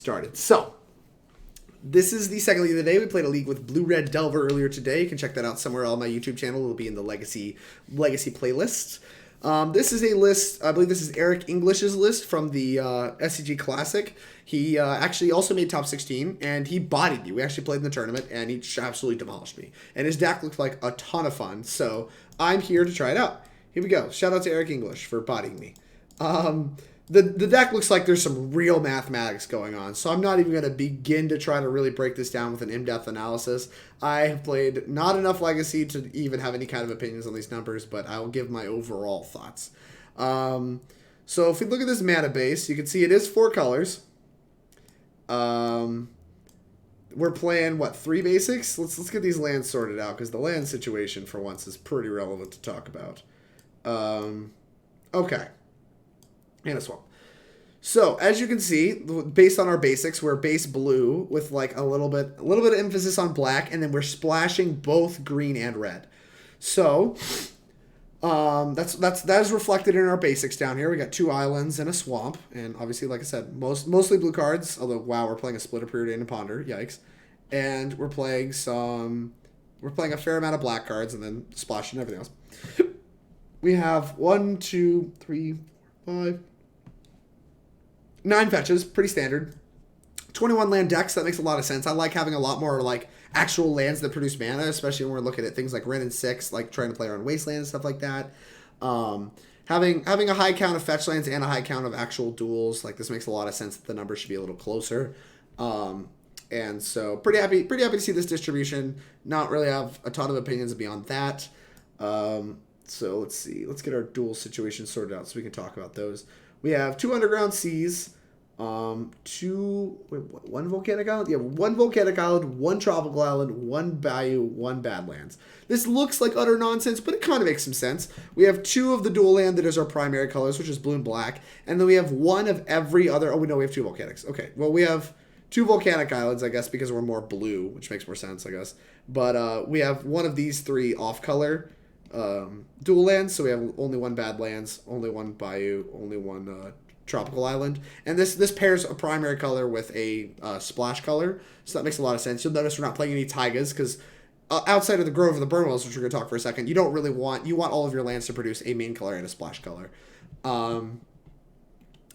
Started. So, this is the second league of the day. We played a league with Blue Red Delver earlier today. You can check that out somewhere on my YouTube channel. It'll be in the Legacy playlist. This is a list, I believe this is Eric English's list from the SCG Classic. He actually also made top 16, and he bodied me. We actually played in the tournament, and he absolutely demolished me. And his deck looks like a ton of fun, so I'm here to try it out. Here we go. Shout out to Eric English for bodying me. The deck looks like there's some real mathematics going on, so I'm not even going to begin to try to really break this down with an in-depth analysis. I have played not enough Legacy to even have any kind of opinions on these numbers, but I will give my overall thoughts. So if we look at this mana base, you can see it is 4 colors. We're playing, what, 3 basics? Let's get these lands sorted out, because the land situation, for once, is pretty relevant to talk about. Okay. And a swamp. So, as you can see, based on our basics, we're base blue with like a little bit of emphasis on black, and then we're splashing both green and red. So, that is reflected in our basics down here. We got 2 islands and a swamp, and obviously, like I said, mostly blue cards. Although, wow, we're playing a Splitter, Preordain, and Ponder. Yikes! And we're playing a fair amount of black cards, and then splashing everything else. We have 1, 2, 3, 4, 5. 9 fetches, pretty standard. 21 land decks, that makes a lot of sense. I like having a lot more like actual lands that produce mana, especially when we're looking at things like Wrenn and Six, like trying to play around Wasteland and stuff like that. Having a high count of fetch lands and a high count of actual duels, like this makes a lot of sense that the numbers should be a little closer. And so pretty happy to see this distribution. Not really have a ton of opinions beyond that. So let's see. Let's get our duel situation sorted out so we can talk about those. We have 2 Underground Seas, 1 Volcanic Island? Yeah, 1 Volcanic Island, 1 Tropical Island, 1 Bayou, 1 Badlands. This looks like utter nonsense, but it kind of makes some sense. We have 2 of the dual land that is our primary colors, which is blue and black, and then we have 1 of every other... Oh, we know we have 2 Volcanics. Okay, well, we have 2 Volcanic Islands, I guess, because we're more blue, which makes more sense, I guess. But we have 1 of these 3 off-color dual lands, so we have only 1 Badlands, only 1 Bayou, only 1 Tropical Island, and this pairs a primary color with a splash color, so that makes a lot of sense. You'll notice we're not playing any Taigas, because outside of the Grove of the Burnwillows, which we're going to talk for a second, you don't really want all of your lands to produce a main color and a splash color. And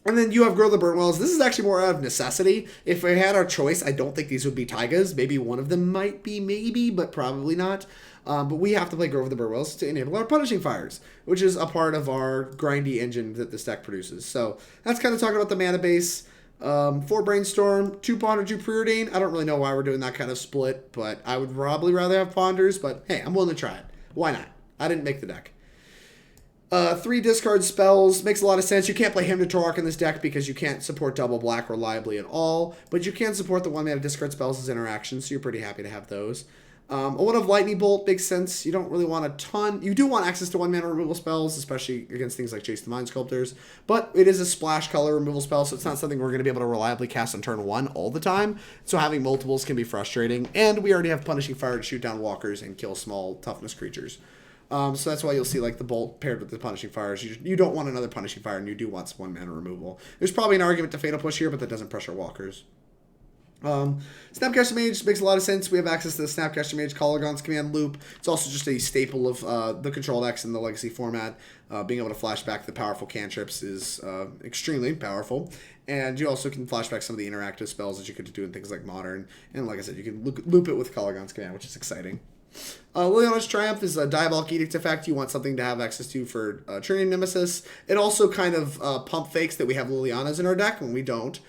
then you have Grove of the Burnwillows. This is actually more out of necessity. If we had our choice, I don't think these would be Taigas. Maybe one of them might be, maybe, but probably not. But we have to play Grove of the Burnwillows to enable our Punishing Fires, which is a part of our grindy engine that this deck produces. So that's kind of talking about the mana base. 4 Brainstorm, 2 Ponder, 2 Preordain. I don't really know why we're doing that kind of split, but I would probably rather have Ponders, but hey, I'm willing to try it. Why not? I didn't make the deck. 3 discard spells. Makes a lot of sense. You can't play Hymn to Torark in this deck because you can't support double black reliably at all, but you can support the 1 mana discard spells as interactions, so you're pretty happy to have those. A 1 of Lightning Bolt makes sense. You don't really want a ton. You do want access to 1 mana removal spells, especially against things like Jace the Mind Sculptors, but it is a splash color removal spell, so it's not something we're going to be able to reliably cast on turn 1 all the time, so having multiples can be frustrating, and we already have Punishing Fire to shoot down walkers and kill small toughness creatures. So that's why you'll see like the Bolt paired with the Punishing Fires. You don't want another Punishing Fire, and you do want 1 mana removal. There's probably an argument to Fatal Push here, but that doesn't pressure walkers. Snapcaster Mage makes a lot of sense. We have access to the Snapcaster Mage Kolaghan's command loop. It's also just a staple of the control decks in the Legacy format. Being able to flash back the powerful cantrips is extremely powerful. And you also can flash back some of the interactive spells that you could do in things like Modern. And like I said, you can loop it with Kolaghan's command, which is exciting. Liliana's Triumph is a Diabolic Edict effect. You want something to have access to for Turning Nemesis. It also kind of pump fakes that we have Lilianas in our deck when we don't.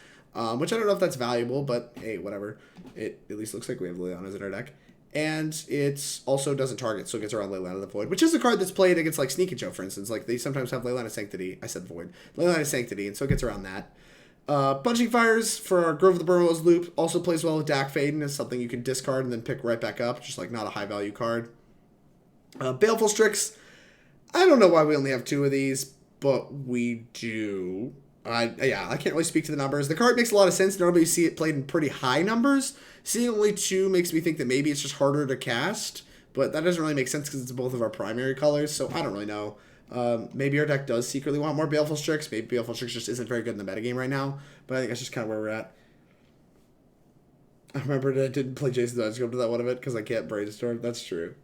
Which I don't know if that's valuable, but hey, whatever. It at least looks like we have Lilianas in our deck. And it also doesn't target, so it gets around Liliana the Void, which is a card that's played against like Sneak and Joe, for instance. Like they sometimes have Liliana Sanctity. I said Void. Liliana Sanctity, and so it gets around that. Punching Fires for our Grove of the Burnwillows loop also plays well with Dack Fayden. It's something you can discard and then pick right back up, just like not a high value card. Baleful Strix. I don't know why we only have 2 of these, but we do. I can't really speak to the numbers. The card makes a lot of sense. Normally you see it played in pretty high numbers. Seeing only 2 makes me think that maybe it's just harder to cast, but that doesn't really make sense because it's both of our primary colors, so I don't really know. Maybe our deck does secretly want more Baleful Strix. Maybe Baleful Strix just isn't very good in the metagame right now, but I think that's just kind of where we're at. I remember I didn't play Jace the Mind Sculptor that one of it because I can't Brainstorm. That's true.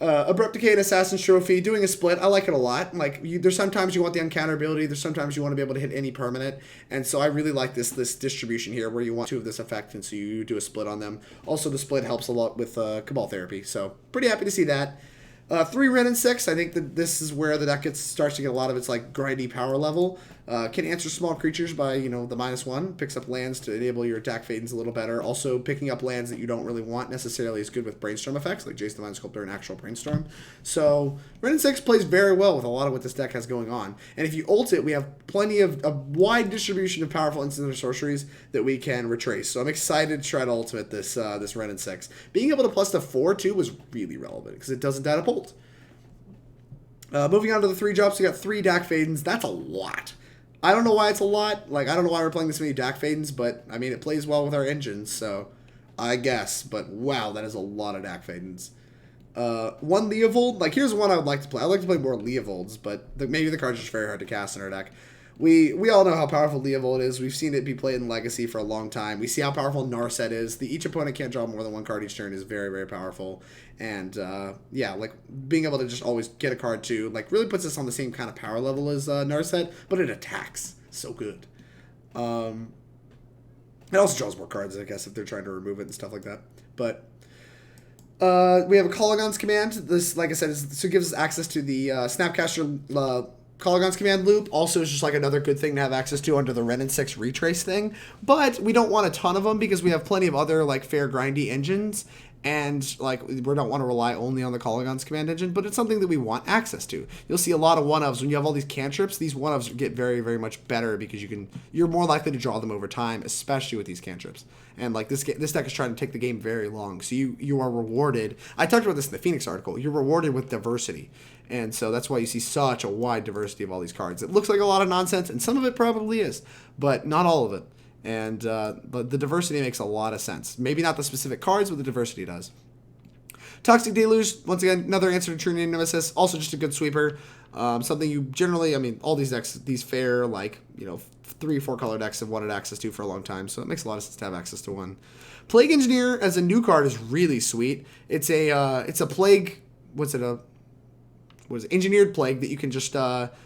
Abrupt Decay and Assassin's Trophy, doing a split, I like it a lot. Like, there's sometimes you want the uncounter ability, there's sometimes you want to be able to hit any permanent, and so I really like this distribution here where you want two of this effect, and so you do a split on them. Also, the split helps a lot with Cabal Therapy, so pretty happy to see that. 3 Wrenn and Six, I think that this is where the deck starts to get a lot of its like grindy power level. Can answer small creatures by, the -1. Picks up lands to enable your Dack Faydens a little better. Also, picking up lands that you don't really want necessarily is good with Brainstorm effects, like Jace the Mind Sculptor and actual Brainstorm. So, Wrenn and Six plays very well with a lot of what this deck has going on. And if you ult it, we have plenty of a wide distribution of powerful instants or sorceries that we can retrace. So I'm excited to try to ultimate this Wrenn and Six. Being able to plus the 4 too was really relevant because it doesn't add up ult. Moving on to the 3 drops, we got 3 Dack Faydens. That's a lot. I don't know why it's a lot. Like, I don't know why we're playing this many Dack Faydens, but, I mean, it plays well with our engines, so I guess. But, wow, that is a lot of Dack Faydens. 1 Leovold. Like, here's one I would like to play. I'd like to play more Leovolds, but maybe the card's just very hard to cast in our deck. We all know how powerful Leovold is. We've seen it be played in Legacy for a long time. We see how powerful Narset is. Each opponent can't draw more than 1 card each turn is very, very powerful. And, yeah, like, being able to just always get a card, too, like, really puts us on the same kind of power level as Narset, but it attacks so good. It also draws more cards, I guess, if they're trying to remove it and stuff like that. But we have a Kolaghan's Command. This, like I said, so it gives us access to the Snapcaster Kolaghan's Command loop. Also is just like another good thing to have access to under the Wrenn and Six retrace thing. But we don't want a ton of them because we have plenty of other like fair grindy engines. And like we don't want to rely only on the Kolaghan's Command engine, but it's something that we want access to. You'll see a lot of 1-ofs when you have all these cantrips. These 1-ofs get very, very much better because you're more likely to draw them over time, especially with these cantrips. And like this deck is trying to take the game very long, so you are rewarded. I talked about this in the Phoenix article. You're rewarded with diversity, and so that's why you see such a wide diversity of all these cards. It looks like a lot of nonsense, and some of it probably is, but not all of it. And but the diversity makes a lot of sense. Maybe not the specific cards, but the diversity does. Toxic Deluge, once again, another answer to Trinity Nemesis. Also just a good sweeper. Something you generally, I mean, all these decks, these fair, like, 3 or 4 color decks have wanted access to for a long time. So it makes a lot of sense to have access to one. Plague Engineer as a new card is really sweet. It's a plague, engineered plague that you can just,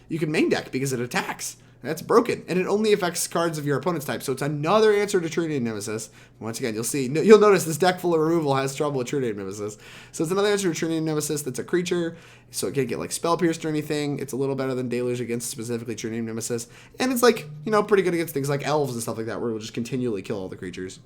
you can main deck because it attacks. That's broken, and it only affects cards of your opponent's type, so it's another answer to Trinity Nemesis. Once again, you'll notice this deck full of removal has trouble with Trinity Nemesis. So it's another answer to Trinity Nemesis that's a creature, so it can't get like Spell Pierced or anything. It's a little better than Deluge against specifically Trinity Nemesis, and it's like, pretty good against things like Elves and stuff like that, where it will just continually kill all the creatures.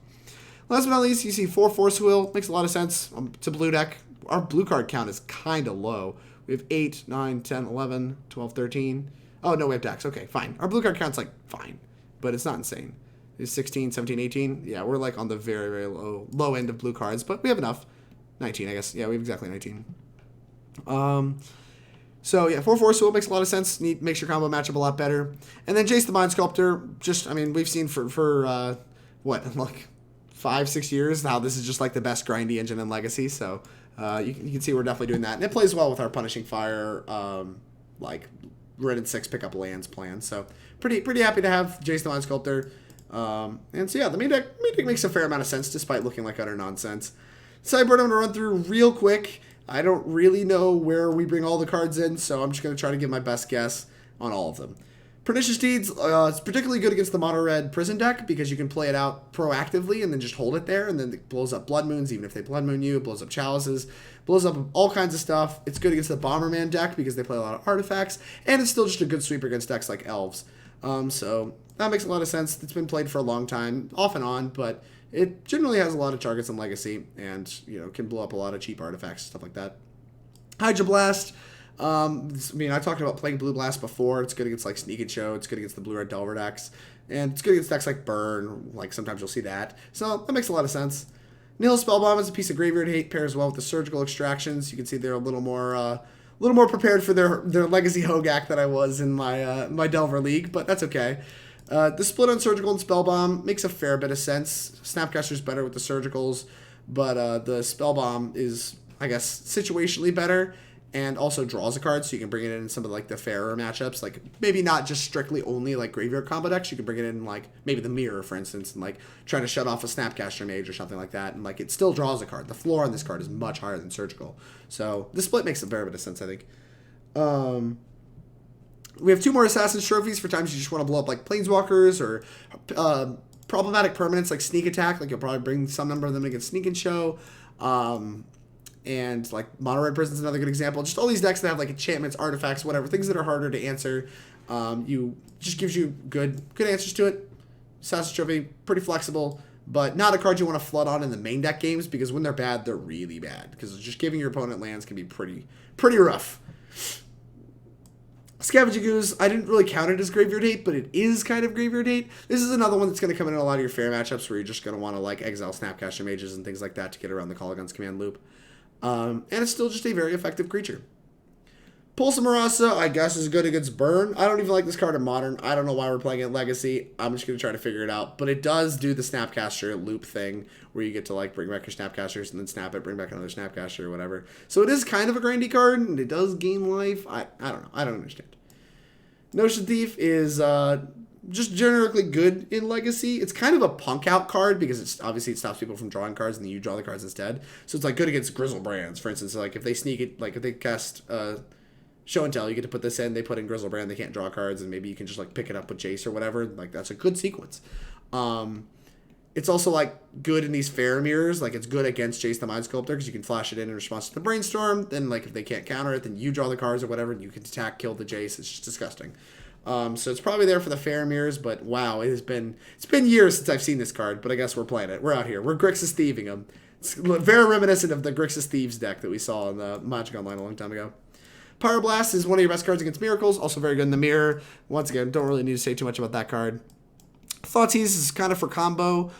Last but not least, you see 4 Force Wheel. Makes a lot of sense. It's a blue deck. Our blue card count is kind of low. We have 8, 9, 10, 11, 12, 13... Oh, no, we have decks. Okay, fine. Our blue card count's, like, fine. But it's not insane. It's 16, 17, 18. Yeah, we're, like, on the very, very low end of blue cards. But we have enough. 19, I guess. Yeah, we have exactly 19. So, yeah, 4 Force Wheel makes a lot of sense. Makes your combo matchup a lot better. And then Jace the Mind Sculptor. Just, I mean, we've seen for like 5-6 years how this is just, like, the best grindy engine in Legacy. So, you can see we're definitely doing that. And it plays well with our Punishing Fire, Wrenn and Six pick up lands plan. So pretty happy to have Jace the Mind Sculptor. And so yeah, the main deck makes a fair amount of sense despite looking like utter nonsense. Sideboard I'm going to run through real quick. I don't really know where we bring all the cards in, so I'm just going to try to give my best guess on all of them. Pernicious Deeds is particularly good against the mono-red prison deck because you can play it out proactively and then just hold it there, and then it blows up Blood Moons even if they Blood Moon you. It blows up Chalices, blows up all kinds of stuff. It's good against the Bomberman deck because they play a lot of artifacts, and it's still just a good sweeper against decks like Elves. So that makes a lot of sense. It's been played for a long time, off and on, but it generally has a lot of targets in Legacy and can blow up a lot of cheap artifacts and stuff like that. Hydroblast. I talked about playing Blue Blast before. It's good against like Sneak and Show. It's good against the Blue-Red Delver decks. And it's good against decks like Burn. Like sometimes you'll see that. So that makes a lot of sense. Nihil Spellbomb is a piece of graveyard hate. Pairs well with the surgical extractions. You can see they're a little more prepared for their Legacy Hogak than I was in my my Delver League, but that's okay. The split on surgical and Spellbomb makes a fair bit of sense. Snapcaster's better with the surgicals, but the Spellbomb is, I guess, situationally better. and also draws a card, so you can bring it in some of like the fairer matchups, like maybe not just strictly only like graveyard combo decks. You can bring it in like maybe the Mirror, for instance, and like trying to shut off a Snapcaster Mage or something like that, and like it still draws a card. The floor on this card is much higher than Surgical, so this split makes a fair bit of sense, I think. We have 2 more Assassin's Trophies for times you just want to blow up like Planeswalkers or problematic permanents like Sneak Attack. Like you'll probably bring some number of them against Sneak and Show. And like Mono Red Prison's another good example. Just all these decks that have like enchantments, artifacts, whatever, things that are harder to answer. You just gives you good answers to it. Assassin's Trophy, pretty flexible, but not a card you want to flood on in the main deck games, because when they're bad, they're really bad. Because just giving your opponent lands can be pretty rough. Scavenging Ooze, I didn't really count it as graveyard hate, but it is kind of graveyard hate. This is another one that's going to come in a lot of your fair matchups where you're just going to want to like exile Snapcaster Mages and things like that to get around the Kolaghan's command loop. And it's still just a very effective creature. Pulse of Murasa, I guess, is good against Burn. I don't even like this card in Modern. I don't know why we're playing it in Legacy. I'm just going to try to figure it out. But it does do the Snapcaster loop thing where you get to like bring back your Snapcasters and then snap it, bring back another Snapcaster or whatever. So it is kind of a grindy card, and it does gain life. I don't know. I don't understand. Notion Thief is just generally good in Legacy. It's kind of a punk out card because it's obviously it stops people from drawing cards and then you draw the cards instead. So it's like good against Grizzlebrands, for instance. Like if they sneak it, like if they cast Show and Tell, you get to put this in. They put in Grizzlebrand, they can't draw cards, and maybe you can just like pick it up with Jace or whatever. Like that's a good sequence. It's also like good in these fair mirrors. Like it's good against Jace the Mind Sculptor because you can flash it in response to the Brainstorm. Then like if they can't counter it, then you draw the cards or whatever, and you can attack, kill the Jace. It's just disgusting. So it's probably there for the fair mirrors, but wow, it's been years since I've seen this card. But I guess we're playing it. We're out here. We're Grixis thieving them. It's very reminiscent of the Grixis Thieves deck that we saw in the Magic Online a long time ago. Pyroblast is one of your best cards against Miracles. Also very good in the Mirror. Once again, don't really need to say too much about that card. Thoughtseize is kind of for combo.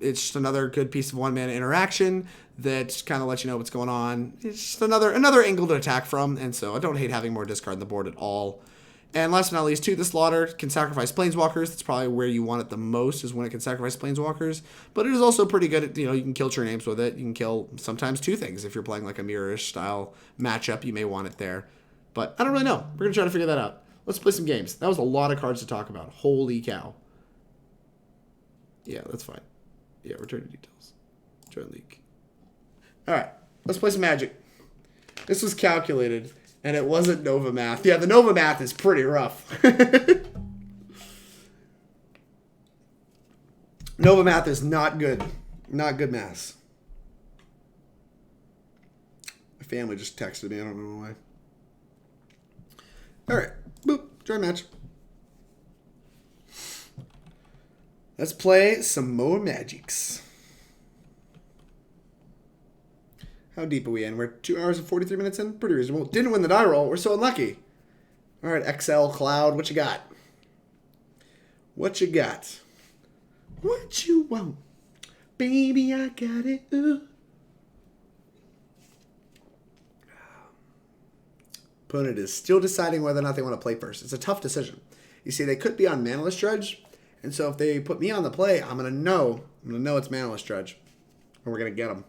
It's just another good piece of 1-mana interaction that kind of lets you know what's going on. It's just another angle to attack from, and so I don't hate having more discard on the board at all. And last but not least, To the Slaughter can sacrifice Planeswalkers. That's probably where you want it the most, is when it can sacrifice Planeswalkers. But it is also pretty good at, you can kill your names with it. You can kill sometimes 2 things. If you're playing like a mirror-ish style matchup, you may want it there. But I don't really know. We're going to try to figure that out. Let's play some games. That was a lot of cards to talk about. Holy cow. Yeah, that's fine. Yeah, return to details. Join league. All right, let's play some Magic. This was calculated. And it wasn't Nova Math. Yeah, the Nova Math is pretty rough. Nova Math is not good. Not good math. My family just texted me. I don't know why. All right. Boop. Join match. Let's play some more Magics. How deep are we in? We're 2 hours and 43 minutes in. Pretty reasonable. Didn't win the die roll. We're so unlucky. All right, XL Cloud. What you got? What you got? What you want? Baby, I got it. Ooh. Opponent is still deciding whether or not they want to play first. It's a tough decision. You see, they could be on Manaless Dredge. And so if they put me on the play, I'm going to know it's Manaless Dredge. And we're going to get them.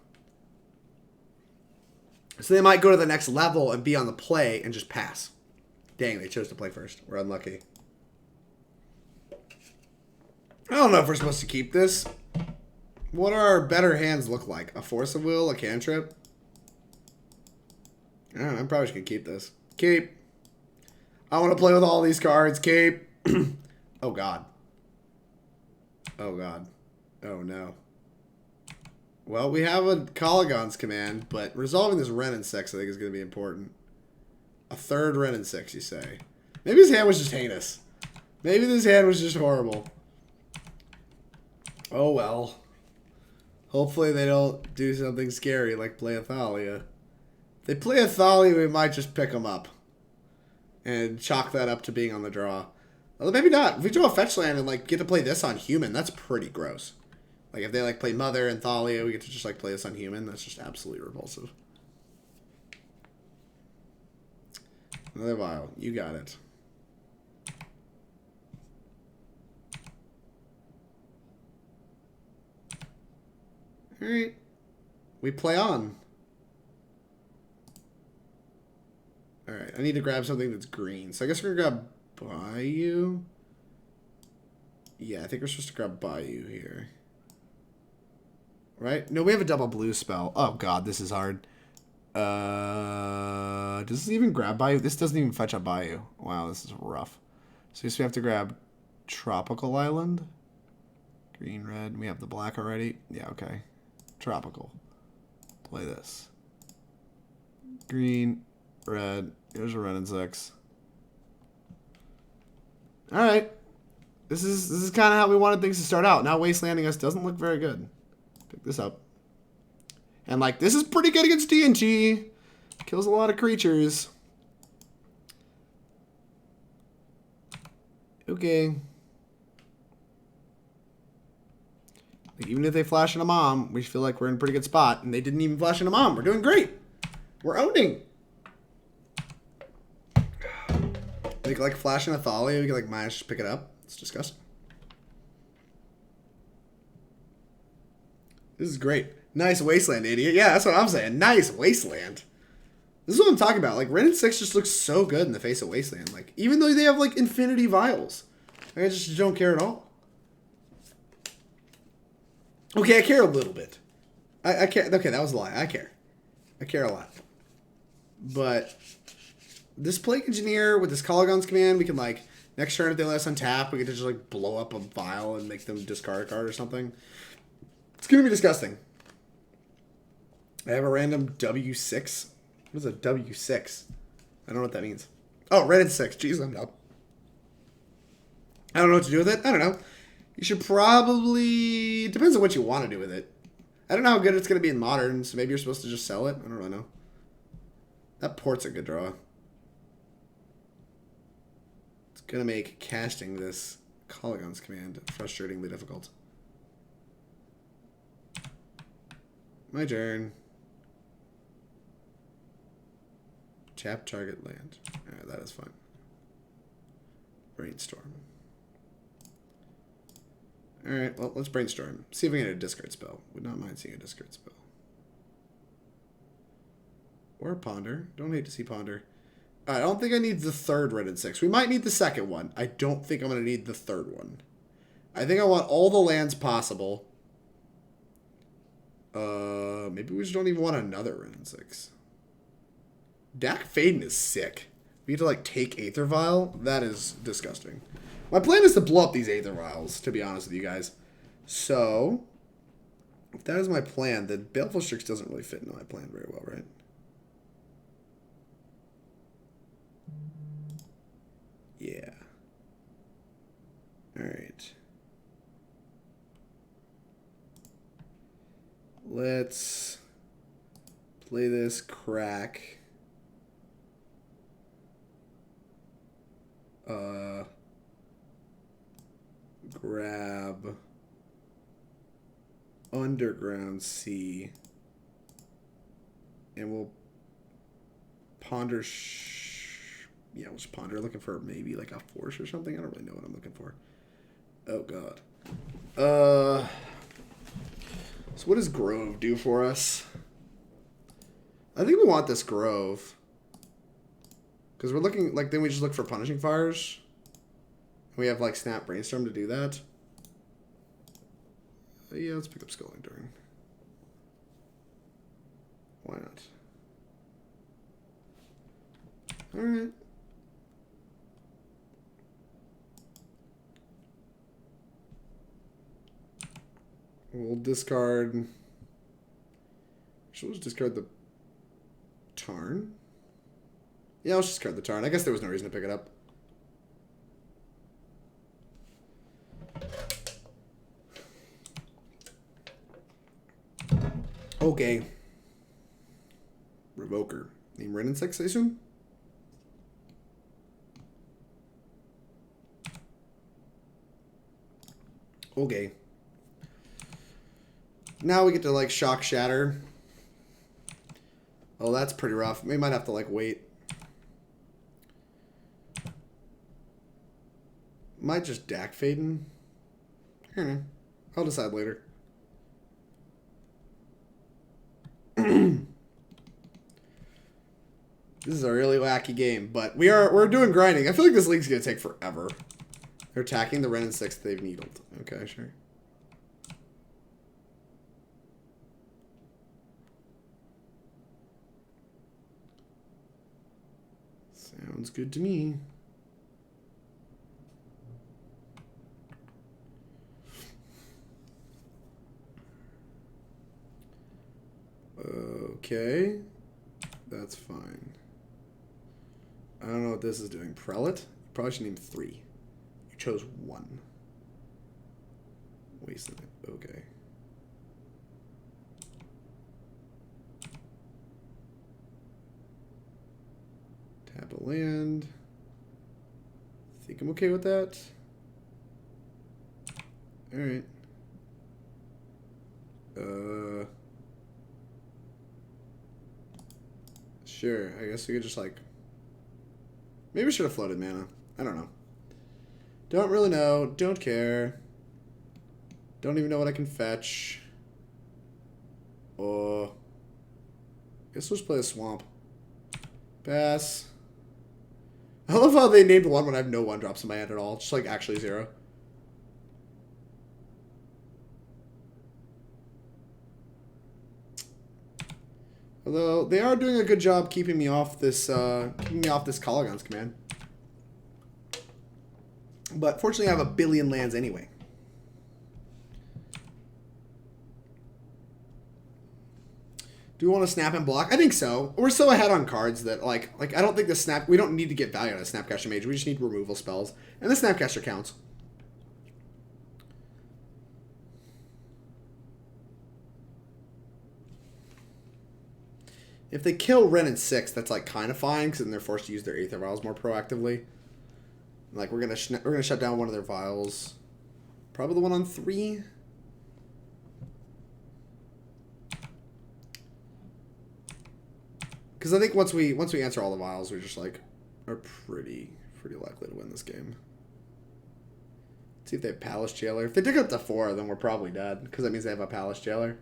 So they might go to the next level and be on the play and just pass. Dang, they chose to play first. We're unlucky. I don't know if we're supposed to keep this. What do our better hands look like? A Force of Will? A cantrip? I don't know, I'm probably just going to keep this. Keep. I want to play with all these cards. Keep. Oh, God. Oh, God. Oh, no. Well, we have a Kolaghan's command, but resolving this Wrenn and Six I think is going to be important. A third Wrenn and Six, you say. Maybe his hand was just heinous. Maybe this hand was just horrible. Oh, well. Hopefully they don't do something scary like play Athalia. If they play Athalia, we might just pick them up. And chalk that up to being on the draw. Well, maybe not. If we draw a fetch land and like get to play this on human, that's pretty gross. Like, if they, like, play Mother and Thalia, we get to just, like, play this on human. That's just absolutely repulsive. Another vial. You got it. Alright. We play on. Alright, I need to grab something that's green. So I guess we're going to grab Bayou. Yeah, I think we're supposed to grab Bayou here. Right? No, we have a double blue spell. Oh, God, this is hard. Does this even grab Bayou? This doesn't even fetch up Bayou. Wow, this is rough. So I guess we have to grab Tropical Island. Green, red. We have the black already. Yeah, okay. Tropical. Play this. Green, red. Here's a Wrenn and Six. Alright. This is kind of how we wanted things to start out. Now Wastelanding us doesn't look very good. Pick this up. And, like, this is pretty good against TNT. Kills a lot of creatures. Okay. Like, even if they flash in a mom, we feel like we're in a pretty good spot. And they didn't even flash in a mom. We're doing great. We're owning. They like flash in a Thalia. We can, like, manage to pick it up. It's disgusting. This is great. Nice Wasteland, idiot. Yeah, that's what I'm saying. Nice Wasteland. This is what I'm talking about. Like, Wrenn and Six just looks so good in the face of Wasteland. Like, even though they have, like, infinity vials. I just don't care at all. Okay, I care a little bit. I care. Okay, that was a lie. I care. I care a lot. But this Plague Engineer with this Kolaghan's command, we can, like, next turn if they let us untap, we can just, like, blow up a vial and make them discard a card or something. It's going to be disgusting. I have a random W6. What is a W6? I don't know what that means. Oh, Wrenn and Six. Jeez, I'm dumb. I don't know what to do with it. I don't know. You should probably... Depends on what you want to do with it. I don't know how good it's going to be in Modern, so maybe you're supposed to just sell it. I don't really know. That port's a good draw. It's going to make casting this Kolaghan's command frustratingly difficult. My turn. Tap target land. Alright, that is fine. Brainstorm. Alright, well, let's brainstorm. See if we can get a discard spell. Would not mind seeing a discard spell. Or a ponder. Don't hate to see ponder. I don't think I need the third Wrenn and Six. We might need the second one. I don't think I'm going to need the third one. I think I want all the lands possible. Maybe we just don't even want another Wrenn and Six. Dack Fayden is sick. We get to, like, take Aether Vial? That is disgusting. My plan is to blow up these Aether Vials, to be honest with you guys. So, if that is my plan, then Baleful Strix doesn't really fit into my plan very well, right? Yeah. Alright. Let's play this crack. Grab Underground Sea, and we'll ponder. Yeah, we'll just ponder. Looking for maybe like a force or something. I don't really know what I'm looking for. Oh God. So what does Grove do for us? I think we want this Grove. Because we're looking, like, then we just look for Punishing Fires. We have, like, Snap Brainstorm to do that. Yeah, let's pick up Scalding Tarn. Why not? Alright. We'll discard... Should we just discard the Tarn? Yeah, let's just discard the Tarn. I guess there was no reason to pick it up. Okay. Revoker. Name Wrenn and Six, I assume? Okay. Now we get to, like, Shock Shatter. Oh, that's pretty rough. We might have to, like, wait. Might just Dack Fayden. I don't know. I'll decide later. This is a really wacky game, but we're doing grinding. I feel like this league's gonna take forever. They're attacking the Wrenn and Six they've needled. Okay, sure. Sounds good to me. Okay. That's fine. I don't know what this is doing. Prelate? Probably should name 3. You chose 1. Wasted it. Okay. Tap a land. Think I'm okay with that. Alright. Sure, I guess we could just like... Maybe we should have floated mana. I don't know. Don't really know. Don't care. Don't even know what I can fetch. Oh. Guess we'll just play a swamp. Pass. I love how they named 1 when I have no 1-drops in my hand at all. Just like actually 0. Although they are doing a good job keeping me off this Kolaghan's command. But fortunately I have a billion lands anyway. Do we want to snap and block? I think so. We're so ahead on cards that like I don't think we don't need to get value out of Snapcaster Mage. We just need removal spells. And the Snapcaster counts. If they kill Wrenn and Six, that's like kind of fine because then they're forced to use their Aether Vials more proactively. Like we're gonna shut down one of their vials, probably the one on 3. Because I think once we answer all the vials, we just like are pretty likely to win this game. Let's see if they have Palace Jailer. If they dig up to 4, then we're probably dead because that means they have a Palace Jailer.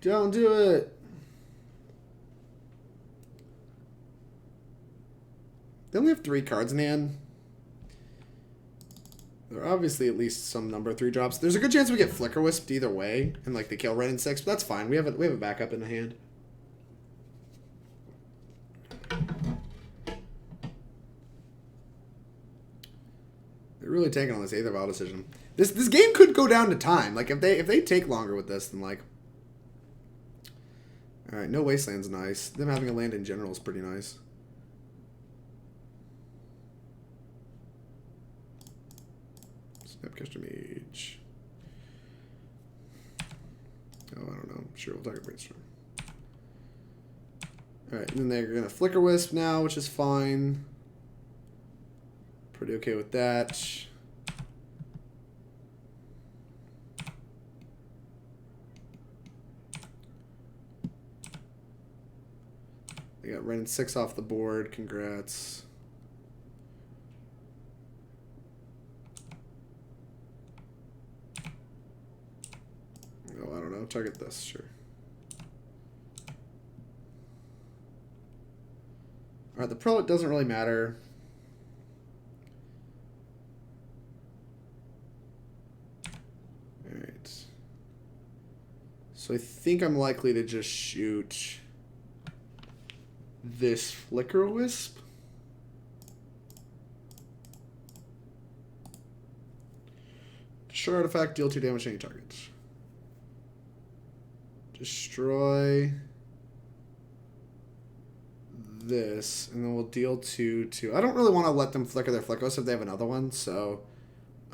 Don't do it. They only have 3 cards in hand. There are obviously at least some number of 3-drops. There's a good chance we get Flicker Wisped either way, and like they kill Wrenn and Six, but that's fine. We have a backup in the hand. They're really taking on this Aether Vial decision. This game could go down to time. Like if they take longer with this, then like. All right, no Wasteland's nice. Them having a land in general is pretty nice. Snapcaster Mage. Oh, I don't know. Sure, we'll target Brainstorm. Alright, and then they're going to Flicker Wisp now, which is fine. Pretty okay with that. They got Wrenn and Six off the board. Congrats. Oh, I don't know. Target this, sure. Alright, the Prelate doesn't really matter. Alright. So I think I'm likely to just shoot this Flicker Wisp. Destroy artifact, deal 2 damage to any target. Destroy this, and then we'll deal 2. I don't really want to let them flicker their Flicker Wisp if they have another one, so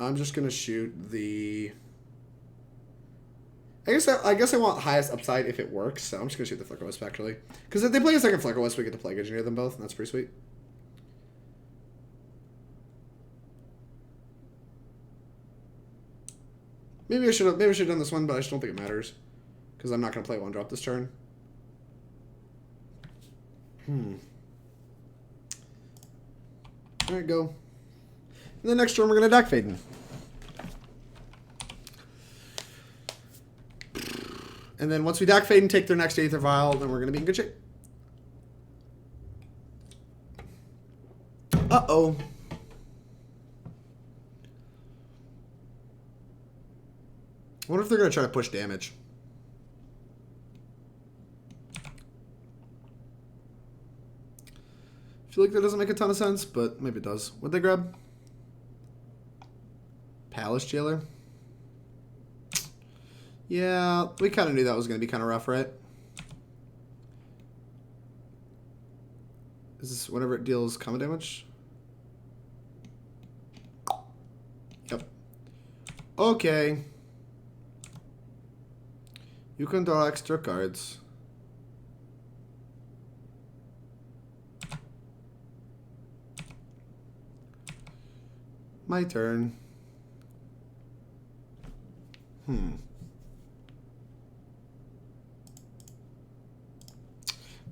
I'm just going to shoot the... I guess I want highest upside if it works, so I'm just going to shoot the Flicker Wisp, actually. Because if they play a second Flicker Wisp, we get to Plague Engineer them both, and that's pretty sweet. Maybe I should have done this one, but I just don't think it matters. Because I'm not going to play 1-drop this turn. Alright, go. And the next turn, we're going to Dack Fayden. And then once we Dack Fayden, take their next Aether Vial, then we're going to be in good shape. Uh-oh. I wonder if they're going to try to push damage. I feel like that doesn't make a ton of sense, but maybe it does. What'd they grab? Palace Jailer? Yeah, we kind of knew that was going to be kind of rough, right? Is this whenever it deals combat damage? Yep. Okay. You can draw extra cards. My turn.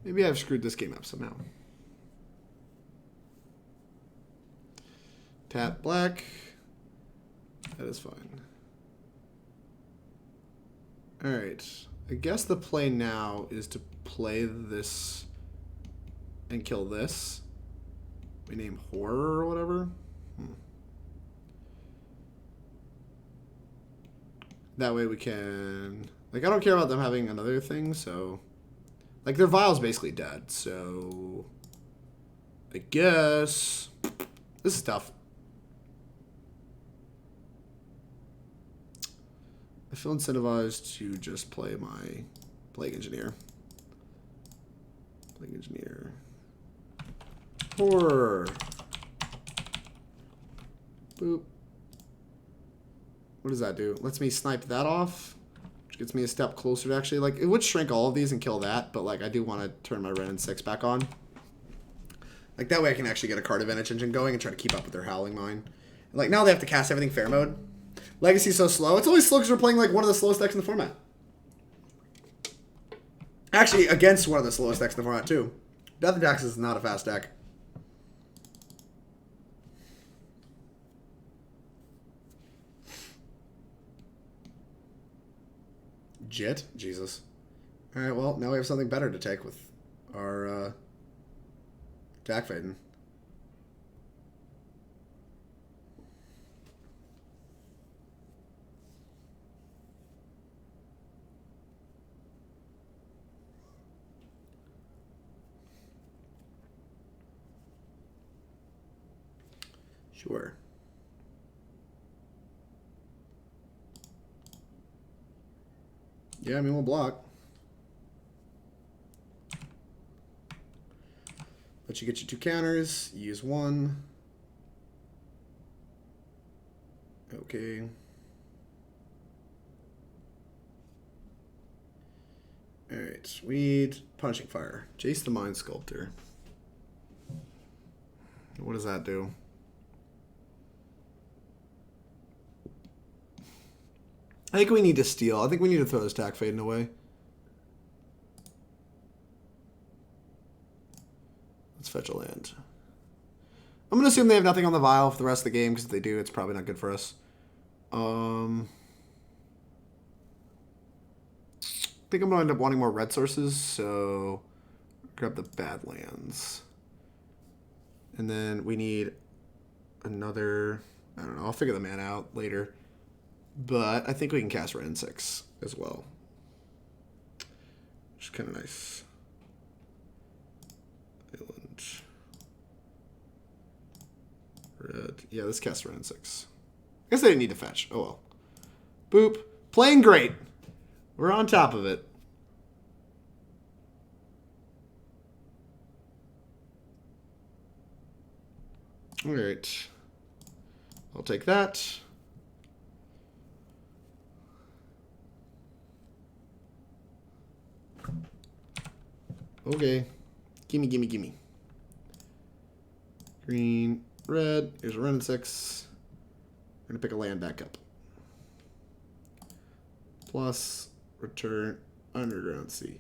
Maybe I've screwed this game up somehow. Tap black. That is fine. Alright. I guess the play now is to play this and kill this. We name Horror or whatever. That way we can... Like, I don't care about them having another thing, so... Like, their Vial's basically dead, so... I guess... This is tough. I feel incentivized to just play my Plague Engineer. Plague Engineer. Horror. Boop. What does that do? Lets me snipe that off, which gets me a step closer to actually, like, it would shrink all of these and kill that, but, like, I do want to turn my Wrenn and Six back on. Like, that way I can actually get a card advantage engine going and try to keep up with their Howling Mine. And, like, now they have to cast everything fair mode. Legacy's so slow. It's always slow because we're playing, like, one of the slowest decks in the format. Actually, against one of the slowest decks in the format, too. Death and Taxes is not a fast deck. Jit? Jesus. Alright, well, now we have something better to take with our Dack Fayden. Sure. Yeah, I mean, we'll block. Let you get your 2 counters. Use 1. Okay. Alright, we need Punishing Fire. Jace the Mind Sculptor. What does that do? I think we need to steal. I think we need to throw this Dack Fayden away. Let's fetch a land. I'm going to assume they have nothing on the Vial for the rest of the game, because if they do, it's probably not good for us. I think I'm going to end up wanting more red sources, so grab the Badlands. And then we need another... I don't know. I'll figure the mana out later. But I think we can cast Wrenn and Six as well. Which is kind of nice. Island. Red. Yeah, let's cast Wrenn and Six. I guess they didn't need to fetch. Oh well. Boop. Playing great. We're on top of it. Alright. I'll take that. Okay. Gimme, gimme, gimme. Green, red. Here's a Wrenn and Six. We're going to pick a land back up. Plus, return Underground Sea.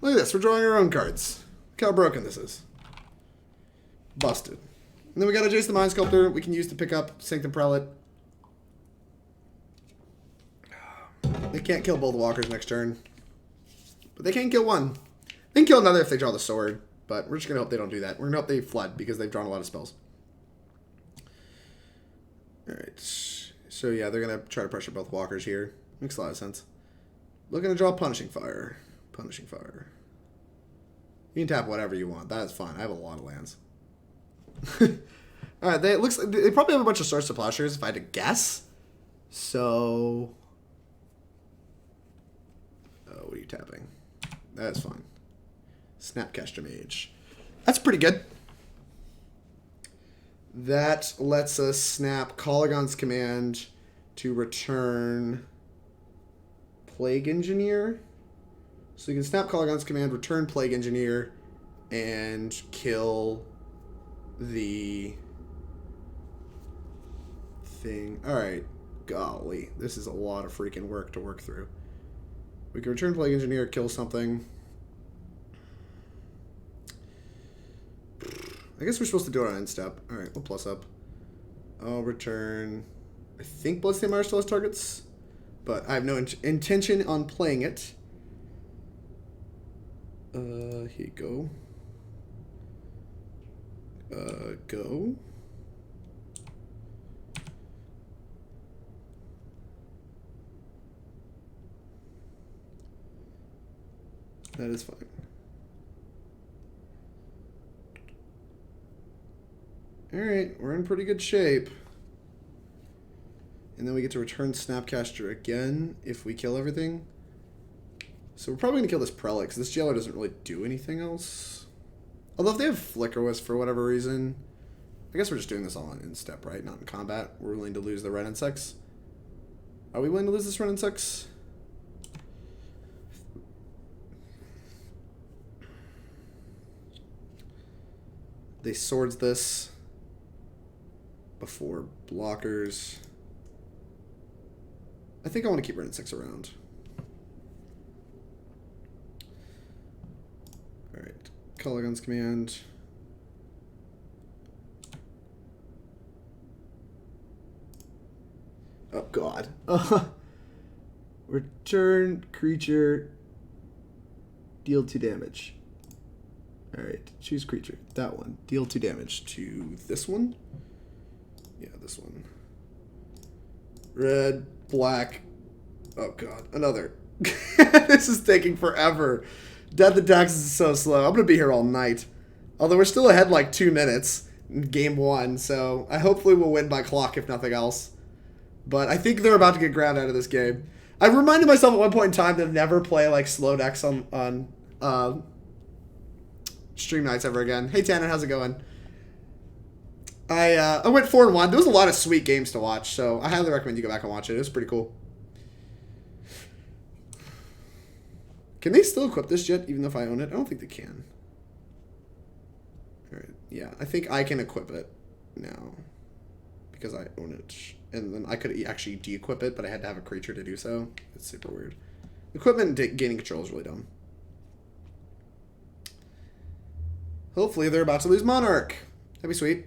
Look at this. We're drawing our own cards. Look how broken this is. Busted. And then we got a Jace the Mind Sculptor we can use to pick up Sanctum Prelate. They can't kill both walkers next turn. But they can't kill one. They can kill another if they draw the sword. But we're just going to hope they don't do that. We're going to hope they flood because they've drawn a lot of spells. Alright. So yeah, they're going to try to pressure both walkers here. Makes a lot of sense. Looking to draw Punishing Fire. Punishing Fire. You can tap whatever you want. That is fine. I have a lot of lands. Alright, they probably have a bunch of Swords to Plowshares if I had to guess. So... Oh, what are you tapping? That's fine. Snapcaster Mage. That's pretty good. That lets us snap Kolaghan's command to return Plague Engineer. So you can snap Kolaghan's command, return Plague Engineer, and kill the thing. Alright. Golly. This is a lot of freaking work to work through. We can return Plague Engineer, kill something. I guess we're supposed to do it on end step. Alright, we'll plus up. I'll return... I think Bloodstained Mire still has targets, but I have no intention on playing it. Here you go. Go. That is fine. Alright, we're in pretty good shape. And then we get to return Snapcaster again if we kill everything. So we're probably going to kill this Prelate, because this Jailer doesn't really do anything else. Although if they have Flicker Wisp for whatever reason, I guess we're just doing this all in step, right? Not in combat. We're willing to lose the Wrenn and Six. Are we willing to lose this Wrenn and Six? They swords this before blockers. I think I want to keep Wrenn and Six around. Alright. Kolaghan's command. Oh god. Return creature. Deal 2 damage. Alright, choose creature. That one. Deal 2 damage to this one. Yeah, this one. Red, black. Oh god, another. This is taking forever. Death Attacks is so slow. I'm going to be here all night. Although we're still ahead like 2 minutes in game 1, so I hopefully will win by clock if nothing else. But I think they're about to get ground out of this game. I reminded myself at one point in time to never play like slow decks on stream nights ever again. Hey Tanner, how's it going? I went 4-1. There was a lot of sweet games to watch, so I highly recommend you go back and watch it. It was pretty cool. Can they still equip this yet, even if I own it? I don't think they can. Alright, yeah. I think I can equip it now. Because I own it. And then I could actually de-equip it, but I had to have a creature to do so. It's super weird. Equipment gaining control is really dumb. Hopefully they're about to lose Monarch. That'd be sweet.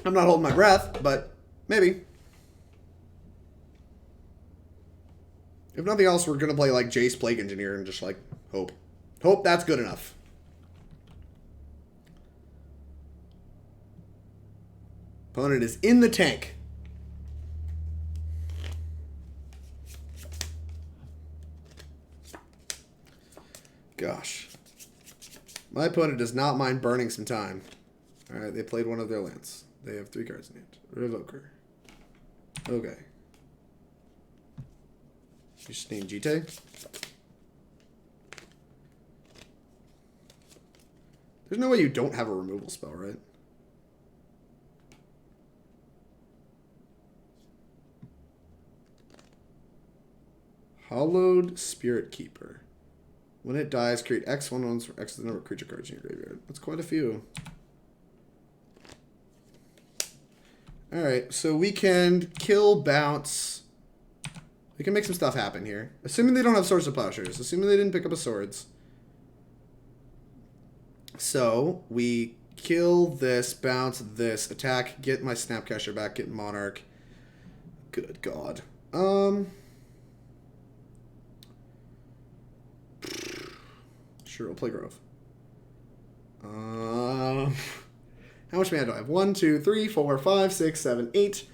I'm not holding my breath, but maybe. If nothing else, we're going to play like Jace Plague Engineer and just like hope. Hope that's good enough. Opponent is in the tank. Gosh. My opponent does not mind burning some time. Alright, they played one of their lands. They have 3 cards in hand. Revoker. Okay. You just name Jite. There's no way you don't have a removal spell, right? Hallowed Spirit Keeper. When it dies, create X one ones for X the number of creature cards in your graveyard. That's quite a few. Alright, so we can kill, bounce. We can make some stuff happen here. Assuming they don't have Swords to Plowshares. Assuming they didn't pick up a Swords. So, we kill this, bounce this, attack, get my Snapcaster back, get Monarch. Good God. Sure, we'll play Grove. How much mana do I have? 1, 2, 3, 4, 5, 6, 7, 8.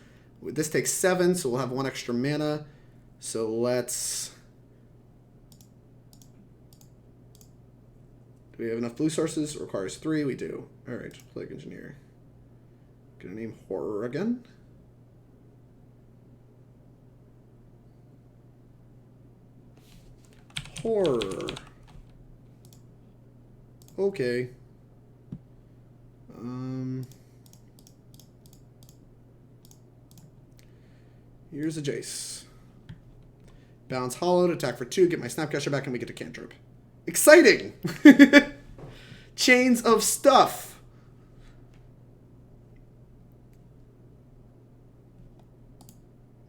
This takes 7, so we'll have 1 extra mana. So let's... Do we have enough blue sources? It requires 3. We do. Alright, Plague Engineer. Gonna name Horror again. Horror. Okay. Here's a Jace. Bounce Hollowed, attack for 2, get my Snapcaster back, and we get a cantrip. Exciting! Chains of stuff.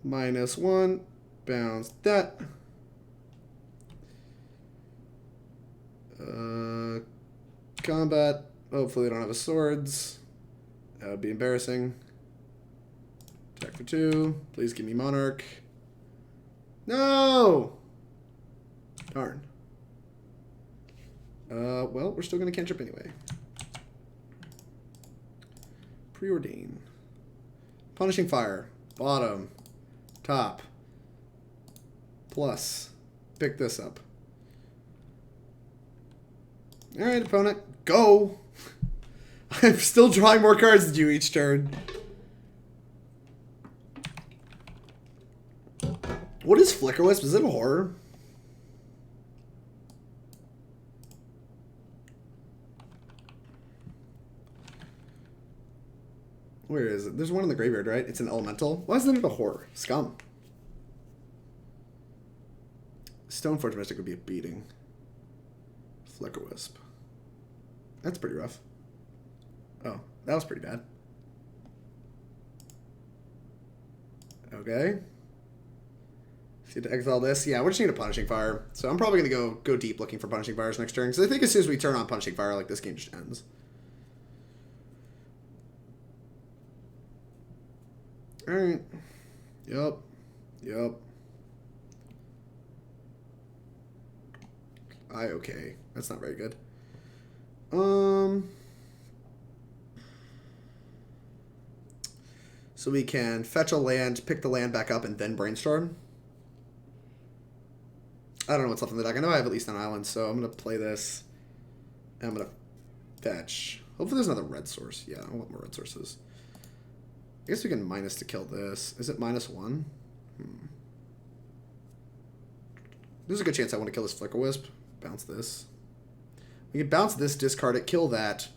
-1. Bounce that. Combat. Hopefully they don't have a swords. That would be embarrassing. Attack for 2. Please give me Monarch. No! Darn. Well, we're still going to cantrip anyway. Preordain. Punishing Fire. Bottom. Top. Plus. Pick this up. Alright, opponent. Go! I'm still drawing more cards than you each turn. What is Flicker Wisp? Is it a horror? Where is it? There's one in the graveyard, right? It's an elemental. Why isn't it a horror? Scum. Stoneforge Mystic would be a beating. Flicker Wisp. That's pretty rough. Oh, that was pretty bad. Okay. See to exile this. Yeah, we're just need a Punishing Fire. So I'm probably going to go deep looking for Punishing Fires next turn. Because I think as soon as we turn on Punishing Fire, like, this game just ends. Alright. Yup. Okay. That's not very good. So we can fetch a land, pick the land back up, and then Brainstorm. I don't know what's left in the deck. I know I have at least an island, so I'm going to play this. And I'm going to fetch. Hopefully there's another red source. Yeah, I want more red sources. I guess we can minus to kill this. Is it -1? There's a good chance I want to kill this Flicker Wisp. Bounce this. We can bounce this, discard it, kill that.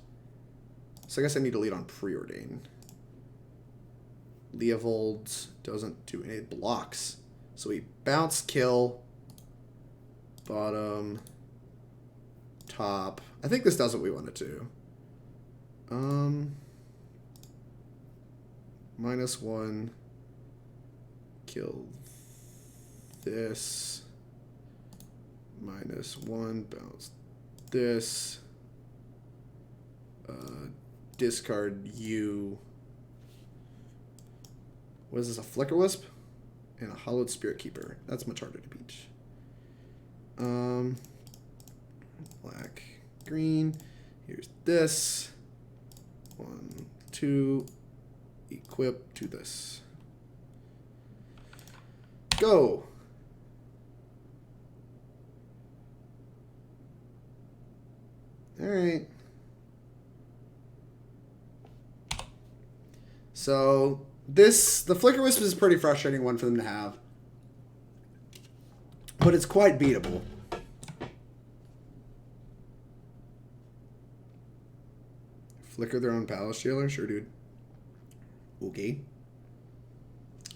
So I guess I need to lead on Preordain. Leovold doesn't do any blocks. So we bounce, kill, bottom, top. I think this does what we want it to. -1. Kill this. -1. Bounce this. Discard you. What is this? A Flicker Wisp? And a Hollowed Spirit Keeper. That's much harder to beat. Black, green. Here's this. 1, 2. Equip to this. Go! Alright. So, the Flicker Wisp is a pretty frustrating one for them to have. But it's quite beatable. Flicker their own Palace Jailer? Sure, dude. Okay.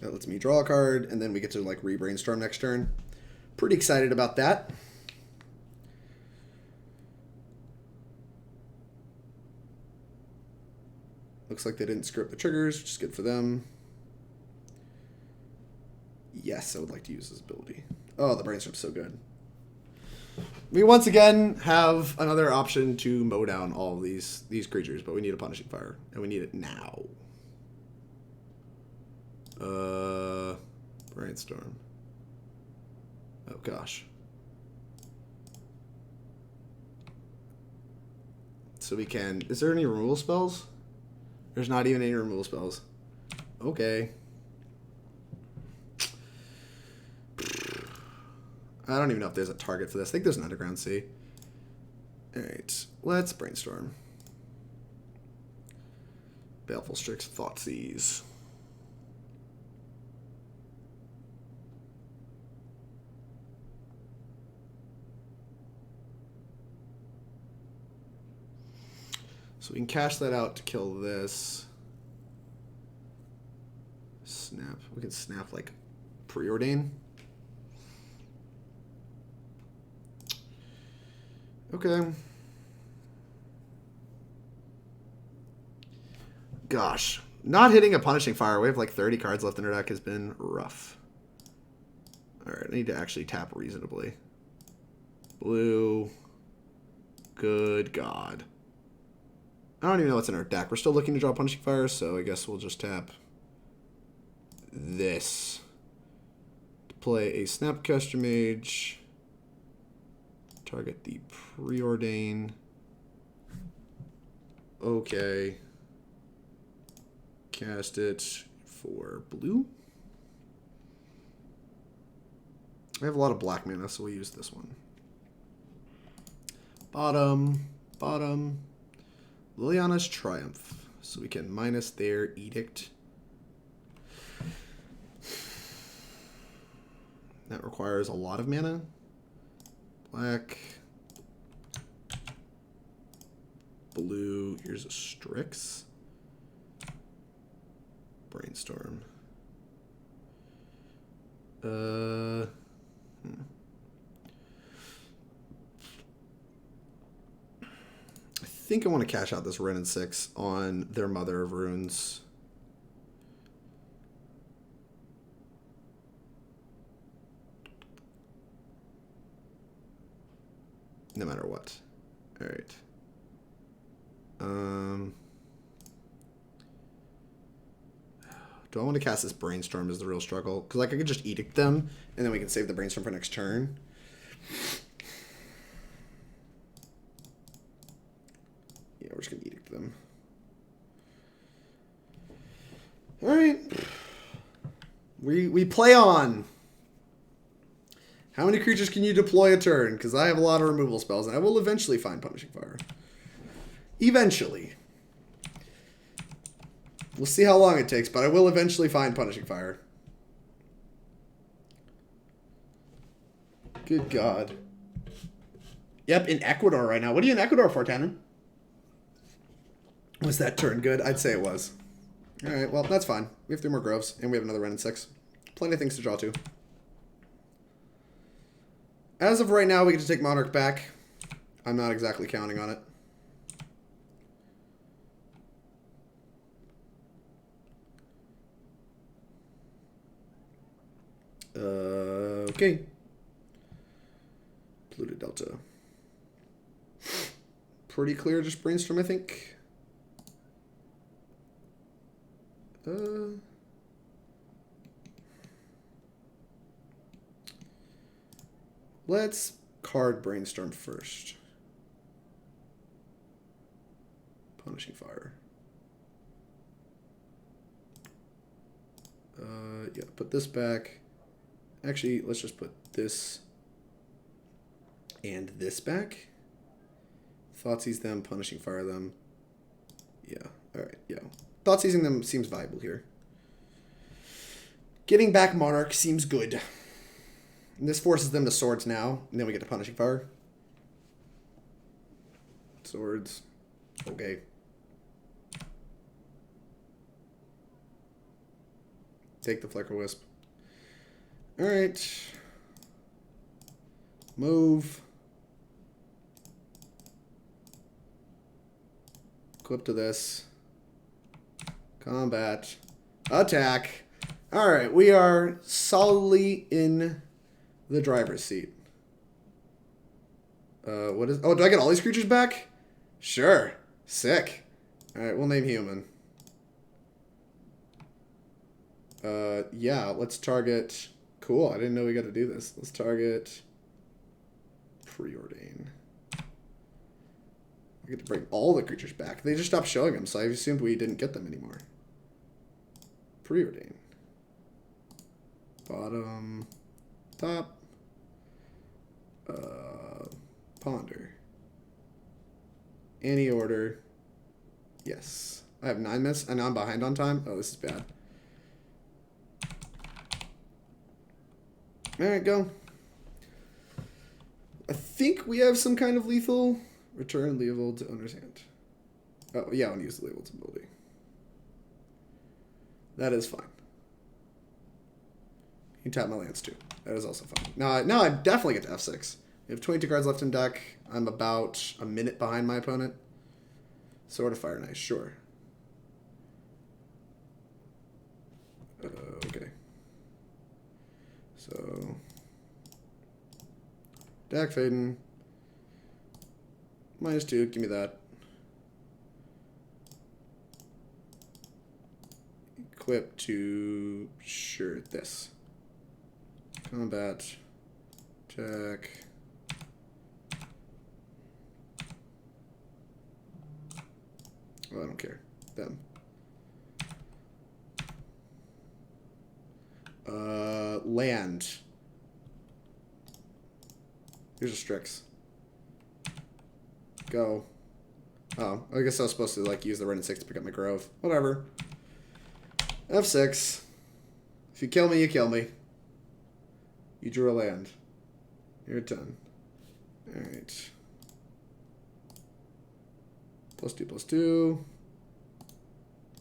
That lets me draw a card, and then we get to, like, re-brainstorm next turn. Pretty excited about that. Looks like they didn't screw up the triggers, which is good for them. Yes, I would like to use this ability. Oh, the Brainstorm's so good. We once again have another option to mow down all of these creatures, but we need a Punishing Fire, and we need it now. Brainstorm. Oh, gosh. So we can... Is there any removal spells? There's not even any removal spells. Okay. I don't even know if there's a target for this. I think there's an Underground Sea. Alright. Let's Brainstorm. Baleful Strix, Thoughtseize. So we can cash that out to kill this. Snap. We can snap like Preordain. Okay. Gosh. Not hitting a Punishing Fire. We have like 30 cards left in our deck has been rough. Alright, I need to actually tap reasonably. Blue. Good God. I don't even know what's in our deck. We're still looking to draw Punishing Fire, so I guess we'll just tap this. To play a Snapcaster Mage. Target the Preordain. Okay. Cast it for blue. I have a lot of black mana, so we'll use this one. Bottom. Liliana's Triumph. So we can minus their Edict. That requires a lot of mana. Black. Blue. Here's a Strix. Brainstorm. I think I want to cash out this Wrenn and Six on their Mother of Runes. No matter what. Alright. Do I want to cast this Brainstorm is the real struggle? Because like I could just Edict them, and then we can save the Brainstorm for next turn. Yeah, we're just going to Edict them. Alright. We play on. How many creatures can you deploy a turn? Because I have a lot of removal spells, and I will eventually find Punishing Fire. Eventually. We'll see how long it takes, but I will eventually find Punishing Fire. Good God. Yep, in Ecuador right now. What are you in Ecuador for, Tanner? Was that turn good? I'd say it was. Alright, well, that's fine. We have 3 more Groves, and we have another Wrenn and Six. Plenty of things to draw to. As of right now, we get to take Monarch back. I'm not exactly counting on it. Okay. Polluted Delta. Pretty clear, just Brainstorm, I think. Let's card Brainstorm first. Punishing Fire. Yeah, put this back. Actually, let's just put this and this back. Thoughtseize them, Punishing Fire them. Yeah, alright, yeah. Thoughtseizing them seems viable here. Getting back Monarch seems good. And this forces them to Swords now, and then we get to Punishing Fire. Swords. Okay. Take the Flicker Wisp. Alright. Move. Equip to this. Combat. Attack. Alright, we are solidly in the driver's seat. What is... Oh, do I get all these creatures back? Sure. Sick. Alright, we'll name human. Yeah, let's target... Cool, I didn't know we got to do this. Let's target Preordain. I get to bring all the creatures back. They just stopped showing them, so I assumed we didn't get them anymore. Preordain. Bottom. Top. Ponder. Any order. Yes. I have 9 minutes. I know I'm behind on time. Oh, this is bad. Alright, go. I think we have some kind of lethal. Return Leovold to owner's hand. Oh, yeah, I want to use the Leovold's ability. That is fine. You can tap my lands too. That is also fine. Now I definitely get to F6. We have 22 cards left in deck. I'm about a minute behind my opponent. Sword of Fire, nice, sure. Okay. So, Dack Fayden. -2, give me that. Equip to, sure, this. Combat. Check. Oh, I don't care. Them. Land. Here's a Strix. Go. Oh, I guess I was supposed to like use the Wrenn and Six to pick up my Grove. Whatever. F6. If you kill me, you kill me. You drew a land. You're done. Alright. +2/+2.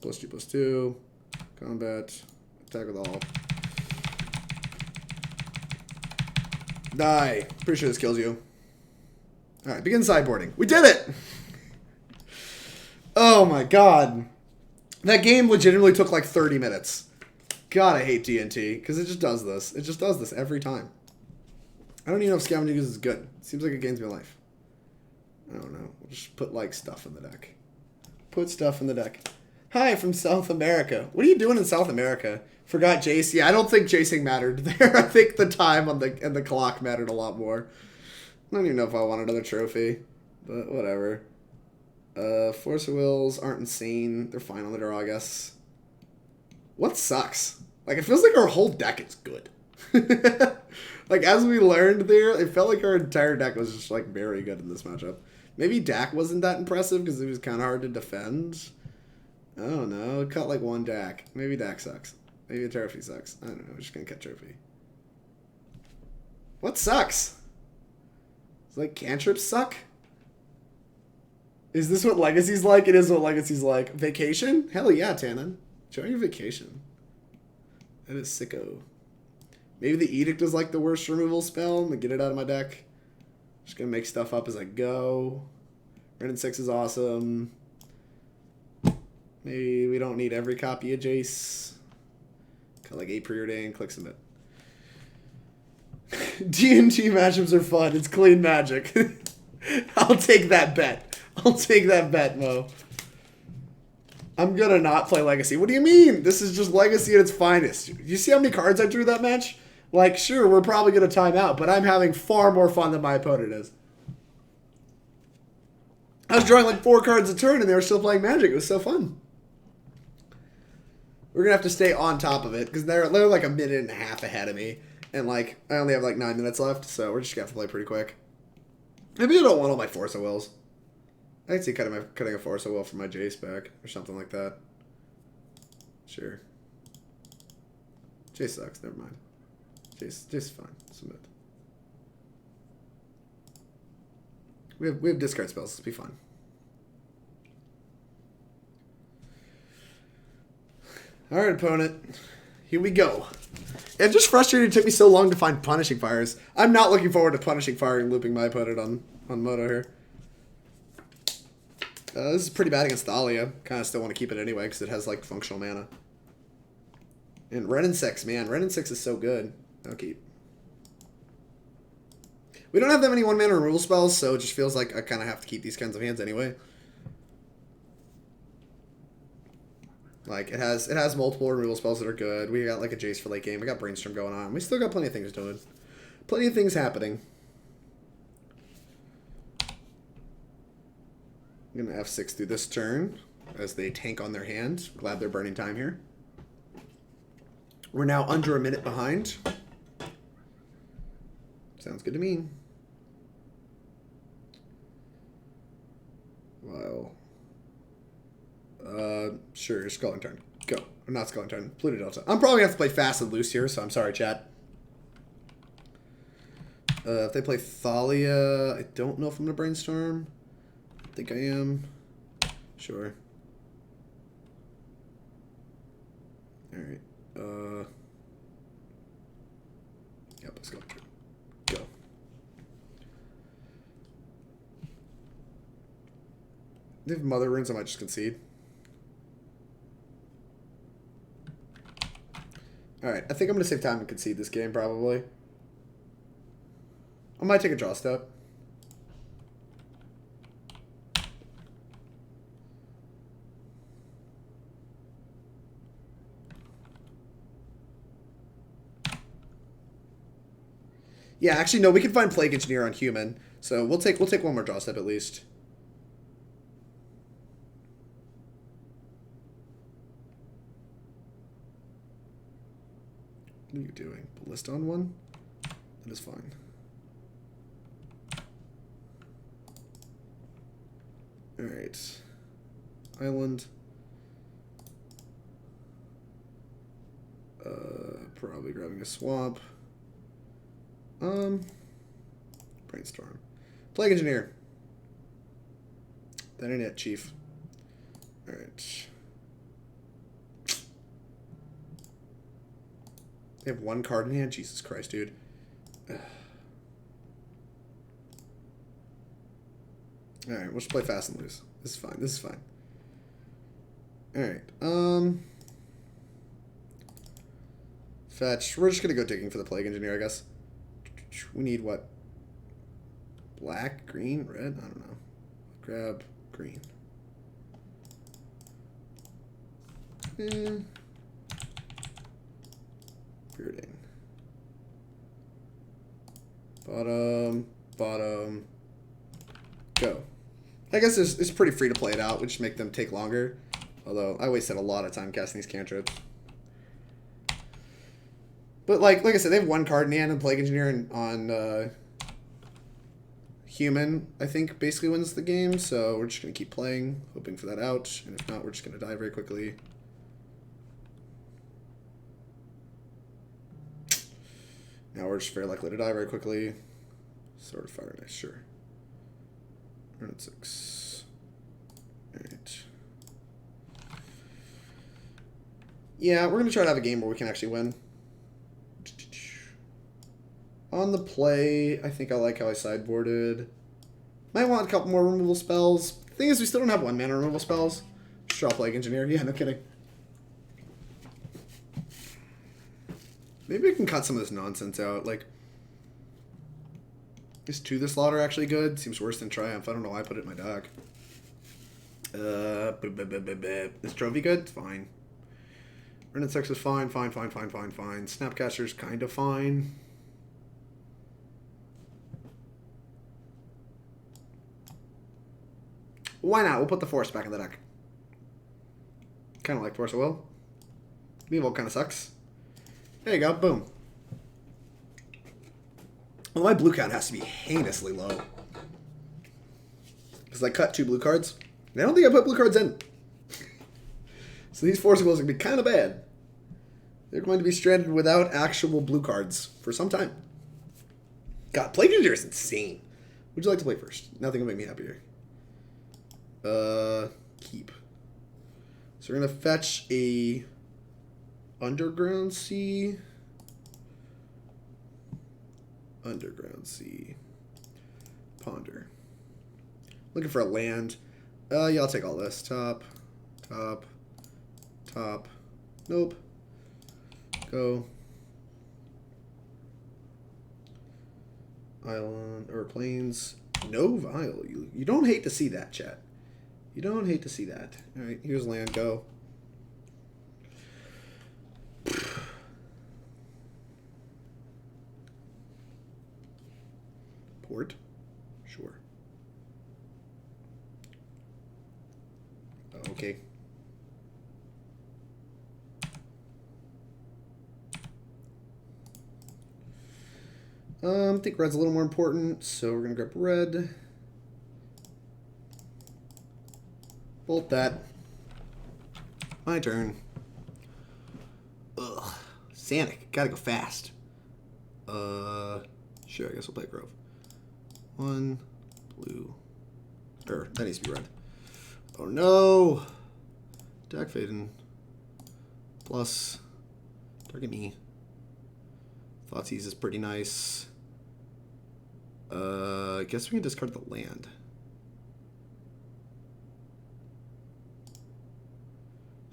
+2/+2. Combat. Attack with all. Die. Pretty sure this kills you. Alright, begin sideboarding. We did it! Oh my god. That game legitimately took like 30 minutes. God, I hate TNT, because it just does this. It just does this every time. I don't even know if Scavenging Ooze is good. Seems like it gains me life. I don't know. We'll just put like stuff in the deck. Put stuff in the deck. Hi, from South America. What are you doing in South America? Forgot Jace. Yeah, I don't think chasing mattered there. I think the time on the clock mattered a lot more. I don't even know if I want another trophy, but whatever. Force of Wills aren't insane. They're fine on the draw, I guess. What sucks? Like, it feels like our whole deck is good. Like, as we learned there, it felt like our entire deck was just, like, very good in this matchup. Maybe Dack wasn't that impressive because it was kind of hard to defend. I don't know. Cut, like, one Dack. Maybe Dack sucks. Maybe the trophy sucks. I don't know. We're just going to cut trophy. What sucks? It's like, cantrips suck? Is this what Legacy's like? It is what Legacy's like. Vacation? Hell yeah, Tannen. Enjoy your vacation. That is sicko. Maybe the Edict is like the worst removal spell. I'm gonna get it out of my deck. Just gonna make stuff up as I go. Wrenn and Six is awesome. Maybe we don't need every copy of Jace. Got like 8 Preordain, click submit. D&T matchups are fun. It's clean magic. I'll take that bet. I'll take that bet, Mo. I'm gonna not play Legacy. What do you mean? This is just Legacy at its finest. You see how many cards I drew that match? Like, sure, we're probably gonna time out, but I'm having far more fun than my opponent is. I was drawing like 4 cards a turn and they were still playing Magic. It was so fun. We're gonna have to stay on top of it because they're like a minute and a half ahead of me. And like, I only have like 9 minutes left, so we're just gonna have to play pretty quick. Maybe I don't want all my Force of Wills. I can see cutting a Force of Will from my Jace back or something like that. Sure. Jace sucks. Never mind. Jace is fine. Submit. We have discard spells. Let's be fun. All right, opponent. Here we go. It's just frustrating it took me so long to find Punishing Fires. I'm not looking forward to Punishing Fire and looping my opponent on Moto here. This is pretty bad against Thalia. Kind of still want to keep it anyway because it has like functional mana. And Wrenn and Six, man. Wrenn and Six is so good. I'll keep. We don't have that many 1-mana removal spells, so it just feels like I kind of have to keep these kinds of hands anyway. Like, it has multiple removal spells that are good. We got like a Jace for late game. We got Brainstorm going on. We still got plenty of things doing. Plenty of things happening. I'm going to F6 through this turn as they tank on their hand. Glad they're burning time here. We're now under a minute behind. Sounds good to me. Wow. Sure, Scalding Tarn. Go. Or not Scalding Tarn. Polluted Delta. I'm probably going to have to play fast and loose here, so I'm sorry, chat. If they play Thalia, I don't know if I'm going to Brainstorm. I think I am. Sure. Alright. Yep, let's go. Go. They have Mother Runes, I might just concede. Alright, I think I'm going to save time and concede this game, probably. I might take a draw step. Yeah, actually, no, we can find Plague Engineer on human. So we'll take one more draw step at least. What are you doing? Ballista on one? That is fine. Alright. Island. Probably grabbing a swamp. Brainstorm. Plague Engineer. That ain't it, Chief. Alright. They have one card in hand? Jesus Christ, dude. Alright, we'll just play fast and loose. This is fine. This is fine. Alright, fetch. We're just gonna go digging for the Plague Engineer, I guess. We need what? Black, green, red? I don't know. Grab green. Preordain. Bottom. Go. I guess it's pretty free to play it out. We just make them take longer. Although, I wasted a lot of time casting these cantrips. But, like I said, they have one card in hand, and Plague Engineer on human, I think, basically wins the game. So, we're just going to keep playing, hoping for that out. And if not, we're just going to die very quickly. Now we're just very likely to die very quickly. Sword of Fire, nice, sure. Wrenn and Six. Alright. Yeah, we're going to try to have a game where we can actually win. On the play, I think I like how I sideboarded. Might want a couple more removal spells. The thing is, we still don't have 1-mana removal spells. Just draw Plague Engineer. Yeah, no kidding. Maybe I can cut some of this nonsense out. Like, is To the Slaughter actually good? Seems worse than Triumph. I don't know why I put it in my deck. Is Trophy good? Fine. Wrenn and Six is fine. Snapcaster's kind of fine. Why not? We'll put the Force back in the deck. Kind of like Force of Will. Leovold kind of sucks. There you go. Boom. Well, my blue count has to be heinously low. Because I cut 2 blue cards. And I don't think I put blue cards in. So these Force of Wills are going to be kind of bad. They're going to be stranded without actual blue cards for some time. God, Plague Engineer is insane. Would you like to play first? Nothing will make me happier. Keep. So we're going to fetch a Underground Sea. Ponder. Looking for a land. Yeah, I'll take all this. Top. Nope. Go. Island or plains. No Vial. You don't hate to see that, chat. You don't hate to see that. Alright, here's land. Go. Port. Sure. I think red's a little more important, so we're going to grab red. Bolt that. My turn. Ugh. Sanic. Gotta go fast. Sure, I guess we'll play Grove. 1 blue. That needs to be red. Oh no! Dack Fayden. Plus. Target me. Thoughtseize is pretty nice. I guess we can discard the land.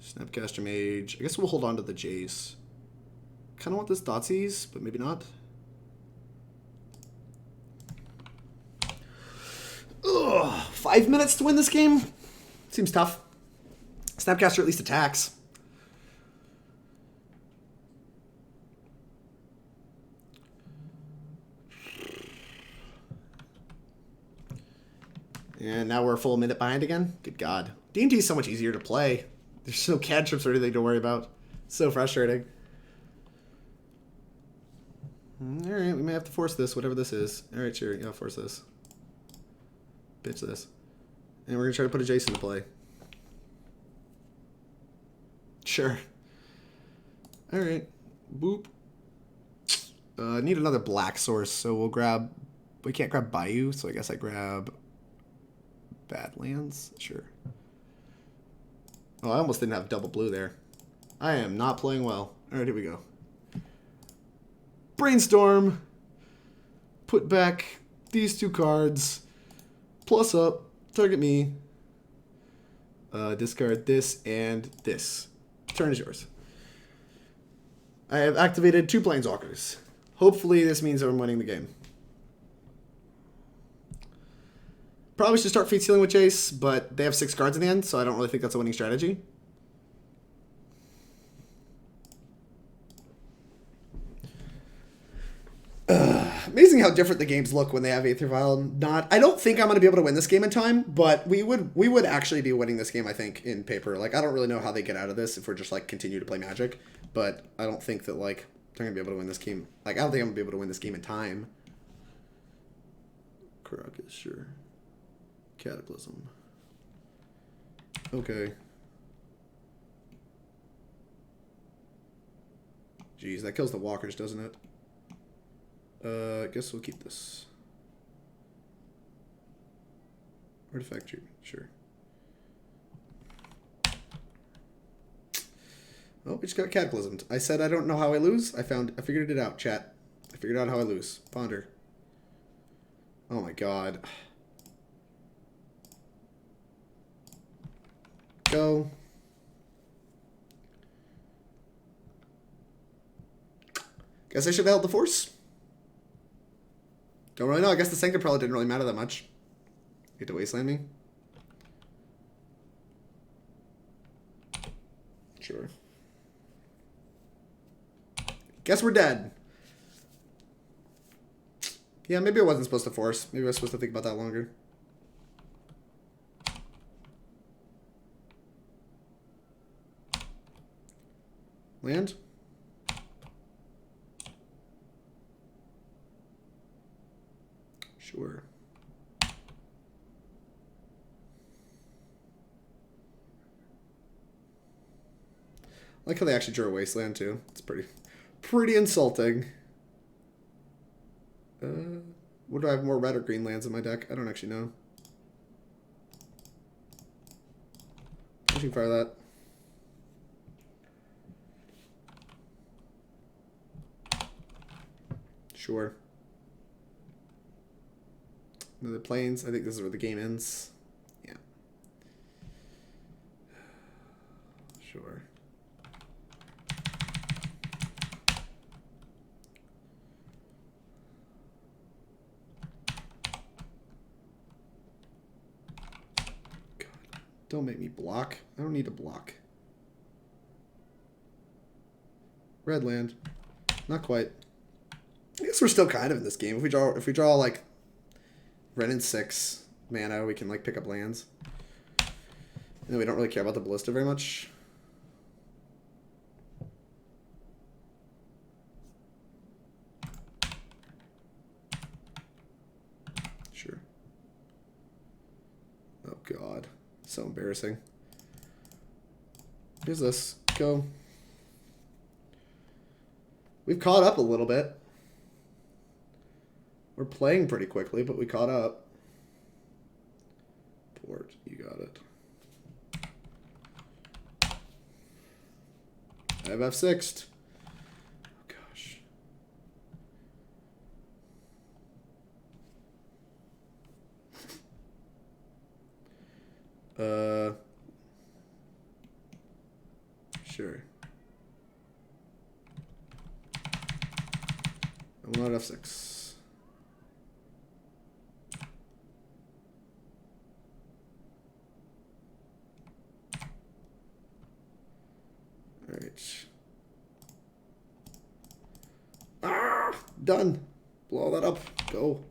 Snapcaster Mage. I guess we'll hold on to the Jace. Kind of want this Thoughtseize, but maybe not. Ugh, 5 minutes to win this game? Seems tough. Snapcaster at least attacks. And now we're a full minute behind again? Good God. D&D is so much easier to play. There's no cantrips or anything to worry about. So frustrating. Alright, we may have to force this, whatever this is. Alright, sure. Yeah, force this. Pitch this. And we're going to try to put a Jace into play. Sure. Alright. Boop. I need another black source, so we'll grab... We can't grab Bayou, so I guess I grab... Badlands? Sure. Oh, I almost didn't have double blue there. I am not playing well. Alright, here we go. Brainstorm. Put back these 2 cards. Plus up. Target me. Discard this and this. Turn is yours. I have activated 2 Planeswalkers. Hopefully this means I'm winning the game. Probably should start Fate Sealing with Jace, but they have 6 cards in the end, so I don't really think that's a winning strategy. Amazing how different the games look when they have Aether Vial. Not, I don't think I'm going to be able to win this game in time, but we would actually be winning this game, I think, in paper. Like, I don't really know how they get out of this if we're just, like, continue to play Magic, but I don't think that, like, they're going to be able to win this game. Like, I don't think I'm going to be able to win this game in time. Caracas, sure. Cataclysm. Okay. Jeez, that kills the walkers, doesn't it? I guess we'll keep this. Artifact tree, sure. Oh, we just got cataclysmed. I said I don't know how I lose. I figured it out, chat. I figured out how I lose. Ponder. Oh my god. Go. Guess I should have held the force. Don't really know. I guess the Sanctum Prelate didn't really matter that much. You get to wasteland me. Sure. Guess we're dead. Yeah, maybe I wasn't supposed to force. Maybe I was supposed to think about that longer. Land? Sure. I like how they actually drew a wasteland too. It's pretty insulting. What do I have, more red or green lands in my deck? I don't actually know. I can fire that. Sure. The plains. I think this is where the game ends. Yeah. Sure. God. Don't make me block. I don't need to block. Red land. Not quite. I guess we're still kind of in this game. If we draw like Wrenn and Six mana, we can like pick up lands. And we don't really care about the ballista very much. So embarrassing. Here's this. Go. We've caught up a little bit. We're playing pretty quickly, but we caught up. Port, you got it. I have F6'd. Oh, gosh. Sure. I'm not F6. Alright. Ah! Done. Blow that up. Go.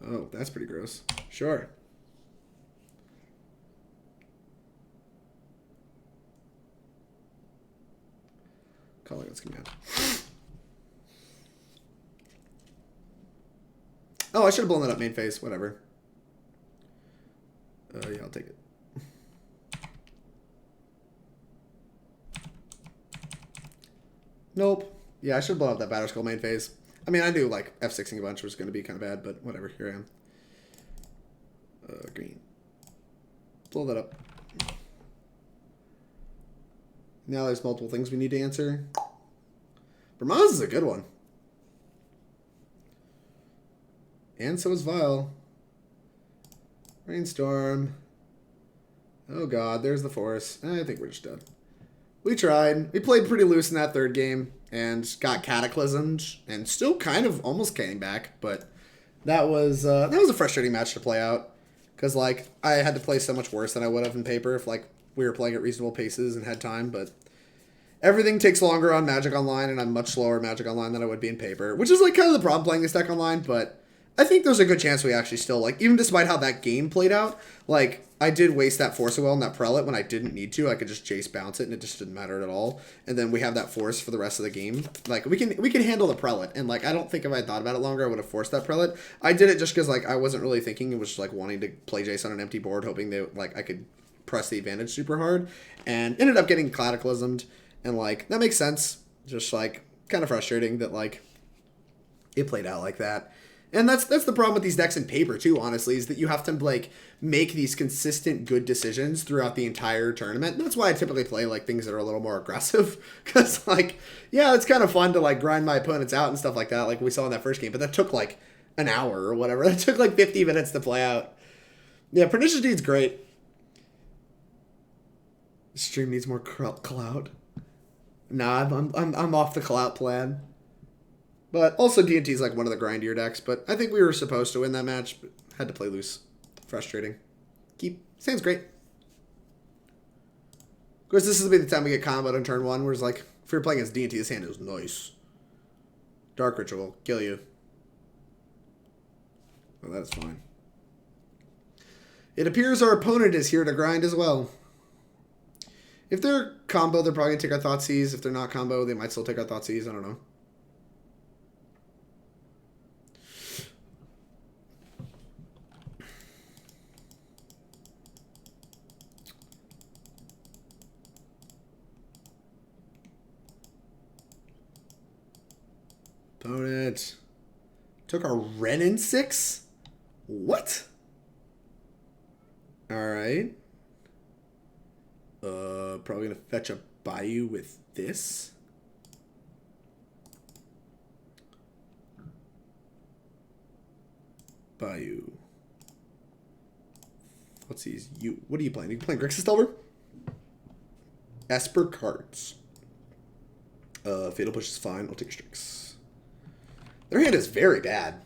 Oh, that's pretty gross. Sure. Kolaghan's command. Oh, I should have blown that up main phase. Whatever. Yeah, I'll take it. Nope. Yeah, I should have blown up that Batter Skull main phase. I mean, I knew, like, F6ing a bunch was going to be kind of bad, but whatever. Here I am. Green. Blow that up. Now there's multiple things we need to answer. Vermaz is a good one. And so is Vile. Brainstorm. Oh god, there's the Force. I think we're just done. We tried. We played pretty loose in that third game and got cataclysmed and still kind of almost came back, but that was a frustrating match to play out because like I had to play so much worse than I would have in paper if like we were playing at reasonable paces and had time, but everything takes longer on Magic Online and I'm much slower at Magic Online than I would be in paper, which is like kind of the problem playing this deck online, but I think there's a good chance we actually still, like, even despite how that game played out, like, I did waste that Force of Will and that Prelate when I didn't need to. I could just Jace bounce it, and it just didn't matter at all. And then we have that Force for the rest of the game. Like, we can handle the Prelate. And, like, I don't think if I had thought about it longer, I would have forced that Prelate. I did it just because, like, I wasn't really thinking. It was just, like, wanting to play Jace on an empty board, hoping that, like, I could press the advantage super hard. And ended up getting Cataclysmed. And, like, that makes sense. Just, like, kind of frustrating that, like, it played out like that. And that's the problem with these decks in paper, too, honestly, is that you have to, like, make these consistent good decisions throughout the entire tournament. And that's why I typically play, like, things that are a little more aggressive. Because, like, yeah, it's kind of fun to, like, grind my opponents out and stuff like that, like we saw in that first game. But that took, like, an hour or whatever. That took, like, 50 minutes to play out. Yeah, Pernicious Deed's great. The stream needs more clout. Nah, I'm off the clout plan. But also D&T is like one of the grindier decks, but I think we were supposed to win that match, but had to play loose. Frustrating. Sounds great. Of course, this is going to be the time we get comboed on turn 1, where it's like, if you're playing against D&T, this hand is nice. Dark Ritual, kill you. Well, that's fine. It appears our opponent is here to grind as well. If they're combo, they're probably going to take our Thoughtseize. If they're not combo, they might still take our Thoughtseize. I don't know. Opponent took our Wrenn and Six? What? Alright. Probably gonna fetch a Bayou with this. Bayou. Let's see. What are you playing? Are you playing Grixis Delver? Esper cards. Fatal Push is fine. I'll take Strix. Their hand is very bad.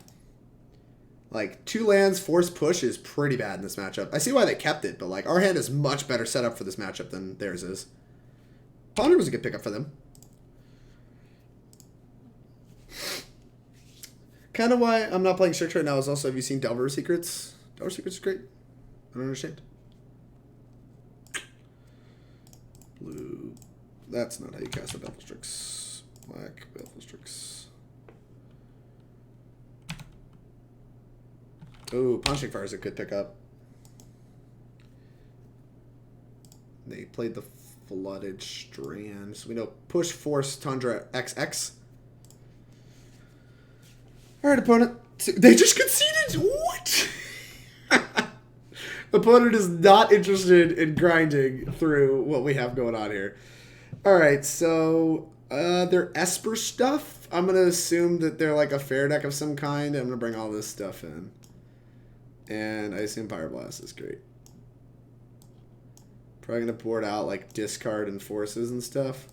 Like, 2 lands, Force Push is pretty bad in this matchup. I see why they kept it, but, like, our hand is much better set up for this matchup than theirs is. Ponder was a good pickup for them. Kind of why I'm not playing Strix right now is also, have you seen Delver Secrets? Delver Secrets is great. I don't understand. Blue. That's not how you cast a Baleful Strix. Black, Baleful Strix. Ooh, Punching Fire is a good pickup. They played the Flooded Strand. So we know Push, Force, Tundra, XX. Alright, opponent. They just conceded? What? Opponent is not interested in grinding through what we have going on here. Alright, so their Esper stuff. I'm going to assume that they're like a fair deck of some kind. I'm going to bring all this stuff in. And I assume Pyroblast is great. Probably going to board out like discard and forces and stuff.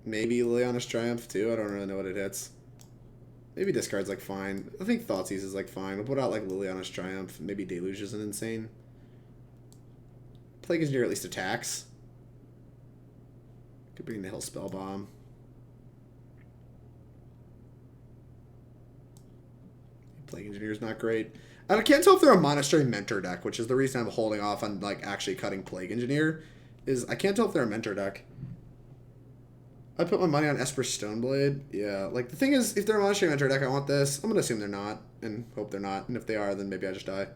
Maybe Liliana's Triumph too. I don't really know what it hits. Maybe discard's like fine. I think Thoughtseize is like fine. We'll put out like Liliana's Triumph. Maybe Deluge isn't insane. Plague Engineer at least attacks. Could bring Nihil Spellbomb. Plague Engineer is not great. I can't tell if they're a Monastery Mentor deck, which is the reason I'm holding off on like actually cutting Plague Engineer. Is I can't tell if they're a Mentor deck. I put my money on Esper Stoneblade. Yeah, like the thing is, if they're a Monastery Mentor deck, I want this. I'm gonna assume they're not, and hope they're not. And if they are, then maybe I just die.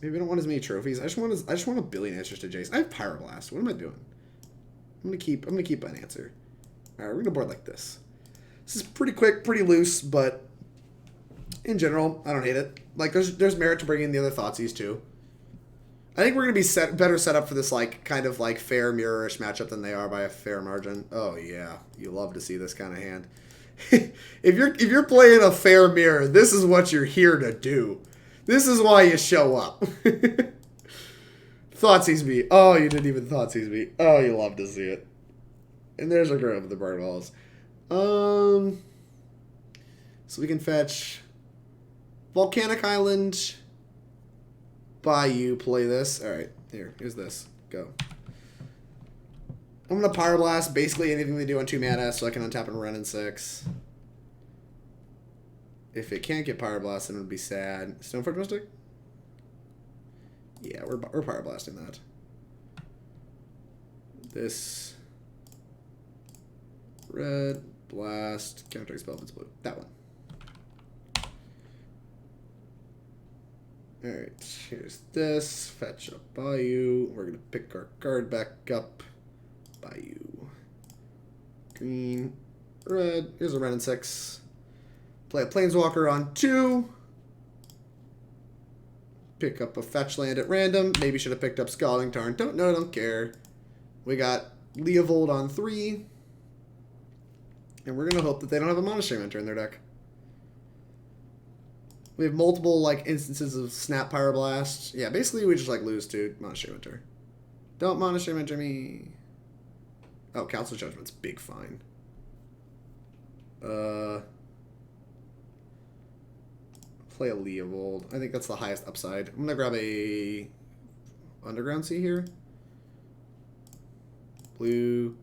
Maybe I don't want as many trophies. I just want a billion answers to Jace. I have Pyroblast. What am I doing? I'm gonna keep an answer. All right, we're gonna board like this. This is pretty quick, pretty loose, but in general, I don't hate it. Like, there's merit to bringing in the other Thoughtseize too. I think we're gonna be better set up for this like kind of like fair mirror-ish matchup than they are by a fair margin. Oh yeah, you love to see this kind of hand. if you're playing a fair mirror, this is what you're here to do. This is why you show up. Thoughtseize me. Oh, you didn't even Thoughtseize me. Oh, you love to see it. And there's our grove of the Burnwillows. So we can fetch Volcanic Island, Bayou, play this. Alright, here's this. Go. I'm going to Pyroblast basically anything they do on 2 mana so I can untap and Wrenn and Six. If it can't get Pyroblast, then it would be sad. Stoneforge Mystic? Yeah, we're Pyroblasting that. This. Red. Blast, counter spell if it's blue. That one. Alright, here's this. Fetch up Bayou. We're going to pick our card back up. Bayou. Green. Red. Here's a Wrenn and Six. Play a Planeswalker on 2. Pick up a fetch land at random. Maybe should have picked up Scalding Tarn. Don't know, don't care. We got Leovold on 3. And we're going to hope that they don't have a Monastery Mentor in their deck. We have multiple like instances of Snap Pyroblast. Yeah, basically we just like lose to Monastery Mentor. Don't Monastery Mentor me. Oh, Council Judgment's big fine. Play a Leovold. I think that's the highest upside. I'm going to grab a Underground Sea here. Blue.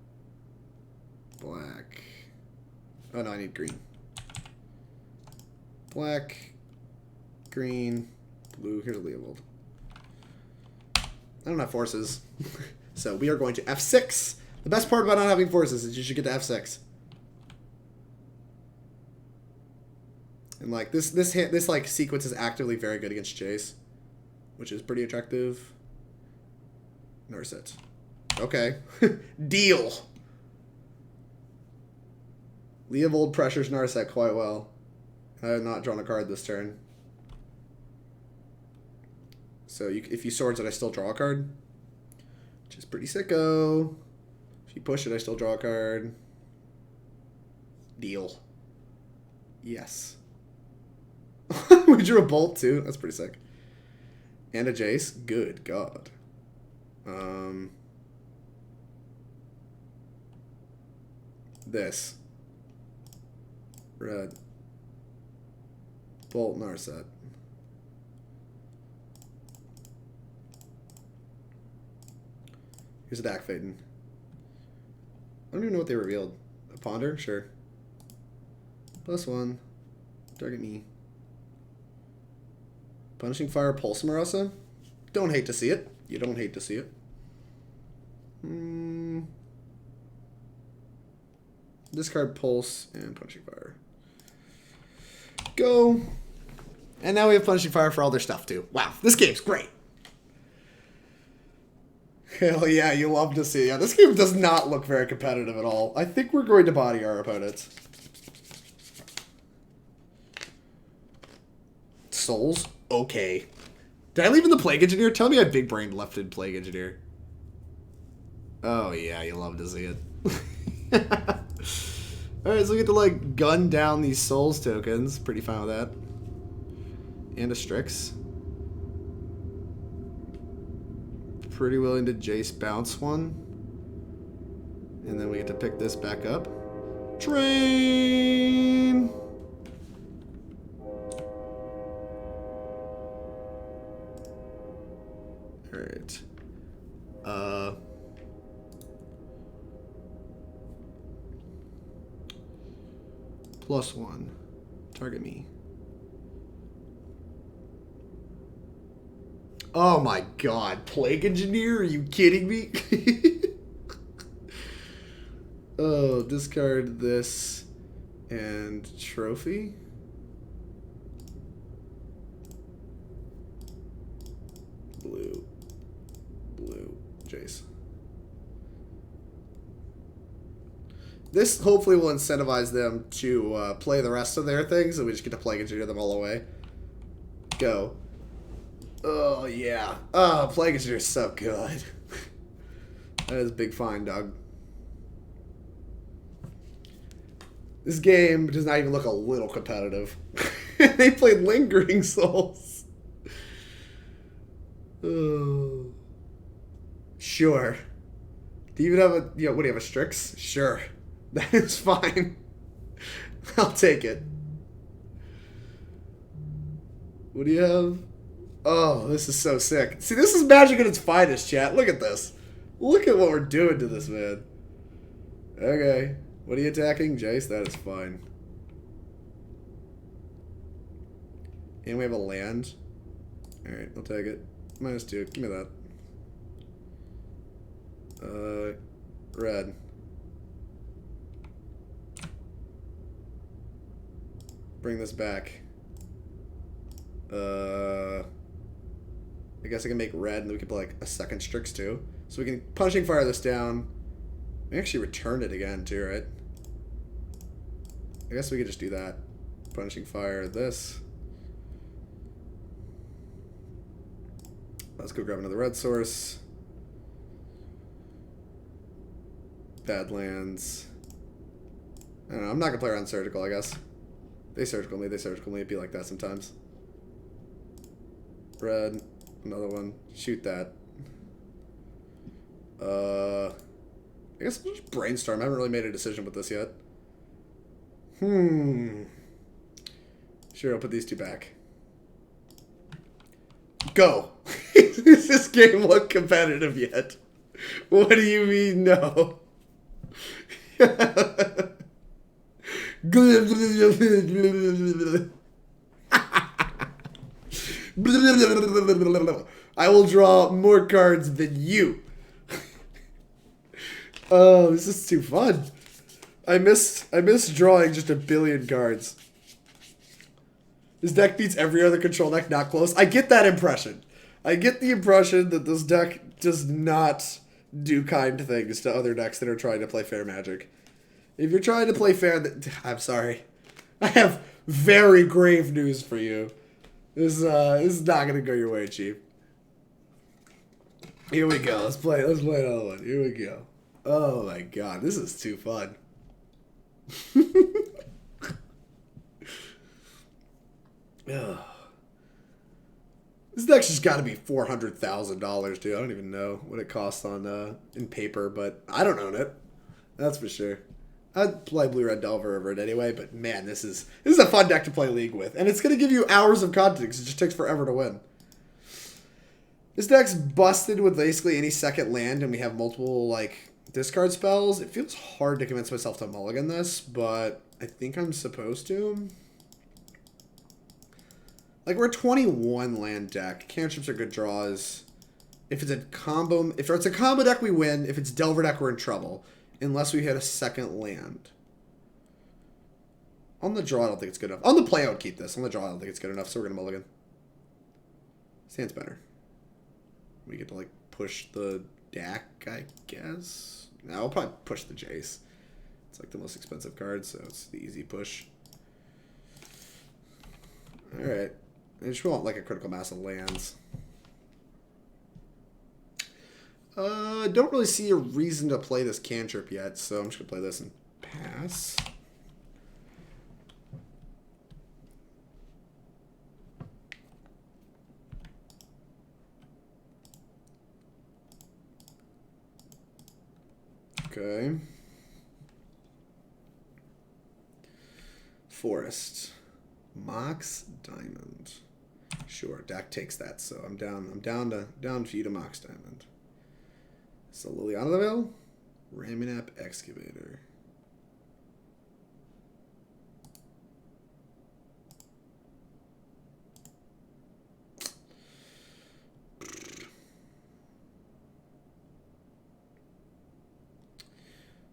Black. Oh no, I need green. Black, green, blue. Here's a Leovold. I don't have forces. So we are going to F6. The best part about not having forces is you should get to F6. And like this like sequence is actively very good against Jace, which is pretty attractive. Narset. Okay. Deal. Leovold pressures Narset quite well. I have not drawn a card this turn. So if you swords it, I still draw a card. Which is pretty sicko. If you push it, I still draw a card. Deal. Yes. We drew a bolt too. That's pretty sick. And a Jace. Good God. This. Red. Bolt Narset. Here's a Dack Fayden. I don't even know what they revealed. A Ponder? Sure. +1. Target me. Punishing Fire, Pulse of Murasa. Don't hate to see it. You don't hate to see it. Discard Pulse and Punishing Fire. Go. And now we have Punishing Fire for all their stuff, too. Wow, this game's great. Hell yeah, you love to see. Yeah, this game does not look very competitive at all. I think we're going to body our opponents. Souls? Okay. Did I leave in the Plague Engineer? Tell me I big brain left in Plague Engineer. Oh yeah, you love to see it. Alright, so we get to like gun down these Souls tokens. Pretty fine with that. And a Strix. Pretty willing to Jace bounce one. And then we get to pick this back up. Train! Alright. +1. Target me. Oh my god. Plague Engineer? Are you kidding me? Oh, discard this and trophy. Blue. Jace. This hopefully will incentivize them to play the rest of their things, and we just get to Plague Engineer them all away. Go. Oh, yeah. Oh, Plague Engineer is so good. That is a big find, dog. This game does not even look a little competitive. They played Lingering Souls. Oh. Sure. Do you even have a... what do you have, a Strix? Sure. That is fine. I'll take it. What do you have? Oh, this is so sick. See, this is Magic at its finest, chat. Look at this. Look at what we're doing to this, man. Okay. What are you attacking? Jace? That is fine. And we have a land. Alright, I'll take it. -2. Give me that. Red. Bring this back. I guess I can make red and then we can play like a second Strix too. So we can Punishing Fire this down. We actually returned it again too, right? I guess we could just do that. Punishing Fire this. Let's go grab another red source. Badlands. I don't know, I'm not gonna play around Surgical, I guess. They surgical me, it'd be like that sometimes. Red, another one. Shoot that. I guess I'll just Brainstorm. I haven't really made a decision with this yet. Sure, I'll put these two back. Go! Does this game look competitive yet? What do you mean, no? I will draw more cards than you. Oh, this is too fun. I miss drawing just a billion cards. This deck beats every other control deck not close. I get that impression. I get the impression that this deck does not do kind things to other decks that are trying to play fair Magic. If you're trying to play fair, I'm sorry. I have very grave news for you. This is not gonna go your way, Chief. Here we go. Let's play another one. Here we go. Oh my god, this is too fun. This deck's just got to be $400,000, dude. I don't even know what it costs on in paper, but I don't own it. That's for sure. I'd play Blue-Red Delver over it anyway, but man, this is a fun deck to play League with. And it's going to give you hours of content because it just takes forever to win. This deck's busted with basically any second land, and we have multiple, like, discard spells. It feels hard to convince myself to mulligan this, but I think I'm supposed to. Like, we're a 21 land deck. Cantrips are good draws. If it's a combo deck, we win. If it's Delver deck, we're in trouble. Unless we hit a second land. On the draw, I don't think it's good enough. On the play, I would keep this. On the draw, I don't think it's good enough, so we're going to mulligan. Stands better. We get to, like, push the Dack, I guess. No, I'll probably push the Jace. It's, like, the most expensive card, so it's the easy push. Alright. I just want, like, a critical mass of lands. Don't really see a reason to play this cantrip yet, so I'm just going to play this and pass. Okay. Forest. Mox Diamond. Sure, Dack takes that, so I'm down for you to Mox Diamond. So Liliana the Veil, Raminap Excavator.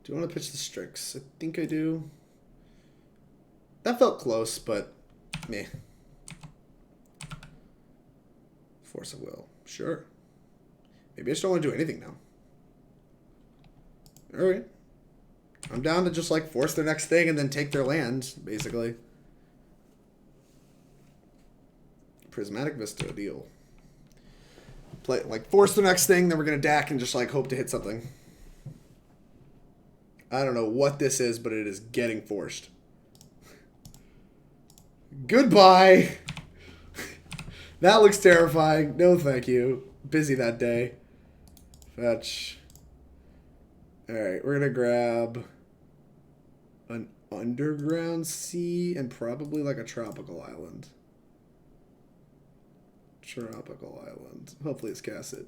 Do you want to pitch the Strix? I think I do. That felt close, but meh. Force of Will. Sure. Maybe I just don't want to do anything now. Alright. I'm down to just, like, force their next thing and then take their land, basically. Prismatic Vista, deal. Play, like, force the next thing, then we're going to Dack and just, like, hope to hit something. I don't know what this is, but it is getting forced. Goodbye! That looks terrifying. No, thank you. Busy that day. Fetch. Alright, we're going to grab an underground sea and probably like a tropical island. Tropical island. Hopefully it's cast it.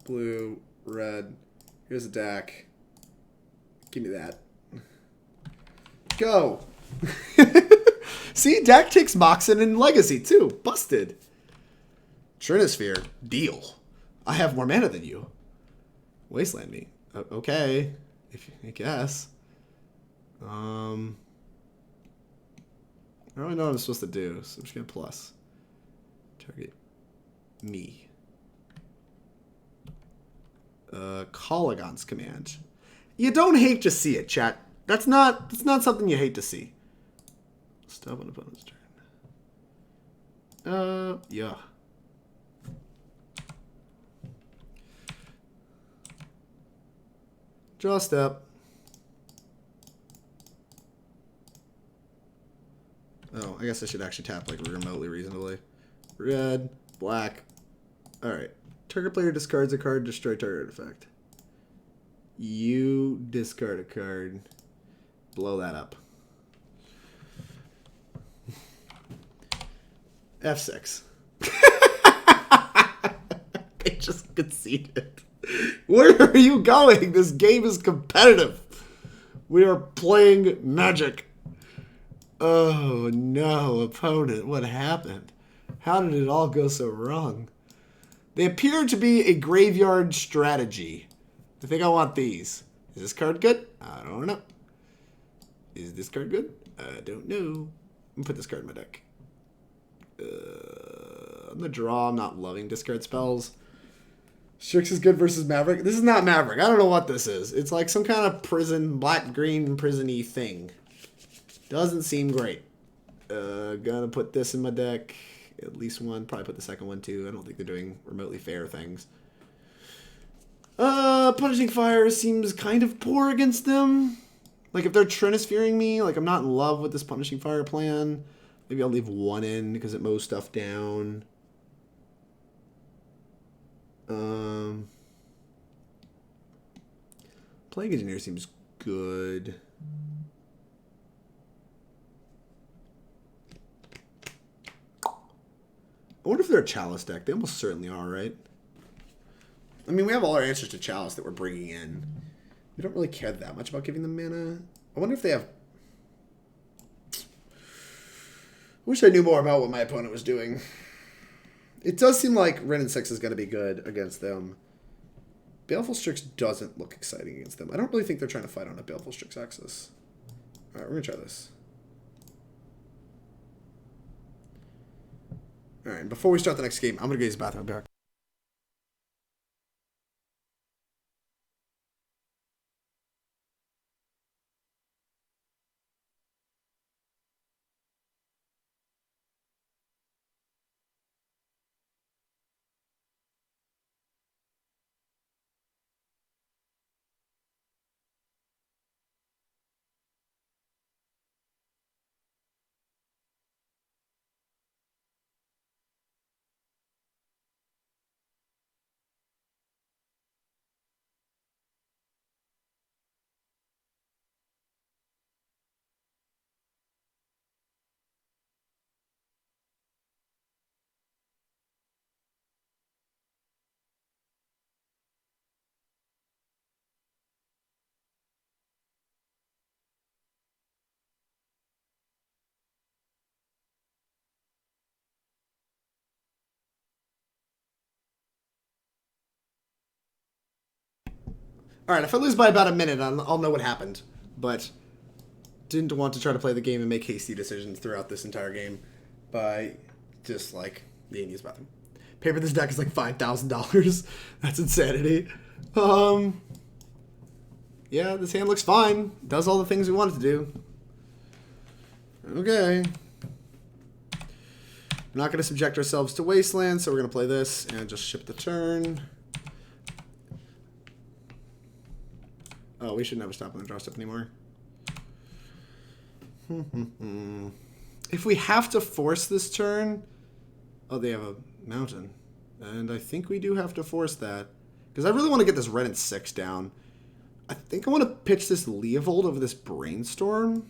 Blue, red. Here's a Dack. Give me that. Go! See, Dack takes Moxen and Legacy too. Busted. Trinisphere. Deal. I have more mana than you. Wasteland me. Okay. I guess. I don't really know what I'm supposed to do, so I'm just going to plus. Target me. Kolaghan's command. You don't hate to see it, chat. That's not something you hate to see. Stop on opponent's turn. Yeah. Draw a step. Oh, I guess I should actually tap like remotely reasonably. Red, black. Alright. Target player discards a card, destroy target artifact. You discard a card. Blow that up. F6. They just conceded. Where are you going? This game is competitive. We are playing Magic. Oh no, opponent. What happened? How did it all go so wrong? They appear to be a graveyard strategy. I think I want these. Is this card good? I don't know. Is this card good? I don't know. I'm gonna put this card in my deck. On the draw, I'm not loving discard spells. Strix is good versus Maverick. This is not Maverick. I don't know what this is. It's like some kind of prison, black-green prison-y thing. Doesn't seem great. Gonna put this in my deck. At least one. Probably put the second one too. I don't think they're doing remotely fair things. Punishing Fire seems kind of poor against them. Like, if they're Trinisphering me, like, I'm not in love with this Punishing Fire plan. Maybe I'll leave one in because it mows stuff down. Plague Engineer seems good. I wonder if they're a Chalice deck. They almost certainly are, right? I mean, we have all our answers to Chalice that we're bringing in. We don't really care that much about giving them mana. I wonder if they have... I wish I knew more about what my opponent was doing. It does seem like Wrenn and Six is going to be good against them. Baleful Strix doesn't look exciting against them. I don't really think they're trying to fight on a Baleful Strix axis. Alright, we're gonna try this. Alright, before we start the next game, I'm gonna go use the bathroom. I'll be back. Alright, if I lose by about a minute, I'll know what happened. But didn't want to try to play the game and make hasty decisions throughout this entire game by just, like, needing to use the bathroom. Paper this deck is like $5,000. That's insanity. Yeah, this hand looks fine. Does all the things we want it to do. Okay. We're not going to subject ourselves to Wasteland, so we're going to play this and just ship the turn. Oh, we should never stop on the draw step anymore. If we have to force this turn... Oh, they have a mountain. And I think we do have to force that. Because I really want to get this Wrenn and Six down. I think I want to pitch this Leovold over this Brainstorm.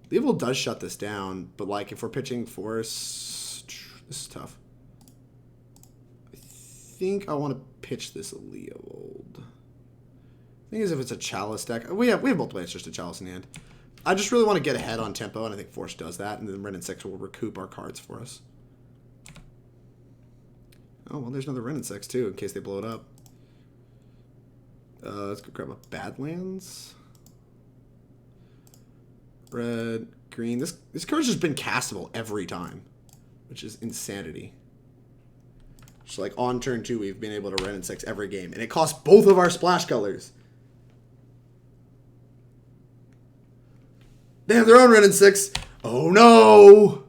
Leovold does shut this down, but like if we're pitching force... This is tough. I think I want to pitch this Leovold. Thing is, if it's a Chalice deck... We have multiple answers to Chalice in hand. I just really want to get ahead on tempo, and I think Force does that, and then Wrenn and Six will recoup our cards for us. Oh, well, there's another Wrenn and Six, too, in case they blow it up. Let's go grab a Badlands. Red, green. This card's just been castable every time, which is insanity. Just like on turn 2, we've been able to Wrenn and Six every game, and it costs both of our splash colors. They have their own Wrenn and Six. Oh no!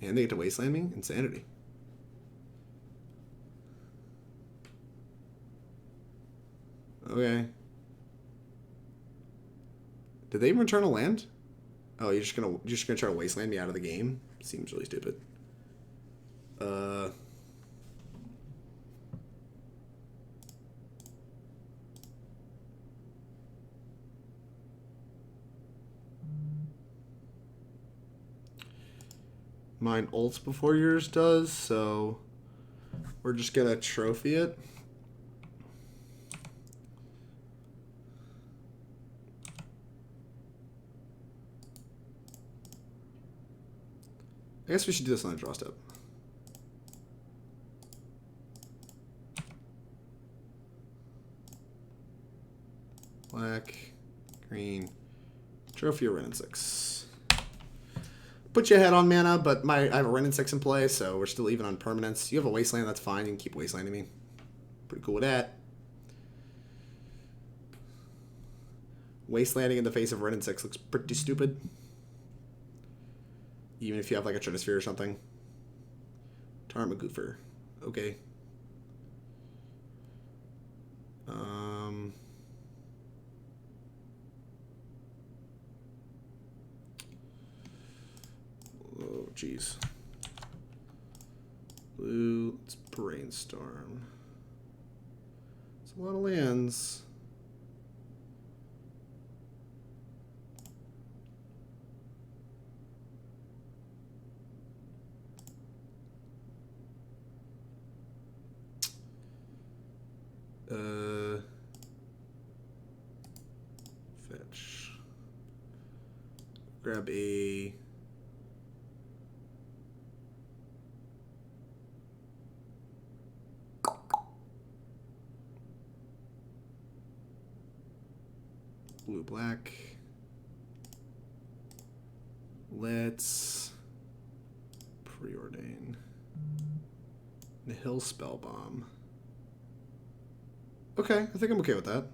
And they get to Wasteland me? Insanity. Okay. Did they even return a land? Oh, you're just gonna try to Wasteland me out of the game? Seems really stupid. Mine ults before yours does, so we're just gonna trophy it. I guess we should do this on a draw step. Black, green, trophy or Wrenn and Six. Put you ahead on mana, but I have a Wrenn and Six in play, so we're still even on permanence. You have a Wasteland, that's fine. You can keep Wastelanding me. Pretty cool with that. Wastelanding in the face of Wrenn and Six looks pretty stupid. Even if you have like a Trinisphere or something. Tarmagoofer. Okay. Oh, jeez. Blue. Let's Brainstorm. It's a lot of lands. Fetch. Grab a... Blue, black. Let's Preordain. Nihil Spellbomb. Okay, I think I'm okay with that.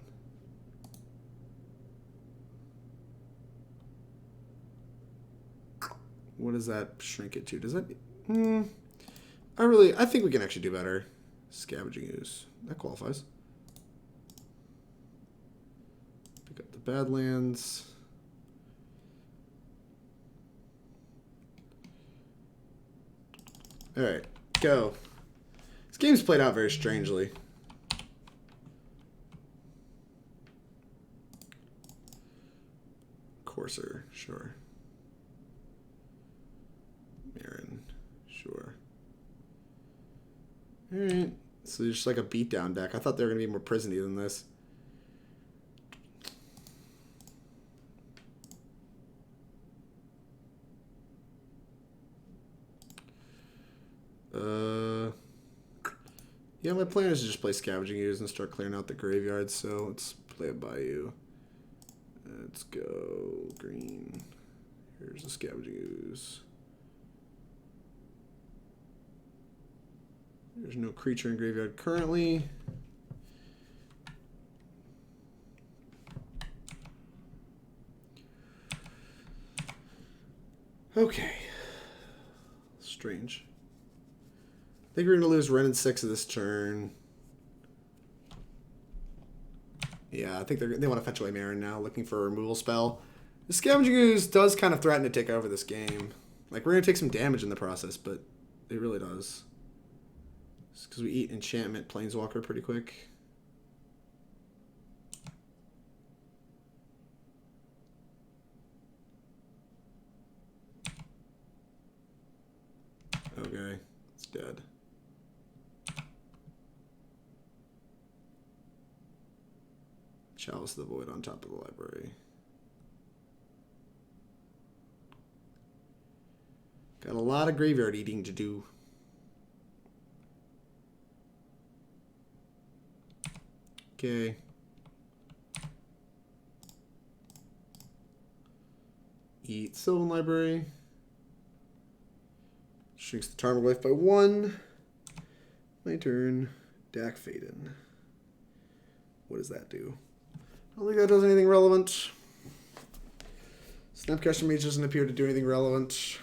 What does that shrink it to? Does that... I think we can actually do better. Scavenging Ooze. That qualifies. Pick up the Badlands. Alright, go. This game's played out very strangely. Courser, sure. Marin, sure. Alright, so just like a beatdown deck. I thought they were going to be more prisony than this. Yeah, my plan is to just play Scavenging Ooze and start clearing out the graveyard, so let's play a Bayou. Let's go green. Here's the Scavenging Ooze. There's no creature in graveyard currently. Okay. Strange. I think we're going to lose Wrenn and Six this turn. Yeah, I think they want to fetch away Marin now, looking for a removal spell. The Scavenging Ooze does kind of threaten to take over this game. Like, we're going to take some damage in the process, but it really does. It's because we eat Enchantment Planeswalker pretty quick. Okay, it's dead. Chalice of the Void on top of the library. Got a lot of graveyard eating to do. Okay. Eat Sylvan Library. Shrinks the Tarmogoyf by 1. My turn. Dack Fayden. What does that do? I don't think that does anything relevant. Snapcaster Mage doesn't appear to do anything relevant.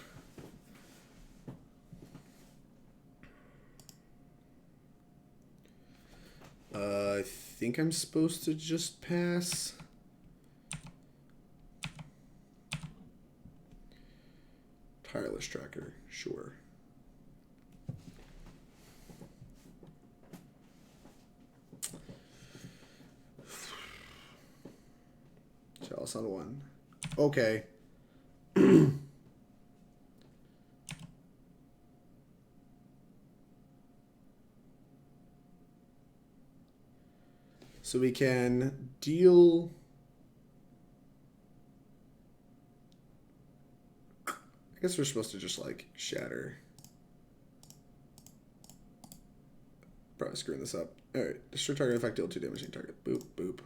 I think I'm supposed to just pass. Tireless Tracker, sure. Chalice on 1. Okay. So we can deal... I guess we're supposed to just, like, shatter. Probably screwing this up. Alright, destroy target effect, deal 2 damage to target. Boop, boop.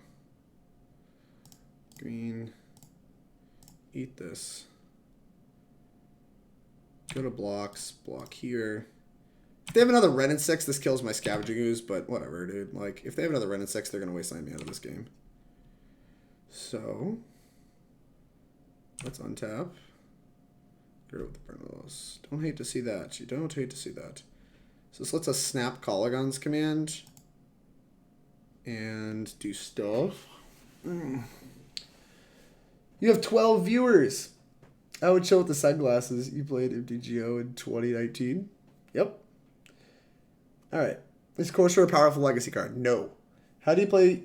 Green. Eat this. Go to blocks. Block here. If they have another Wrenn and Six, this kills my Scavenging Ooze, but whatever, dude. Like, if they have another Wrenn and Six, they're going to wasteland me out of this game. So, let's untap. Get rid of the Burnwillows. Don't hate to see that. You don't hate to see that. So this lets us snap Kolaghan's command and do stuff. You have 12 viewers. I would show with the sunglasses. You played MTGO in 2019. Yep. Alright. Is Courser a powerful legacy card? No. How do you play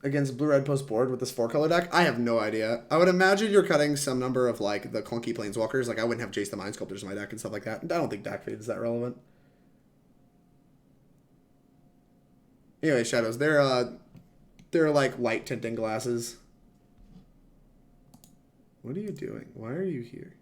against blue-red post-board with this 4-color deck? I have no idea. I would imagine you're cutting some number of, like, the clunky planeswalkers. Like, I wouldn't have Jace the Mind Sculptors in my deck and stuff like that. I don't think Dack Fayden is that relevant. Anyway, Shadows. They're like, light tinting glasses. What are you doing? Why are you here?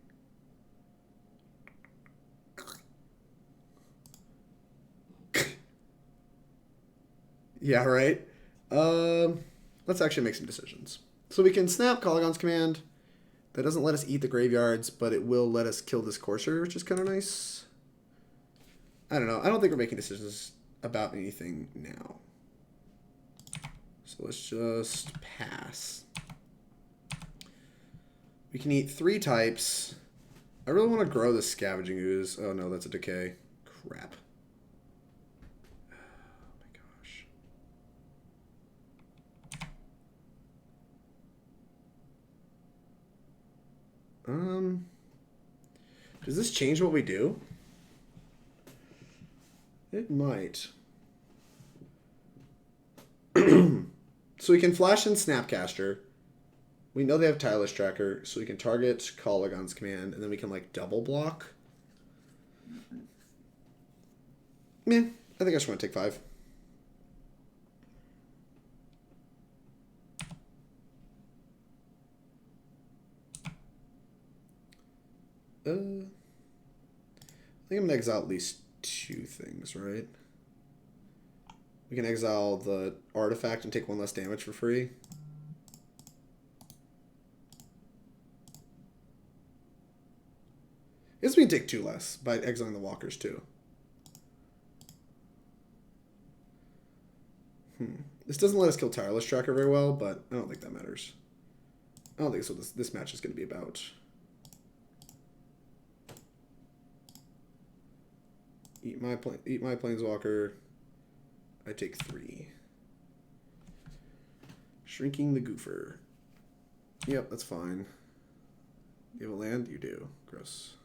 Yeah, right? Let's actually make some decisions. So we can snap Kolaghan's command. That doesn't let us eat the graveyards, but it will let us kill this Courser, which is kind of nice. I don't know. I don't think we're making decisions about anything now. So let's just pass. We can eat 3 types. I really want to grow the Scavenging Ooze. Oh no, that's a Decay. Crap. Oh my gosh. Does this change what we do? It might. So we can flash in Snapcaster. We know they have Tireless Tracker, so we can target Kolaghan's command, and then we can, like, double block. Meh, I think I just want to take 5. I think I'm going to exile at least 2 things, right? We can exile the artifact and take 1 less damage for free. I guess we can take 2 less by exiling the walkers too. This doesn't let us kill Tireless Tracker very well, but I don't think that matters. I don't think that's what this match is going to be about. Eat my Planeswalker. I take 3. Shrinking the Goofer. Yep, that's fine. You have a land? You do. Gross.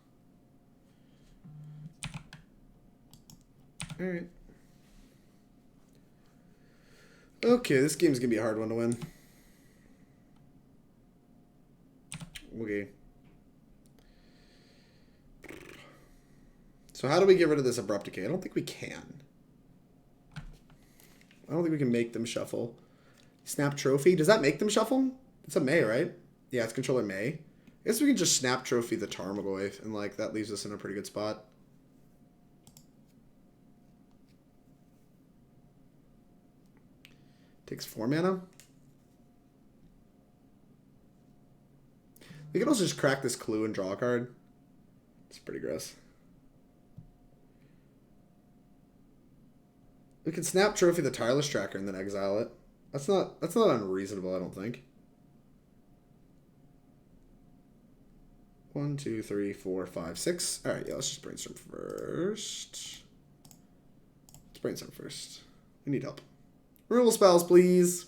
Alright. Okay, this game's gonna be a hard one to win. Okay. So how do we get rid of this Abrupt Decay? I don't think we can. I don't think we can make them shuffle. Snap Trophy. Does that make them shuffle? It's a May, right? Yeah, it's controller May. I guess we can just Snap Trophy the Tarmogoyf, and like that leaves us in a pretty good spot. Takes 4 mana. We can also just crack this Clue and draw a card. It's pretty gross. We can Snap Trophy the Tireless Tracker and then exile it. That's not unreasonable, I don't think. 1, 2, 3, 4, 5, 6. All right, yeah, let's just Brainstorm first. Let's Brainstorm first. We need help. Removal spells, please.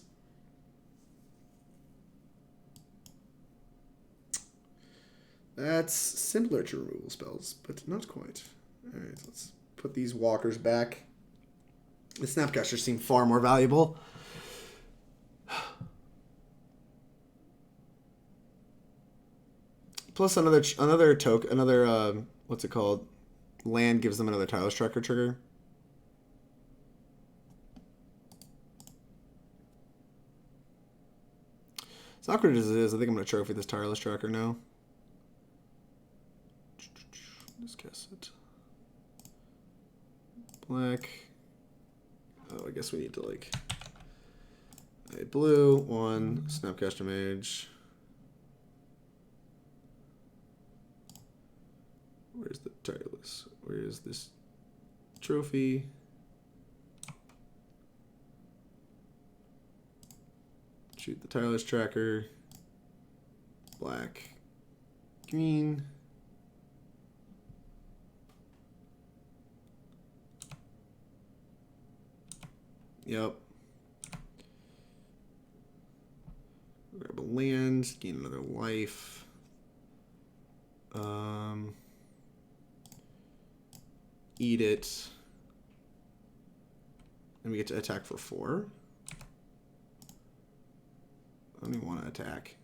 That's similar to removal spells, but not quite. All right, let's put these walkers back. The Snapcasters seem far more valuable. Plus another what's it called? Land gives them another Tireless Tracker trigger. As awkward as it is, I think I'm going to trophy this Tireless Tracker now. Just cast it. Black. Oh, I guess we need to like a blue, 1, Snapcaster Mage. Where's the Tireless? Where is this trophy? Shoot the Tireless Tracker. Black. Green. Yep. Grab a land, gain another life. Eat it. And we get to attack for 4. I don't even want to attack.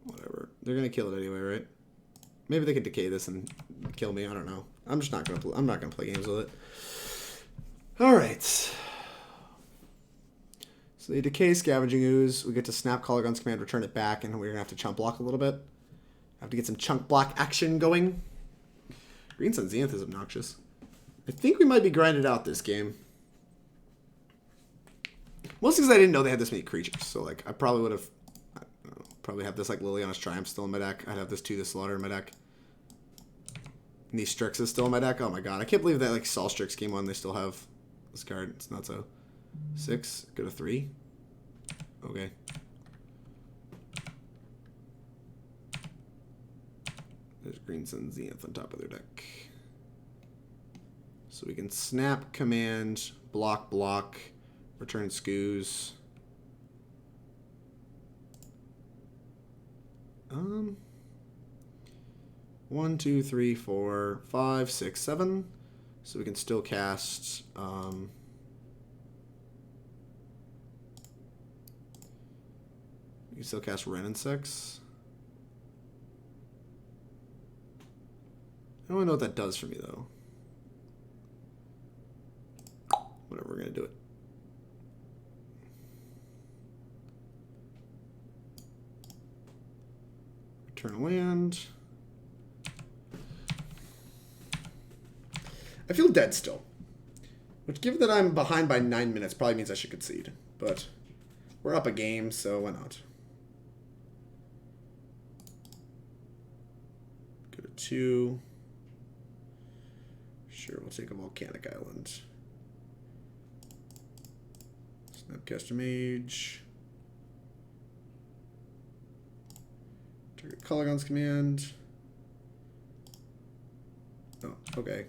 Whatever. They're gonna kill it anyway, right? Maybe they could decay this and kill me. I don't know. I'm just not gonna. I'm not gonna play games with it. All right. So they decay Scavenging Ooze. We get to snap Kolaghan's command, return it back, and we're gonna have to chunk block a little bit. Have to get some chunk block action going. Green Sun Zenith is obnoxious. I think we might be grinded out this game. Mostly because I didn't know they had this many creatures. So, like, I probably would have... Probably have this, like, Liliana's Triumph still in my deck. I'd have this too, the Slaughter in my deck. And these Strix is still in my deck. Oh my god. I can't believe that, like, Sol Strix game 1, they still have this card. It's not so. 6. Go to 3. Okay. There's Green Sun Zenith on top of their deck. So we can snap, command, block, return Scooze. 1, 2, 3, 4, 5, 6, 7. So we can still cast we can still cast Wrenn and Six. I don't know what that does for me though. Whatever, we're gonna do it. Return a land. I feel dead still. Which, given that I'm behind by 9 minutes, probably means I should concede. But we're up a game, so why not? Go to 2. Sure, we'll take a Volcanic Island. Snapcaster Mage. Target Kolaghan's command. Oh, okay.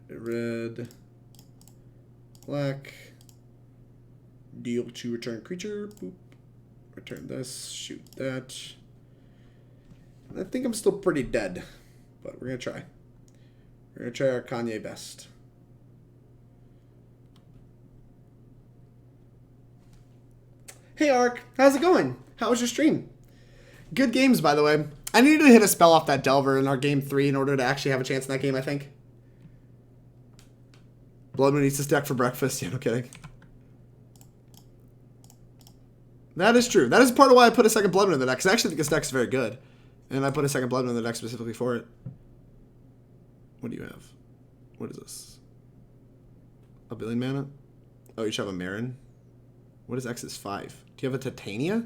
Red. Black. Deal 2 return creature. Boop. Return this. Shoot that. I think I'm still pretty dead. But we're going to try. We're going to try our Kanye best. Hey Ark, how's it going? How was your stream? Good games, by the way. I needed to hit a spell off that Delver in our game 3 in order to actually have a chance in that game, I think. Blood Moon eats his deck for breakfast. Yeah, no kidding. That is true. That is part of why I put a second Blood Moon in the deck, because I actually think this deck is very good. And I put a second Blood Moon in the deck specifically for it. What do you have? What is this? A billion mana? Oh, you should have a Marin. What is X's 5? Do you have a Titania?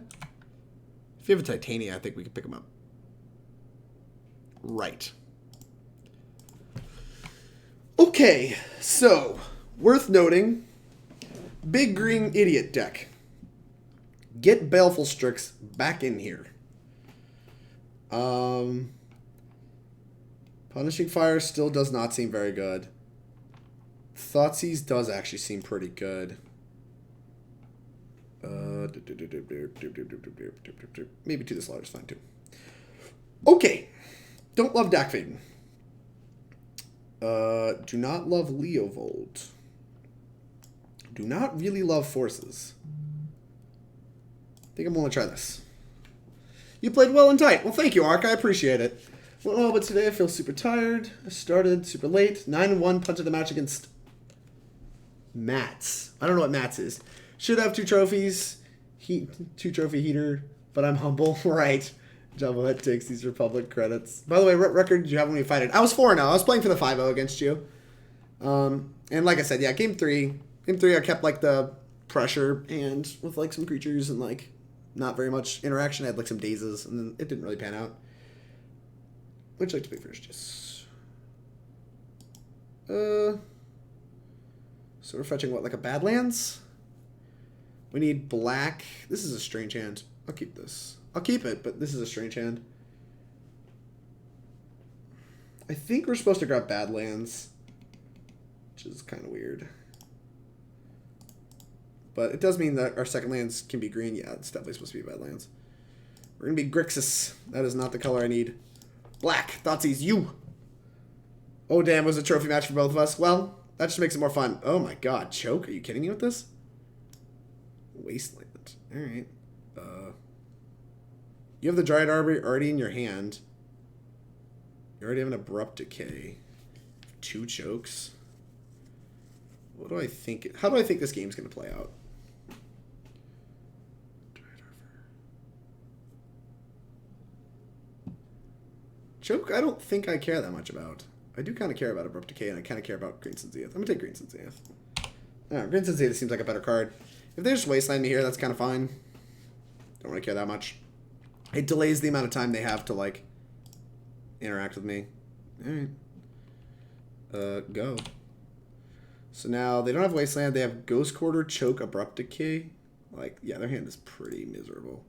If you have a Titania, I think we can pick them up. Right. Okay, so, worth noting, big green idiot deck. Get Baleful Strix back in here. Punishing Fire still does not seem very good. Thoughtseize does actually seem pretty good. Maybe to the Slaughter is fine too. Okay. Don't love Dack Fayden. Do not love Leovold. Do not really love Forces. I think I'm going to try this. You played well and tight. Well, thank you, Ark. I appreciate it. Well, but today I feel super tired. I started super late. 9-1 punch of the match against Mats. I don't know what Mats is. Should have 2 trophies. 2 trophy heater, but I'm humble. Right. Jumbohead takes these Republic credits. By the way, what record did you have when we fight it? I was 4-0. I was playing for the 5-0 against you. And like I said, yeah, game 3. Game 3, I kept, like, the pressure and with, like, some creatures and, like, not very much interaction. I had, like, some dazes, and then it didn't really pan out. Would you like to play first? Yes. So we're fetching, what, like a Badlands? We need black. This is a strange hand. I'll keep this. I'll keep it, but this is a strange hand. I think we're supposed to grab Badlands, which is kind of weird. But it does mean that our second lands can be green. Yeah, it's definitely supposed to be Badlands. We're going to be Grixis. That is not the color I need. Black. Thoughtseize, you. Oh, damn, it was a trophy match for both of us. Well, that just makes it more fun. Oh, my God. Choke? Are you kidding me with this? Wasteland. All right. You have the Dryad Arbor already in your hand. You already have an Abrupt Decay. 2 chokes. What do I think? How do I think this game's going to play out? Choke, I don't think I care that much about. I do kind of care about Abrupt Decay, and I kind of care about Green Sun Zenith. I'm going to take Green Sun Zenith. Green Sun Zenith seems like a better card. If they just wasteland me here, that's kind of fine. Don't really care that much. It delays the amount of time they have to, like, interact with me. Alright. Go. So now, they don't have wasteland. They have Ghost Quarter, Choke, Abrupt Decay. Like, yeah, their hand is pretty miserable.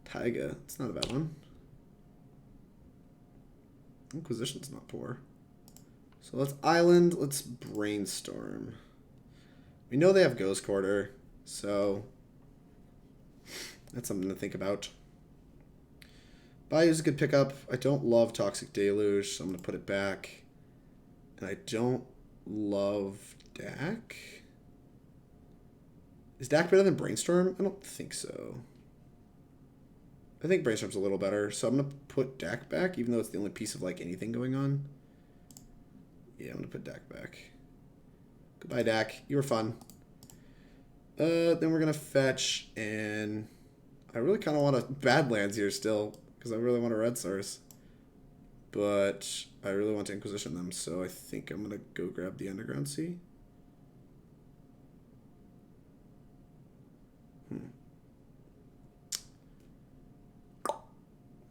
Taiga. It's not a bad one. Inquisition's not poor. So let's Island. Let's Brainstorm. We know they have Ghost Quarter, so that's something to think about. Bayou's a good pickup. I don't love Toxic Deluge, so I'm going to put it back. And I don't love Dack. Is Dack better than Brainstorm? I don't think so. I think Brainstorm's a little better, so I'm going to put Dack back, even though it's the only piece of, like, anything going on. Yeah, I'm going to put Dack back. Goodbye, Dack. You were fun. Then we're going to fetch, and I really kind of want a Badlands here still, because I really want a Red Source. But I really want to Inquisition them, so I think I'm going to go grab the Underground Sea.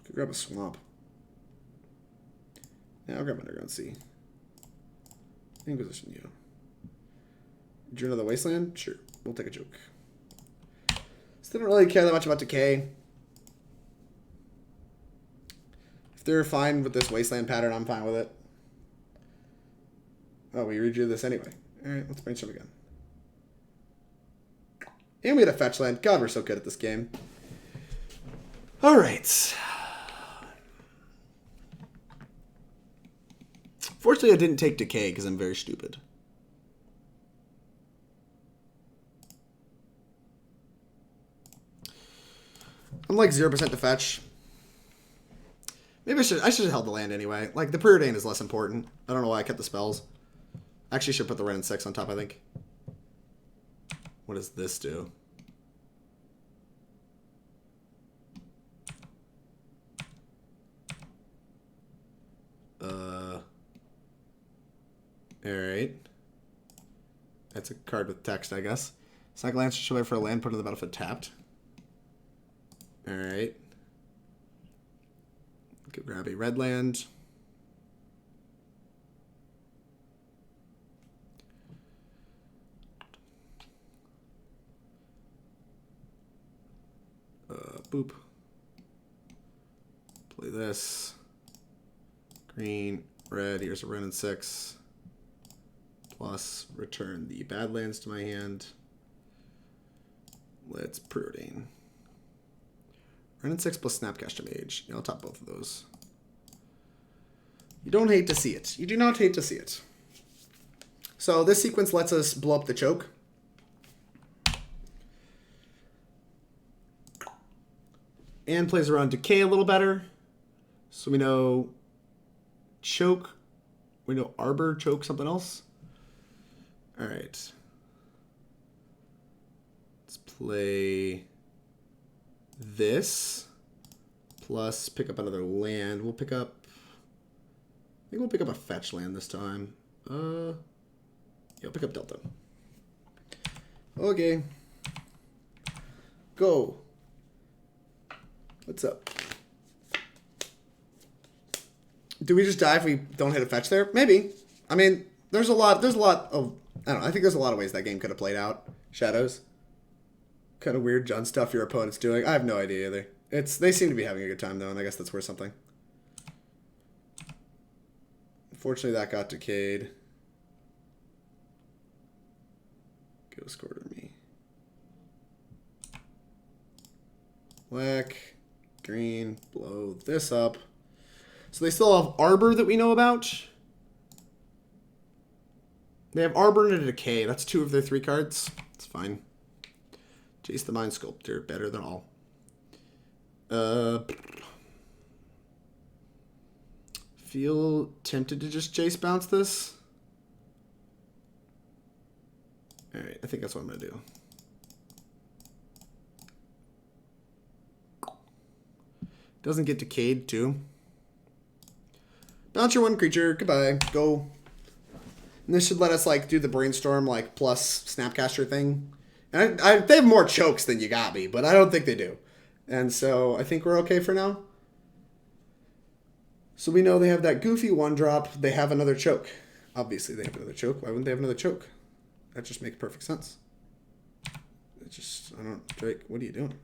Could grab a Swamp. Yeah, I'll grab Underground Sea. Inquisition you. Drew another Wasteland? Sure. We'll take a joke. Still don't really care that much about Decay. If they're fine with this Wasteland pattern, I'm fine with it. Oh, we redrew this anyway. Alright, let's Brainstorm again. And we had a fetch land. God, we're so good at this game. Alright. Fortunately, I didn't take Decay because I'm very stupid. I'm like 0% to fetch. Maybe I should have held the land anyway. Like, the Preordain is less important. I don't know why I kept the spells. Actually, should put the Wrenn and Six on top, I think. What does this do? Alright. That's a card with text, I guess. Cycle Lance should wait for a land put on the battlefield tapped. Alright. Go grab a red land. Boop. Play this. Green, red. Here's a Wrenn and Six. Plus, return the Badlands to my hand. Let's Preordain. Wrenn and Six plus Snapcaster Mage. Yeah, I'll top both of those. You don't hate to see it. You do not hate to see it. So this sequence lets us blow up the choke. And plays around Decay a little better. So we know choke. We know Arbor, choke, something else. Alright. Let's play this. Plus pick up another land. We'll pick up... I think we'll pick up a fetch land this time. Yeah, I'll pick up Delta. Okay. Go. What's up? Do we just die if we don't hit a fetch there? Maybe. I mean, there's a lot of, I don't know, I think there's a lot of ways that game could have played out. Shadows. Kind of weird Jund stuff your opponent's doing. I have no idea either. They seem to be having a good time though, and I guess that's worth something. Unfortunately, that got decayed. Ghost Quarter me. Black. Green, blow this up. So they still have Arbor that we know about. They have Arbor and a Decay. That's 2 of their 3 cards. It's fine. Jace the Mind Sculptor, better than all. Feel tempted to just Jace bounce this. Alright, I think that's what I'm going to do. Doesn't get decayed too. Not your one creature. Goodbye. Go. And this should let us, like, do the Brainstorm, like, plus Snapcaster thing. And they have more chokes than you got me, but I don't think they do. And so I think we're okay for now. So we know they have that goofy 1-drop. They have another choke. Obviously, they have another choke. Why wouldn't they have another choke? That just makes perfect sense. It just, I don't, Drake, what are you doing?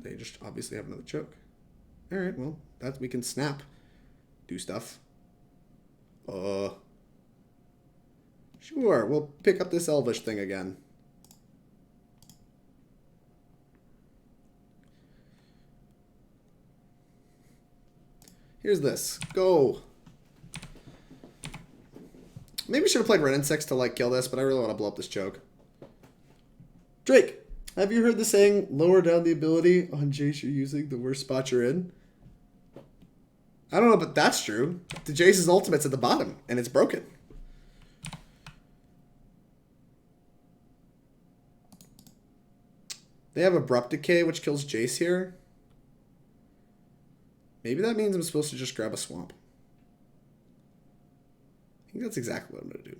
They just obviously have another choke. All right, well, that we can snap, do stuff. Sure, we'll pick up this Elvish thing again. Here's this. Go. Maybe we should have played Wrenn and Six to, like, kill this, but I really want to blow up this choke. Drake, have you heard the saying, lower down the ability on Jace you're using, the worst spot you're in? I don't know, but that's true. The Jace's ultimate's at the bottom, and it's broken. They have Abrupt Decay, which kills Jace here. Maybe that means I'm supposed to just grab a swamp. I think that's exactly what I'm going to do.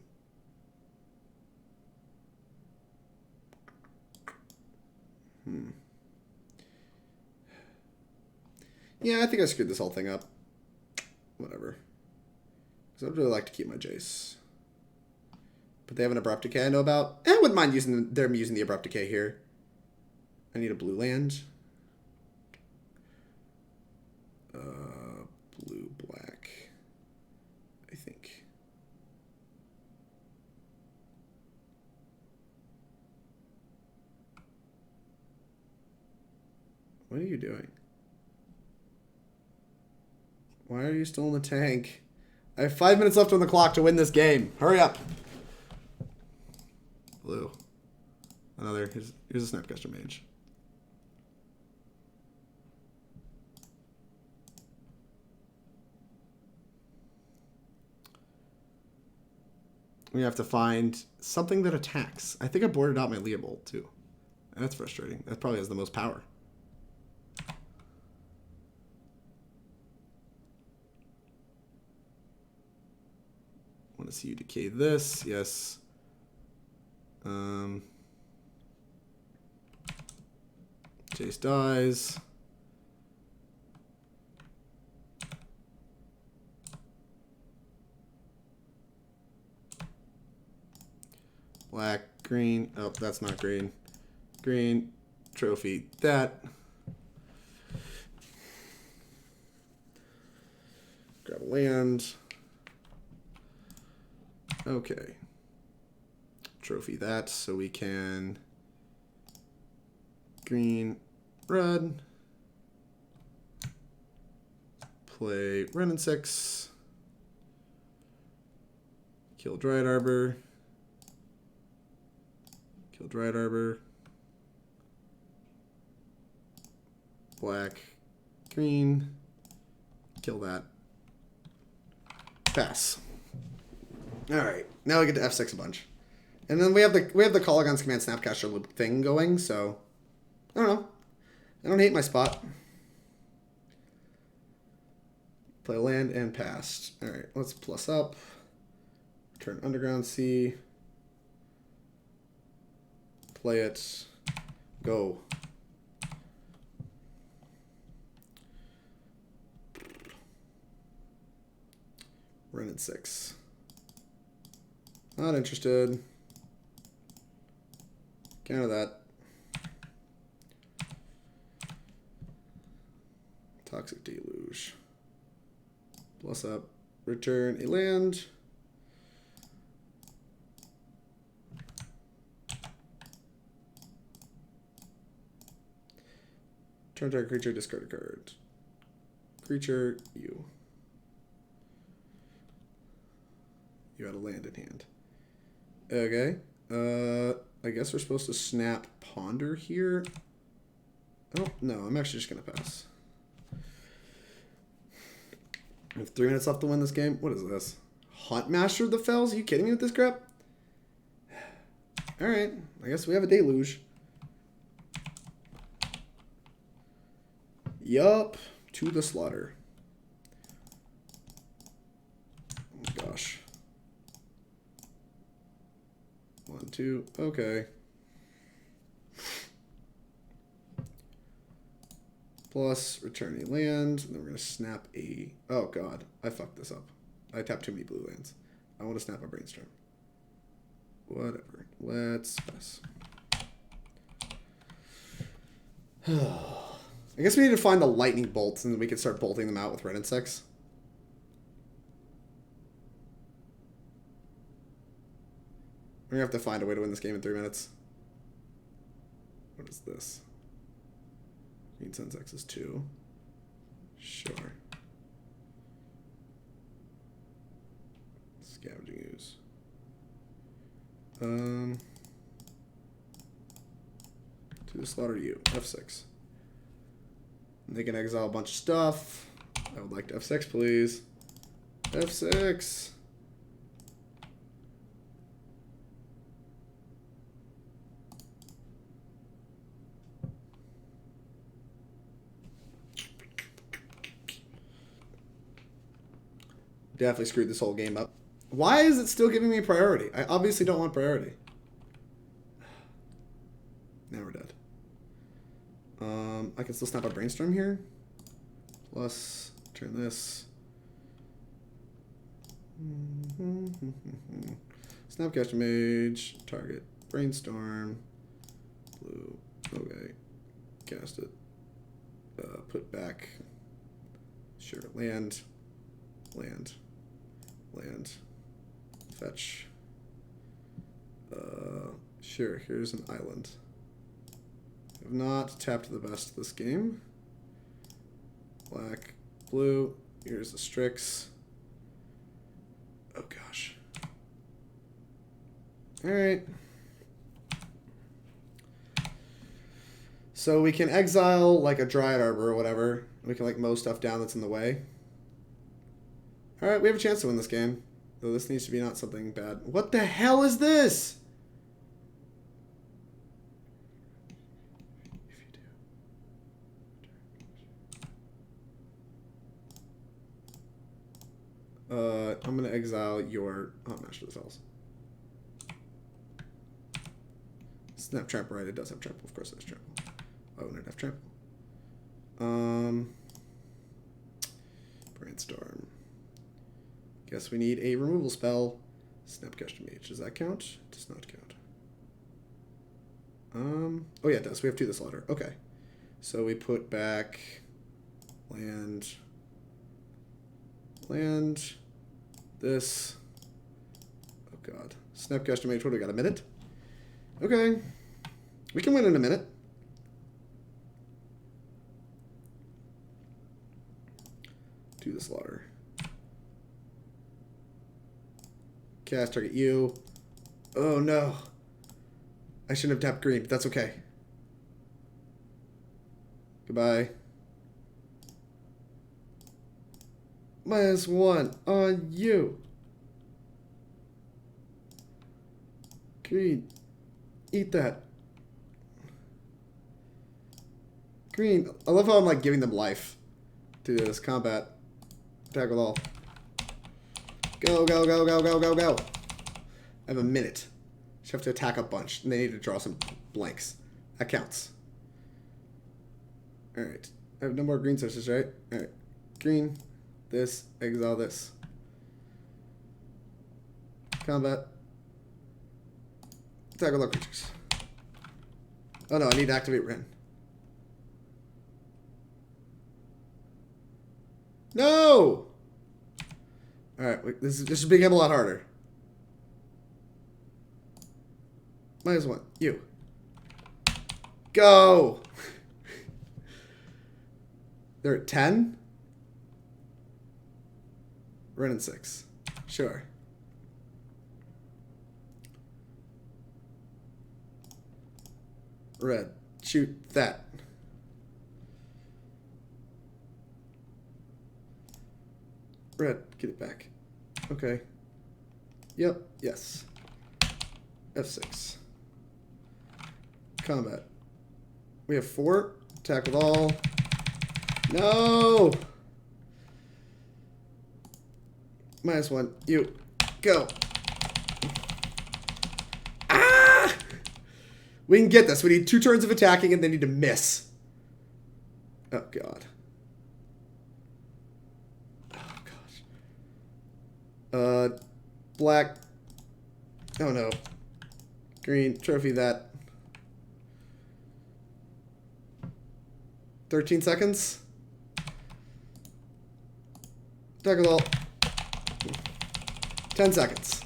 Yeah, I think I screwed this whole thing up. Whatever. Because I'd really like to keep my Jace. But they have an Abrupt Decay I know about. And I wouldn't mind using them using the Abrupt Decay here. I need a blue land. Blue, black, I think. What are you doing? Why are you still in the tank? I have 5 minutes left on the clock to win this game. Hurry up. Blue. Another. Here's a Snapcaster Mage. We have to find something that attacks. I think I boarded out my Leovold too. That's frustrating. That probably has the most power. Want to see you decay this. Yes. Jace dies. Black, green. Oh, that's not green. Green, trophy, that. Grab a land. Okay. Trophy that so we can green, red. Play Wrenn and Six. Kill Dryad Arbor. Kill Dryad Arbor. Black, green. Kill that. Pass. All right, now we get to F6 a bunch, and then we have the Kolaghan's Command Snapcaster loop thing going. So I don't know. I don't hate my spot. Play land and passed. All right, let's plus up. Turn Underground Sea. Play it. Go. Wrenn and Six. Not interested. Counter that. Toxic Deluge. Plus up. Return a land. Turn target creature, discard a card. Creature, you. You had a land in hand. Okay. I guess we're supposed to snap Ponder here. Oh, no, I'm actually just going to pass. I have 3 minutes left to win this game. What is this? Hunt Master of the Fells? Are you kidding me with this crap? Alright, I guess we have a Deluge. Yup, to the slaughter. gosh. 1, 2, okay. Plus return a land, and then we're gonna snap a. Oh god, I fucked this up. I tapped too many blue lands. I want to snap a Brainstorm. Whatever. Let's pass. I guess we need to find the lightning bolts, and then we can start bolting them out with Wrenn and Six. We're gonna have to find a way to win this game in 3 minutes. What is this? Green Sun's X is 2. Sure. Scavenging Ooze. To the slaughter you. F6. And they can exile a bunch of stuff. I would like to F6, please. F6. Definitely screwed this whole game up. Why is it still giving me priority? I obviously don't want priority. Now we're dead. I can still snap a Brainstorm here. Plus, turn this. Snapcaster Mage, target, Brainstorm, blue, okay, cast it, put back, sure, land, fetch, sure, here's an island. Have not tapped the best this game. Black, blue, here's the Strix. Oh gosh. Alright. So we can exile like a Dryad Arbor or whatever. We can like mow stuff down that's in the way. Alright, we have a chance to win this game. Though this needs to be not something bad. What the hell is this? I'm going to exile your... Oh, Master of the Fells. Snap Trample, right? It does have Trample. Of course it has Trample. Why wouldn't it have Trample? Brainstorm. Guess we need a removal spell. Snapcaster Mage. Does that count? It does not count. Oh yeah, it does. We have 2 this slaughter. Okay. So we put back... Land... This. Oh god. Snapcaster Mage. What do we got? A minute? Okay. We can win in a minute. To the slaughter. Cast target you. Oh no. I shouldn't have tapped green, but that's okay. Goodbye. -1 on you. Green. Eat that. Green. I love how I'm like giving them life to this combat. Attack with all. Go, go, go, go, go, go, go. I have a minute. Just have to attack a bunch. And they need to draw some blanks. That counts. Alright. I have no more green sources, right? Alright. Green. This, exile this. Combat. Attack with all creatures. Oh no, I need to activate Wrenn. No! Alright, this should become a lot harder. -1. You. Go! They're at 10? Wrenn and Six. Sure. Red. Shoot that. Red. Get it back. Okay. Yep. Yes. F6. Combat. We have 4. Attack with all. No! -1. You. Go. Ah! We can get this. We need 2 turns of attacking and they need to miss. Oh, God. Oh, gosh. Black. Oh, no. Green. Trophy that. 13 seconds. Decklist. 10 seconds.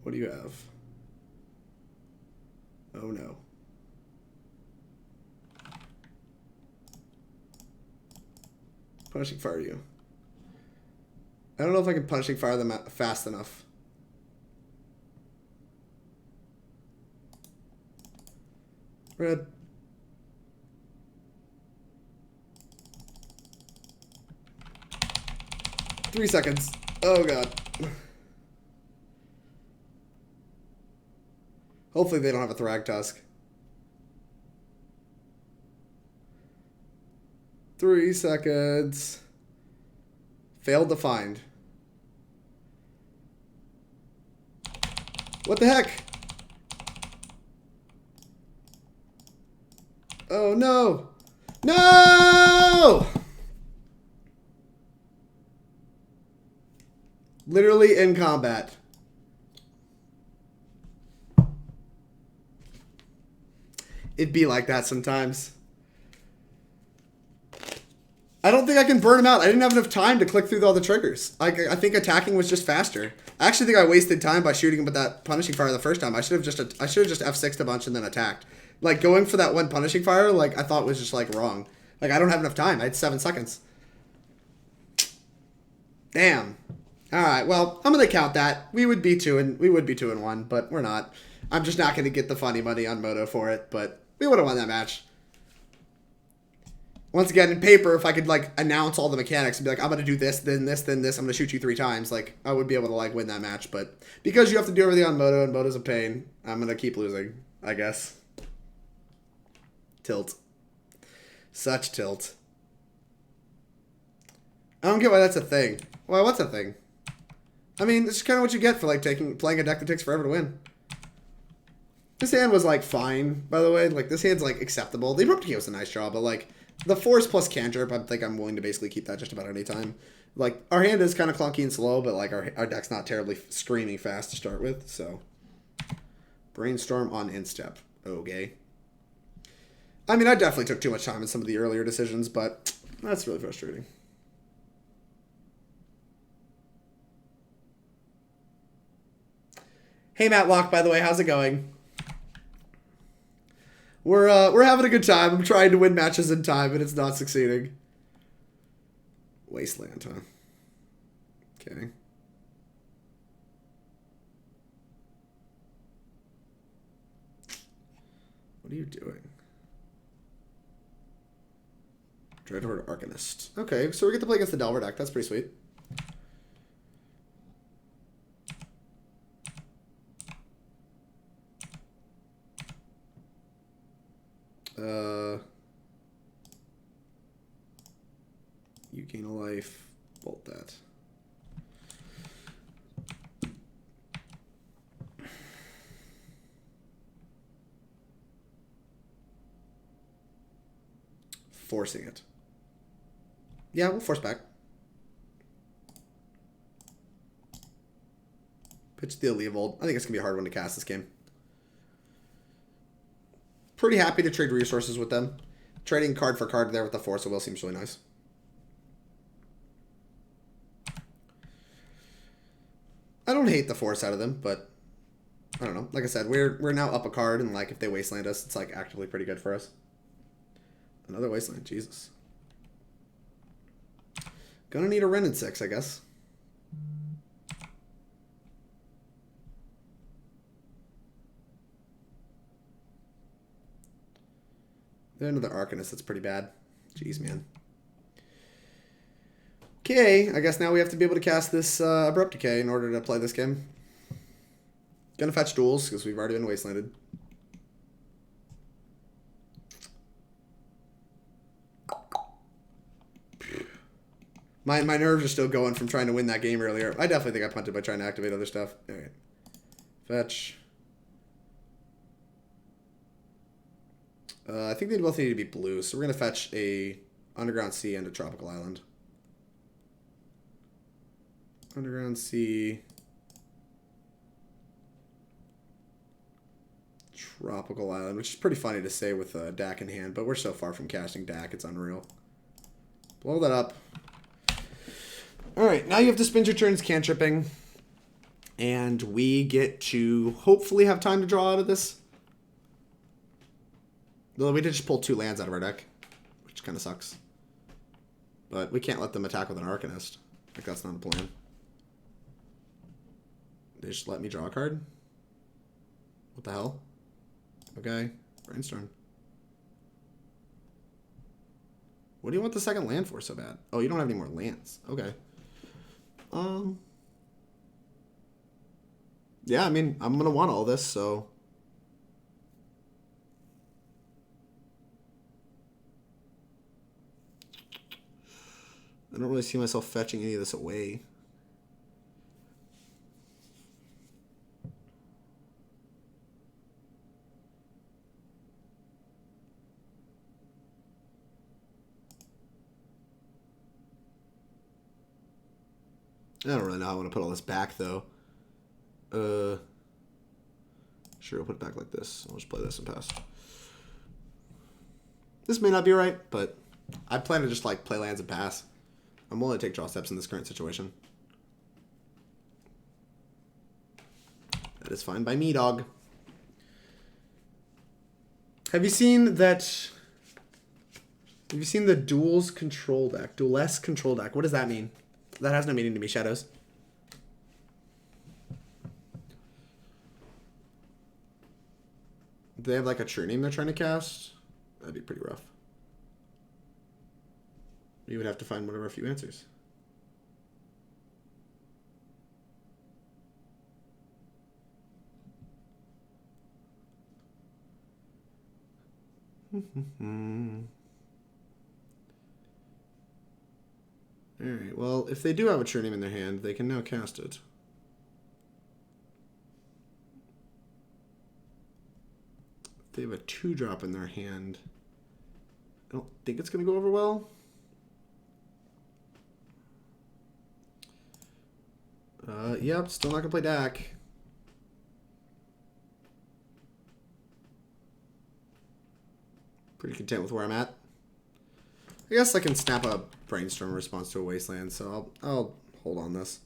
What do you have? Oh no. Punishing Fire you. I don't know if I can Punishing Fire them fast enough. Red. Three seconds. Oh god. Hopefully they don't have a Thragtusk. 3 seconds. Failed to find. What the heck? Oh no! No! Literally in combat. It'd be like that sometimes. I don't think I can burn him out. I didn't have enough time to click through all the triggers. I think attacking was just faster. I actually think I wasted time by shooting him with that Punishing Fire the first time. I should have just F6'd a bunch and then attacked. Like, going for that one Punishing Fire, like, I thought was just, like, wrong. Like, I don't have enough time. I had 7 seconds. Damn. Alright, well, I'm going to count that. We would be 2-1, but we're not. I'm just not going to get the funny money on Moto for it, but we would have won that match. Once again, in paper, if I could, like, announce all the mechanics and be like, I'm going to do this, then this, then this, I'm going to shoot you 3 times, like, I would be able to, like, win that match. But because you have to do everything on Moto, and Moto's a pain, I'm going to keep losing, I guess. Tilt. Such tilt. I don't get why that's a thing. Why, what's a thing? I mean, it's kind of what you get for, like, playing a deck that takes forever to win. This hand was, like, fine, by the way. Like, this hand's, like, acceptable. The Abrupt Decay was a nice draw, but, like, the Force plus Cantrip, I think I'm willing to basically keep that just about any time. Like, our hand is kind of clunky and slow, but, like, our deck's not terribly screaming fast to start with, so. Brainstorm on Instep. Okay. I mean, I definitely took too much time in some of the earlier decisions, but that's really frustrating. Hey, Matlock, by the way, how's it going? We're having a good time. I'm trying to win matches in time, and it's not succeeding. Wasteland, huh? Okay. What are you doing? Dreadhorde Arcanist. Okay, so we get to play against the Delver deck. That's pretty sweet. You gain a life. Bolt that. Forcing it. Yeah, we'll force back. Pitch the Leovold. I think it's going to be a hard one to cast this game. Pretty happy to trade resources with them. Trading card for card there with the Force of Will seems really nice. I don't hate the Force out of them, but I don't know. Like I said, we're now up a card, and like if they Wasteland us, it's like actively pretty good for us. Another Wasteland, Jesus. Gonna need a Wrenn and Six, I guess. Then another Arcanist, that's pretty bad. Jeez, man. Okay, I guess now we have to be able to cast this Abrupt Decay in order to play this game. Gonna fetch duels, because we've already been Wastelanded. My nerves are still going from trying to win that game earlier. I definitely think I punted by trying to activate other stuff. All right. Fetch. I think they both need to be blue, so we're going to fetch a Underground Sea and a Tropical Island. Underground Sea. Tropical Island, which is pretty funny to say with Dack in hand, but we're so far from casting Dack, it's unreal. Blow that up. Alright, now you have to spend your turns cantripping. And we get to hopefully have time to draw out of this. Though we did just pull 2 lands out of our deck, which kind of sucks. But we can't let them attack with an Arcanist. Like, that's not a plan. They just let me draw a card? What the hell? Okay, Brainstorm. What do you want the second land for so bad? Oh, you don't have any more lands. Okay. Yeah, I mean, I'm gonna want all this, so... I don't really see myself fetching any of this away. I don't really know how I want to put all this back, though. Sure, I'll put it back like this. I'll just play this and pass. This may not be right, but I plan to just, like, play lands and pass. I'm willing to take draw steps in this current situation. That is fine by me, dog. Have you seen that... Have you seen the Duels control deck? Dueless control deck. What does that mean? That has no meaning to me, Shadows. Do they have like a true name they're trying to cast? That'd be pretty rough. You would have to find one of our few answers. Alright, well, if they do have a true name in their hand, they can now cast it. If they have a 2-drop in their hand, I don't think it's going to go over well. Yep, still not going to play Dack. Pretty content with where I'm at. I guess I can snap a Brainstorm in response to a Wasteland, so I'll hold on this.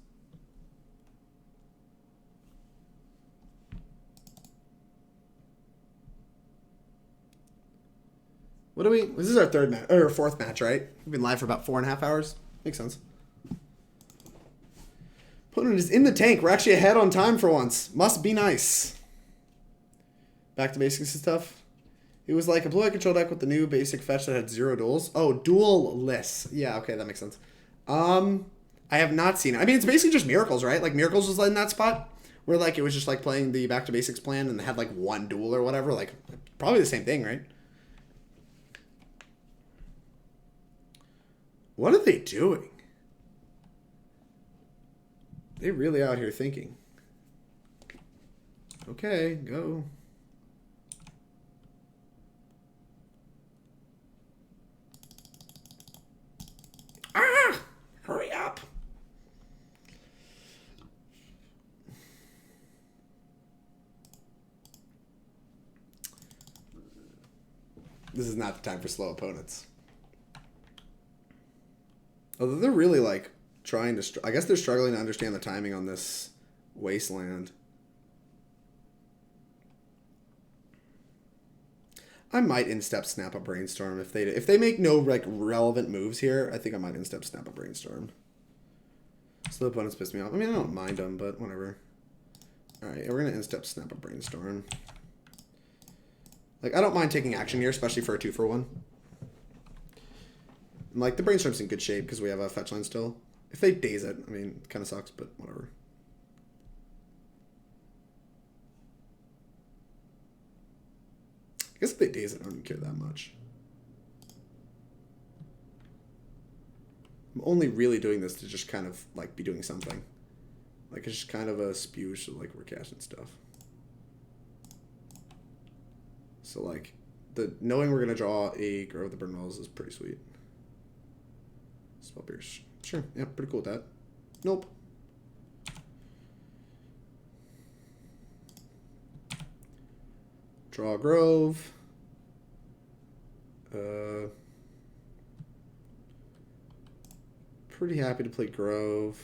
What do we... This is our third match, or fourth match, right? We've been live for about 4.5 hours. Makes sense. Opponent is in the tank. We're actually ahead on time for once. Must be nice. Back to basics and stuff. It was like a blue-eye control deck with the new basic fetch that had 0 duels. Oh, duel-less. Yeah, okay, that makes sense. I have not seen it. I mean, it's basically just Miracles, right? Like, Miracles was in that spot where, like, it was just, like, playing the back to basics plan and they had, like, 1 duel or whatever. Like, probably the same thing, right? What are they doing? They really out here thinking. Okay, go. Ah! Hurry up. This is not the time for slow opponents. Although they're really, like, trying to... I guess they're struggling to understand the timing on this Wasteland. I might instep snap a Brainstorm if they make no, like, relevant moves here. I think I might instep snap a Brainstorm. Slow opponents piss me off. I mean, I don't mind them, but whatever. Alright, we're going to instep snap a Brainstorm. Like, I don't mind taking action here, especially for a 2-for-1. Like, the Brainstorm's in good shape because we have a fetch line still. If they daze it, I mean, it kind of sucks, but whatever. I guess if they daze it, I don't care that much. I'm only really doing this to just kind of, like, be doing something. Like, it's just kind of a spew, so, like, we're casting stuff. So, like, knowing we're going to draw a Grove of the Burnwillows is pretty sweet. Spell Pierce. Sure, yeah, pretty cool with that. Nope. Draw a Grove. Pretty happy to play Grove.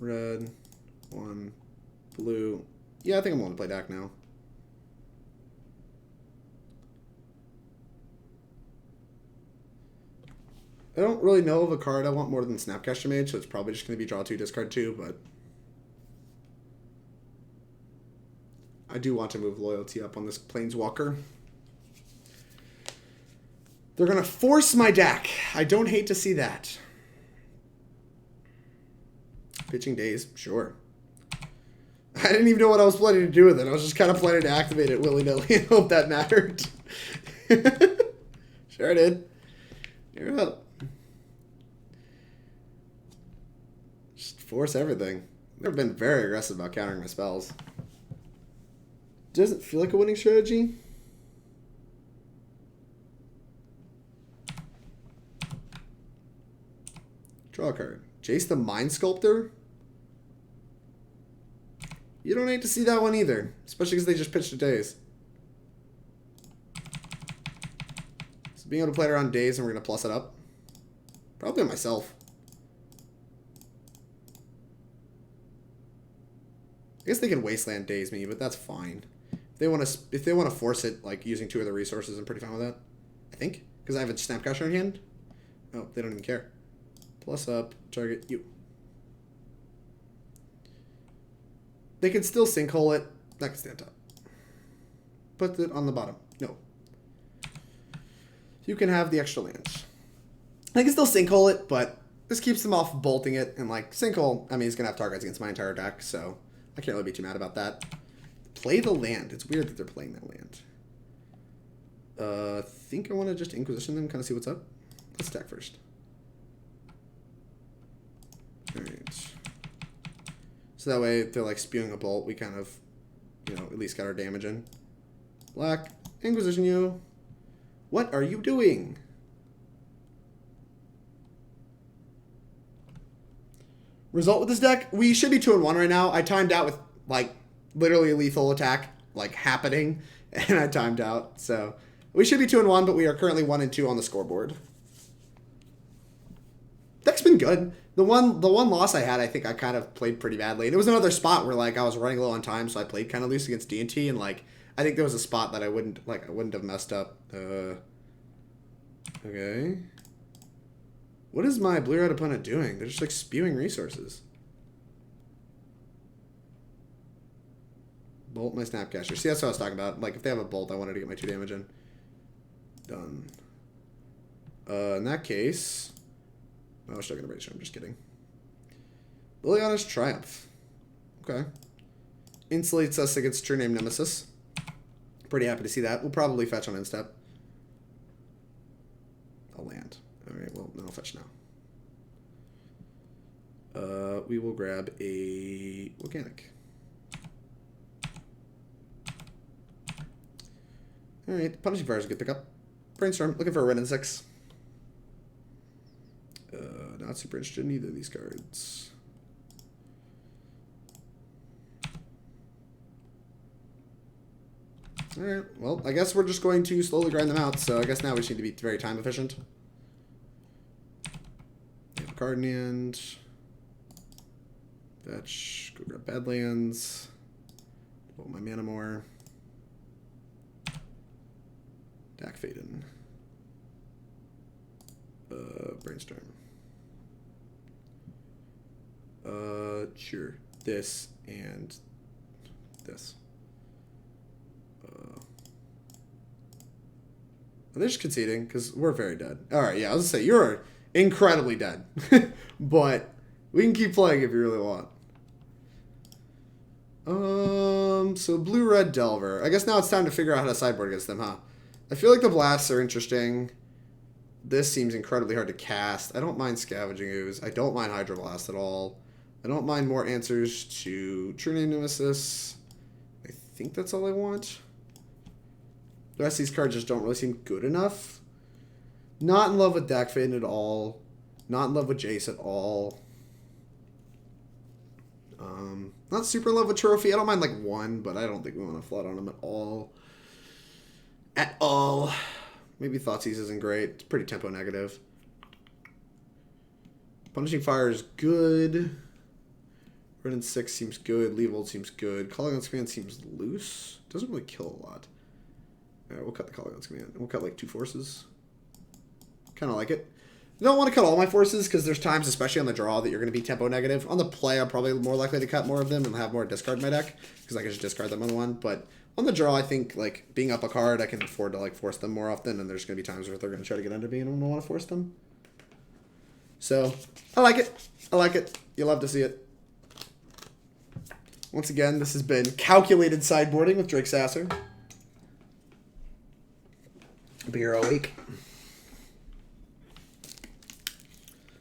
Red. 1. Blue. Yeah, I think I'm willing to play Dack now. I don't really know of a card I want more than Snapcaster Mage, so it's probably just going to be draw 2, discard 2, but I do want to move Loyalty up on this Planeswalker. They're going to force my Dack. I don't hate to see that. Pitching Daze, sure. I didn't even know what I was planning to do with it. I was just kind of planning to activate it willy-nilly and hope that mattered. Sure I did. You're up. Just force everything. I've never been very aggressive about countering my spells. Doesn't feel like a winning strategy. Draw a card. Jace the Mind Sculptor? You don't hate to see that one either. Especially because they just pitched a Daze. So being able to play it around Daze and we're going to plus it up. Probably myself. I guess they can Wasteland Daze me, but that's fine. If they want to force it, like using 2 other resources, I'm pretty fine with that. I think. Because I have a Snapcaster in hand. Oh, they don't even care. Plus up, target you. They can still sinkhole it. That can stand up. Put it on the bottom. No. You can have the extra lands. They can still sinkhole it, but this keeps them off bolting it. And like sinkhole, I mean, he's going to have targets against my entire deck, so I can't really be too mad about that. Play the land. It's weird that they're playing that land. I think I want to just Inquisition them, kind of see what's up. Let's attack first. Alright. So that way, if they're like spewing a bolt, we kind of, you know, at least got our damage in. Black, Inquisition you. What are you doing? Result with this deck, we should be 2-1 right now. I timed out with, like, literally a lethal attack, like, happening, and I timed out. So, we should be 2-1, but we are currently 1-2 on the scoreboard. Deck's been good. The one loss I had, I think I kind of played pretty badly. And it was another spot where, like, I was running low on time, so I played kind of loose against D&T, and, like, I think there was a spot that I wouldn't have messed up. Okay. What is my blue-red opponent doing? They're just, like, spewing resources. Bolt my Snapcaster. See, that's what I was talking about. Like, if they have a bolt, I wanted to get my 2 damage in. Done. In that case... Oh, I was still going to Brainstorm. I'm just kidding. Liliana's Triumph. Okay. Insulates us against True Name Nemesis. Pretty happy to see that. We'll probably fetch on Instep. I'll land. Alright, well, then I'll fetch now. We will grab a Volcanic. Alright, Punishing Fire is a good pickup. Brainstorm, looking for a Wrenn and Six. Not super interested in either of these cards. Alright, well, I guess we're just going to slowly grind them out, so I guess now we just need to be very time efficient. Card in hand. Fetch. Go grab Badlands. Pull my mana more. Dack Fayden. Brainstorm. Sure. This and this. They're just conceding because we're very dead. Alright, yeah, I was gonna say, you're incredibly dead. But we can keep playing if you really want. So blue-red Delver. I guess now it's time to figure out how to sideboard against them, huh? I feel like the blasts are interesting. This seems incredibly hard to cast. I don't mind Scavenging Ooze. I don't mind Hydroblast at all. I don't mind more answers to True Name Nemesis. I think that's all I want. The rest of these cards just don't really seem good enough. Not in love with Dack Fayden at all. Not in love with Jace at all. Not super in love with Trophy. I don't mind like one, but I don't think we want to flood on him at all. At all. Maybe Thoughtseize isn't great. It's pretty tempo negative. Punishing Fire is good. Wrenn and Six seems good. Leovold seems good. Kolaghan's Command seems loose. Doesn't really kill a lot. Alright, we'll cut the Kolaghan's Command. We'll cut like 2 forces. Kind of like it. I don't want to cut all my forces because there's times, especially on the draw, that you're going to be tempo negative. On the play, I'm probably more likely to cut more of them and have more discard in my deck because I can just discard them on the one. But on the draw, I think like being up a card, I can afford to like force them more often, and there's going to be times where they're going to try to get under me and I don't want to force them. So I like it. I like it. You love to see it. Once again, this has been calculated sideboarding with Drake Sasser. Beer a week.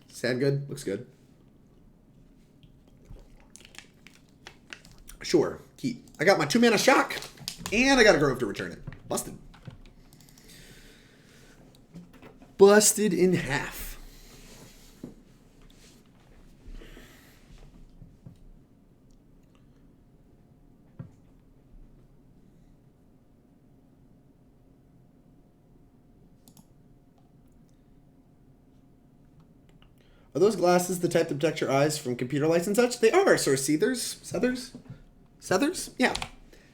Sound good? Looks good. Sure. Keep. I got my 2-mana shock. And I got a Grove to return it. Busted. Busted in half. Are those glasses the type to protect your eyes from computer lights and such? They are, sir. Sethers? Yeah,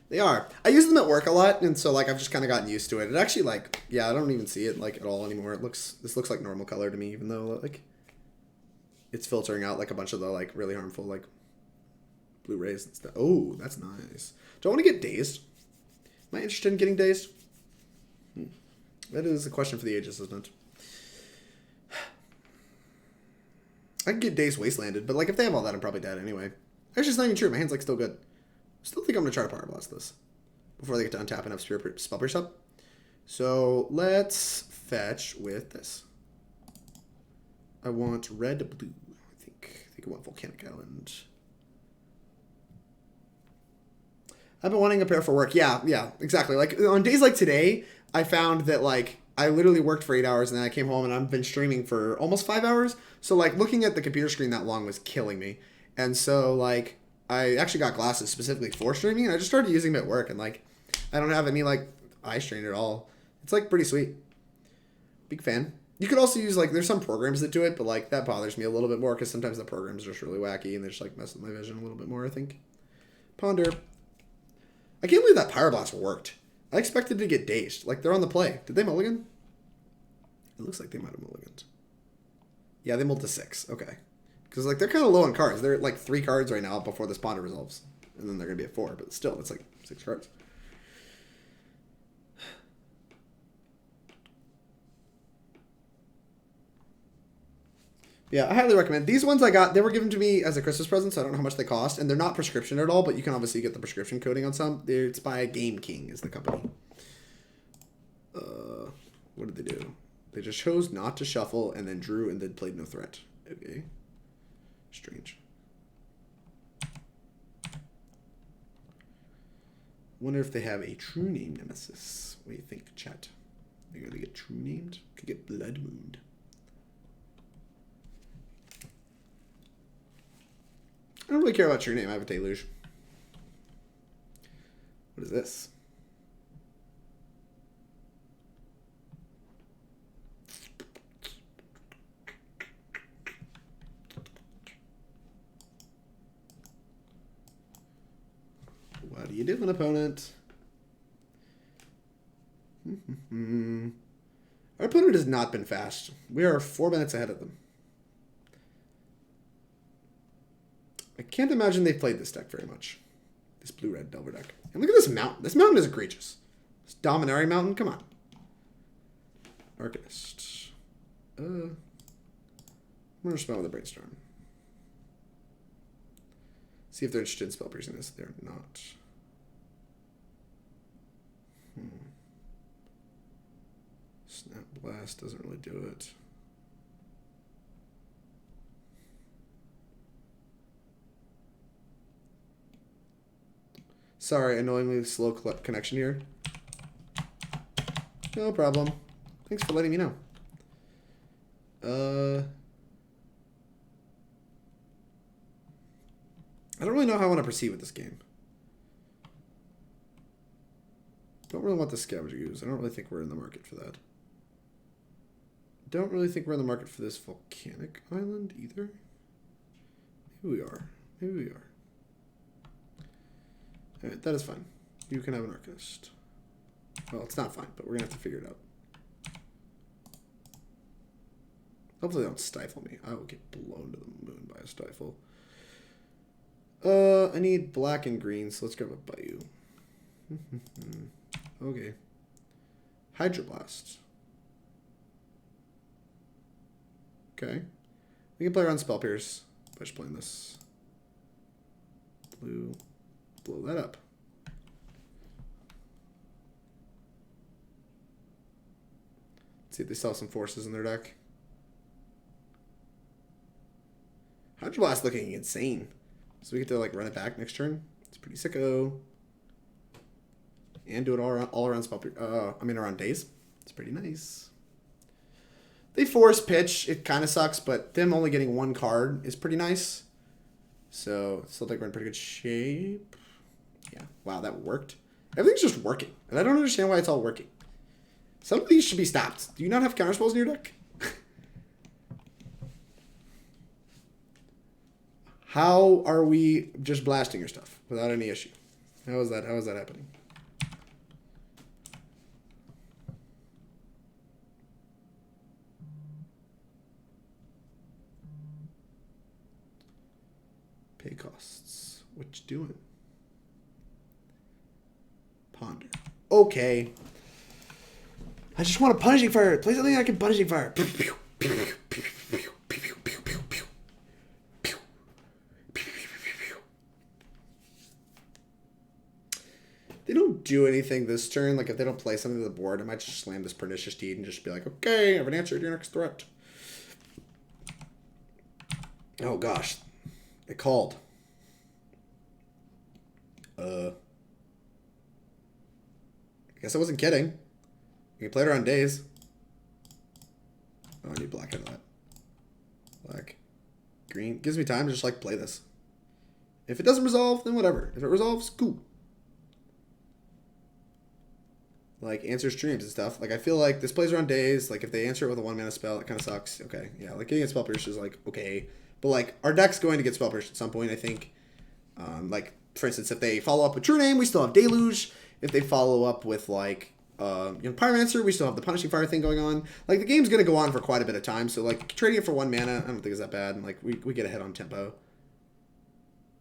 they are. I use them at work a lot, and so like I've just kind of gotten used to it. It actually like, yeah, I don't even see it like at all anymore. This looks like normal color to me, even though like it's filtering out like a bunch of the like really harmful like blue rays and stuff. Oh, that's nice. Do I want to get dazed? Am I interested in getting dazed? That is a question for the ages, isn't it? I can get Dazed Wastelanded, but like if they have all that, I'm probably dead anyway. Actually, it's not even true. My hand's like still good. Still think I'm gonna try to Pyroblast this before they get to untap and have Spellbreak up. So let's fetch with this. I want red, blue. I think I want Volcanic Island. I've been wanting a pair for work. Yeah, exactly. Like on days like today, I found that like I literally worked for 8 hours and then I came home and I've been streaming for almost 5 hours. So like looking at the computer screen that long was killing me. And so like I actually got glasses specifically for streaming and I just started using them at work and like I don't have any like eye strain at all. It's like pretty sweet. Big fan. You could also use like there's some programs that do it, but like that bothers me a little bit more because sometimes the programs are just really wacky and they just like mess with my vision a little bit more, I think. Ponder. I can't believe that Pyroblast worked. I expected to get dazed. Like, they're on the play. Did they mulligan? It looks like they might have mulliganed. Yeah, they mulled to 6. Okay. Because, like, they're kind of low on cards. They're at, like, 3 cards right now before this Ponder resolves. And then they're going to be at 4. But still, it's, like, 6 cards. Yeah, I highly recommend. These ones I got, they were given to me as a Christmas present, so I don't know how much they cost. And they're not prescription at all, but you can obviously get the prescription coding on some. It's by Game King is the company. What did they do? They just chose not to shuffle and then drew and then played no threat. Okay. Strange. Wonder if they have a true name nemesis. What do you think, chat? They're going to get true named? Could get Blood Wound. I don't really care about your name. I have a Deluge. What is this? What are you doing, opponent? Our opponent has not been fast. We are 4 minutes ahead of them. I can't imagine they've played this deck very much. This blue-red Delver deck. And look at this mountain. This mountain is egregious. This Dominary mountain, come on. Arcanist. I'm going to spell with a Brainstorm. See if they're interested in spell piercing this. They're not. Snap Blast doesn't really do it. Sorry, annoyingly slow connection here. No problem. Thanks for letting me know. I don't really know how I want to proceed with this game. Don't really want the Scavenging Ooze. I don't really think we're in the market for that. Don't really think we're in the market for this Volcanic Island either. Maybe we are. Maybe we are. Alright, that is fine. You can have an Arcanist. Well, it's not fine, but we're going to have to figure it out. Hopefully they don't stifle me. I will get blown to the moon by a stifle. I need black and green, so let's grab a Bayou. Okay. Hydroblast. Okay. We can play around Spell Pierce by just playing this. Blue. Blow that up. Let's see if they still have some forces in their deck. Hydroblast looking insane. So we get to like run it back next turn. It's pretty sicko. And do it all around spell around days. It's pretty nice. They force pitch. It kind of sucks, but them only getting one card is pretty nice. So still think we're in pretty good shape. Yeah. Wow, that worked. Everything's just working. And I don't understand why it's all working. Some of these should be stopped. Do you not have counterspells in your deck? How are we just blasting your stuff without any issue? How is that happening? Pay costs. What you doing? Ponder. Okay. I just want a Punishing Fire. Play something I can Punishing Fire. They don't do anything this turn. Like, if they don't play something to the board, I might just slam this Pernicious Deed and just be like, okay, I have an answer to your next threat. Oh, gosh. It called. I guess I wasn't kidding. You can play it around days. Oh, I need black out of that. Black. Green. Gives me time to just, like, play this. If it doesn't resolve, then whatever. If it resolves, cool. Like, answer streams and stuff. Like, I feel like this plays around days. Like, if they answer it with a 1-mana spell, it kind of sucks. Okay, yeah. Like, getting a Spell Pierce is, like, okay. But, like, our deck's going to get Spell Pierce at some point, I think. Like, for instance, if they follow up with True Name, we still have Deluge. If they follow up with, like, Pyromancer, we still have the Punishing Fire thing going on. Like, the game's going to go on for quite a bit of time. So, like, trading it for 1 mana, I don't think is that bad. And, like, we get ahead on tempo.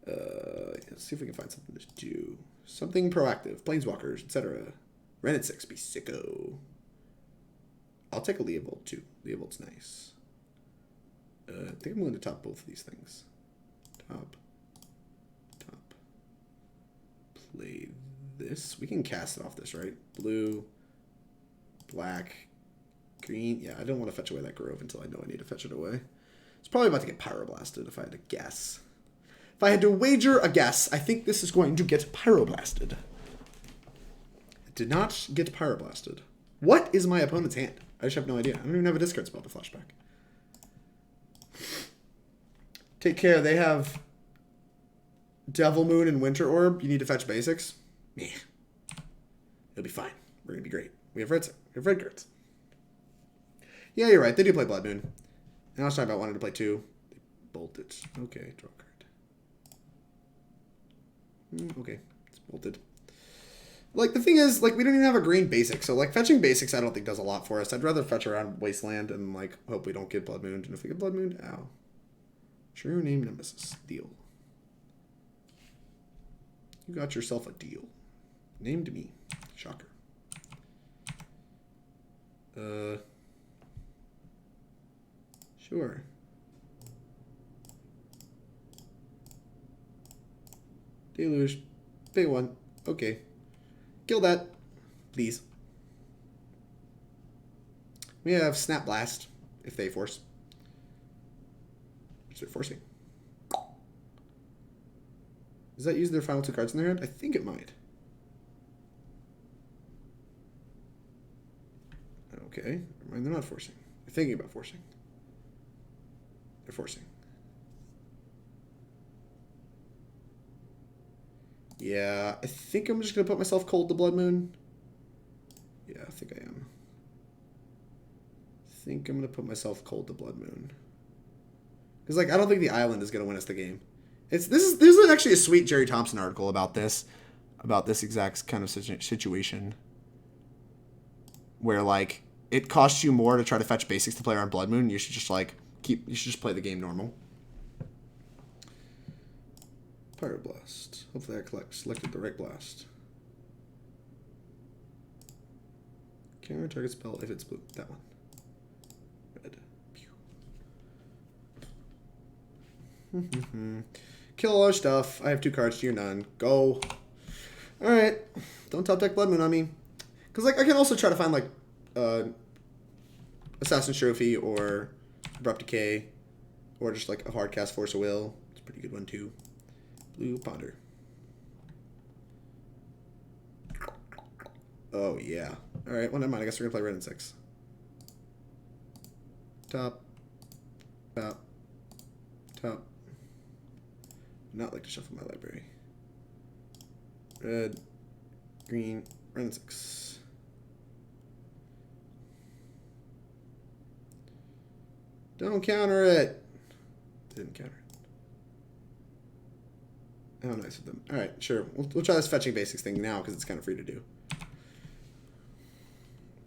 Let's see if we can find something to do. Something proactive. Planeswalkers, etc. Wrenn and Six, be sicko. I'll take a Leovold, too. Leovold's nice. I think I'm going to top both of these things. Top. Play this. We can cast it off this, right? Blue, black, green. Yeah, I don't want to fetch away that Grove until I know I need to fetch it away. It's probably about to get Pyroblasted if I had to guess. If I had to wager a guess, I think this is going to get Pyroblasted. It did not get Pyroblasted. What is my opponent's hand? I just have no idea. I don't even have a discard spell to flashback. Take care. They have Devil Moon and Winter Orb. You need to fetch basics. Yeah. It'll be fine. We're going to be great. We have red cards. Yeah, you're right. They do play Blood Moon. And I was talking about wanting to play 2. They bolted. Okay, draw a card. Okay, it's bolted. Like, the thing is, like, we don't even have a green basic. So, like, fetching basics I don't think does a lot for us. I'd rather fetch around Wasteland and, like, hope we don't get Blood Moon. And if we get Blood Moon, ow. True Name Nemesis. Deal. You got yourself a deal. Named me. Shocker. Sure. Deluge. Big one. Okay. Kill that. Please. We have Snap Blast if they force. Which they're forcing. Does that use their final 2 cards in their hand? I think it might. Okay, never mind, they're not forcing. They're thinking about forcing. They're forcing. Yeah, I think I'm just going to put myself cold to Blood Moon. Yeah, I think I am. I think I'm going to put myself cold to Blood Moon. Because, like, I don't think the island is going to win us the game. This is actually a sweet Jerry Thompson article about this exact kind of situation. Where, like, it costs you more to try to fetch basics to play around Blood Moon. You should just, like, you should just play the game normal. Pyroblast. Hopefully I selected the right blast. Counter target spell if it's blue. That one. Red. Kill all our stuff. I have 2 cards to your none. Go. Alright. Don't top deck Blood Moon on me. Because, like, I can also try to find, like, Assassin's Trophy or Abrupt Decay. Or just, like, a hard cast Force of Will. It's a pretty good one, too. Blue Ponder. Oh, yeah. Alright, well, never mind. I guess we're going to play Wrenn and Six. Top. Top. Top. Not like to shuffle my library. Red. Green. Wrenn and Six. Don't counter it. Didn't counter it. How nice of them. Alright, sure. We'll try this fetching basics thing now because it's kind of free to do.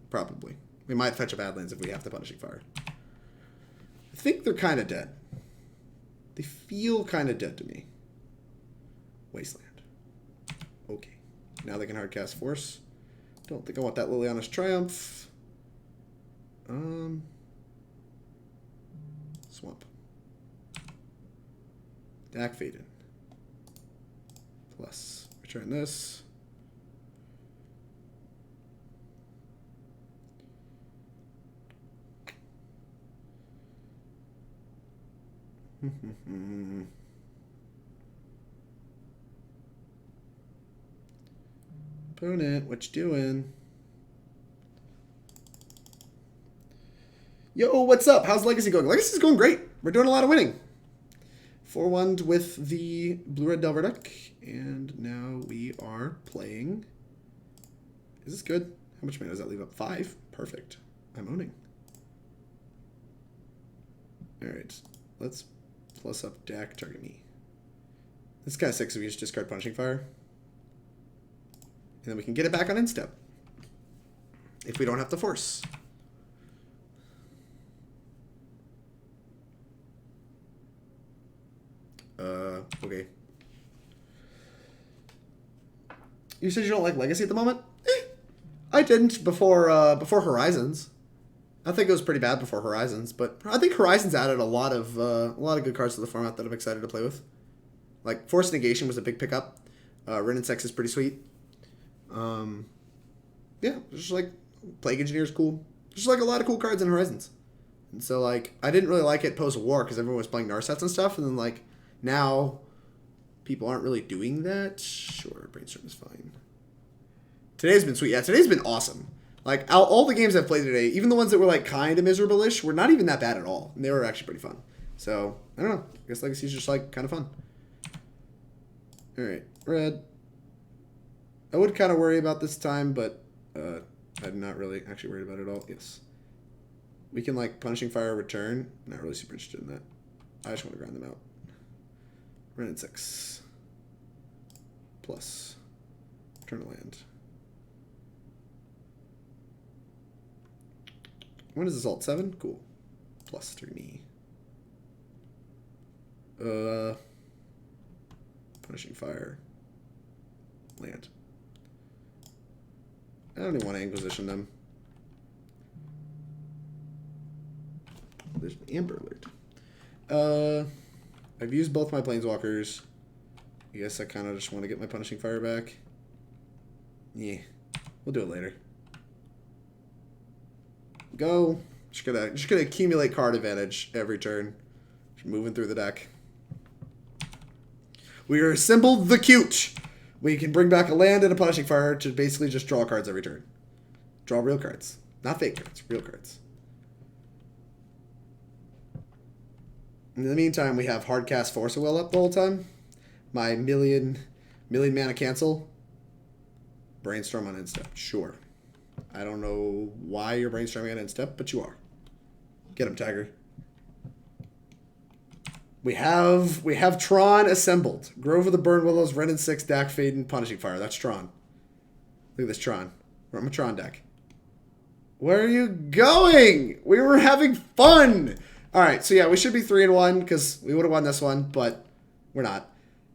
Probably. We might fetch a Badlands if we have the Punishing Fire. I think they're kind of dead. They feel kind of dead to me. Wasteland. Okay. Now they can hardcast Force. Don't think I want that Liliana's Triumph. Swamp. Dack Fayden. Plus. Return this. Opponent, what you doing? Yo, what's up? How's Legacy going? Legacy's going great. We're doing a lot of winning. 4-1 with the blue-red Delver deck. And now we are playing... Is this good? How much mana does that leave up? 5? Perfect. I'm owning. Alright. Let's plus up Dack, target me. This is kind of sick, so we just discard Punishing Fire. And then we can get it back on instep. If we don't have to force. Okay. You said you don't like Legacy at the moment? I didn't before Horizons. I think it was pretty bad before Horizons, but I think Horizons added a lot of good cards to the format that I'm excited to play with. Like Force Negation was a big pickup. Wrenn and Six is pretty sweet. Yeah, just like Plague Engineer is cool. Just like a lot of cool cards in Horizons. And so like I didn't really like it post war because everyone was playing Narsets and stuff, and then like now people aren't really doing that. Sure, Brainstorm is fine. Today's been sweet. Yeah, today's been awesome. Like, all the games I've played today, even the ones that were, like, kind of miserable-ish, were not even that bad at all. And they were actually pretty fun. So, I don't know. I guess Legacy's just, like, kind of fun. Alright, red. I would kind of worry about this time, but I'm not really actually worried about it at all. Yes. We can, like, Punishing Fire return. Not really super interested in that. I just want to grind them out. Wrenn and Six. Plus. Return a land. When is this alt? 7? Cool. Plus 3. Punishing Fire. Land. I don't even want to Inquisition them. There's an Amber Alert. I've used both my Planeswalkers. I guess I kind of just want to get my Punishing Fire back. Yeah. We'll do it later. Go. Just gonna accumulate card advantage every turn. Just moving through the deck. We are assembled the cute. We can bring back a land and a Punishing Fire to basically just draw cards every turn. Draw real cards. Not fake cards, real cards. In the meantime, we have Hardcast Force of Will up the whole time. My million mana cancel. Brainstorm on instep. Sure. I don't know why you're brainstorming on instep, but you are. Get him, Tiger. We have Tron assembled. Grove of the Burnwillows, Wrenn and Six, Dack Fayden, Punishing Fire. That's Tron. Look at this Tron. I'm a Tron deck. Where are you going? We were having fun. All right, so yeah, we should be 3-1 because we would have won this one, but we're not.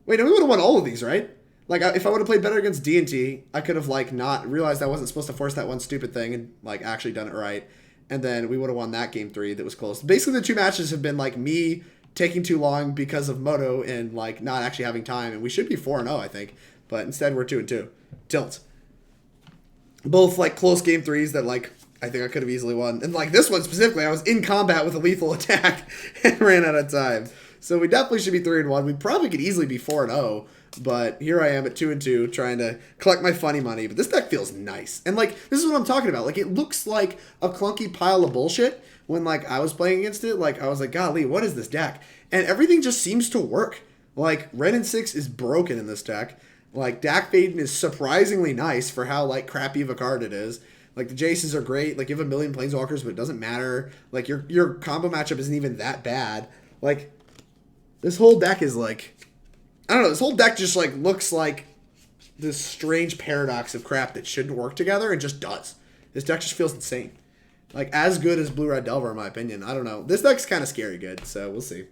Wait, no, we would have won all of these, right? Like, if I would have played better against D&T, I could have, like, not realized I wasn't supposed to force that one stupid thing and, like, actually done it right. And then we would have won that game 3 that was close. Basically, the 2 matches have been, like, me taking too long because of Moto and, like, not actually having time. And we should be 4-0, I think. But instead, we're 2-2. Tilt. Both, like, close game 3s that, like, I think I could have easily won. And, like, this one specifically, I was in combat with a lethal attack and ran out of time. So we definitely should be 3-1. We probably could easily be 4-0. But here I am at 2-2 trying to collect my funny money. But this deck feels nice. And, like, this is what I'm talking about. Like, it looks like a clunky pile of bullshit when, like, I was playing against it. Like, I was like, golly, what is this deck? And everything just seems to work. Like, Wrenn and Six is broken in this deck. Like, Dack Fayden is surprisingly nice for how, like, crappy of a card it is. Like, the Jaces are great. Like, you have a million Planeswalkers, but it doesn't matter. Like, your combo matchup isn't even that bad. Like, this whole deck is, like... I don't know, this whole deck just, like, looks like this strange paradox of crap that shouldn't work together and just does. This deck just feels insane. Like, as good as Blue-Red Delver, in my opinion. I don't know. This deck's kind of scary good, so we'll see.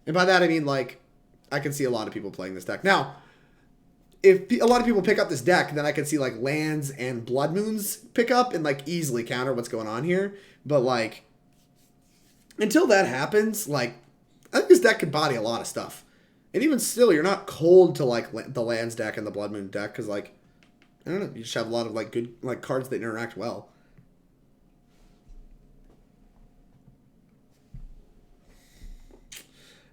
And by that, I mean, like, I can see a lot of people playing this deck. Now, if a lot of people pick up this deck, then I can see, like, lands and Blood Moons pick up and, like, easily counter what's going on here. But, like, until that happens, like, I think this deck could body a lot of stuff. And even still, you're not cold to, like, the lands deck and the Blood Moon deck, because, like, I don't know, you just have a lot of, like, good, like, cards that interact well.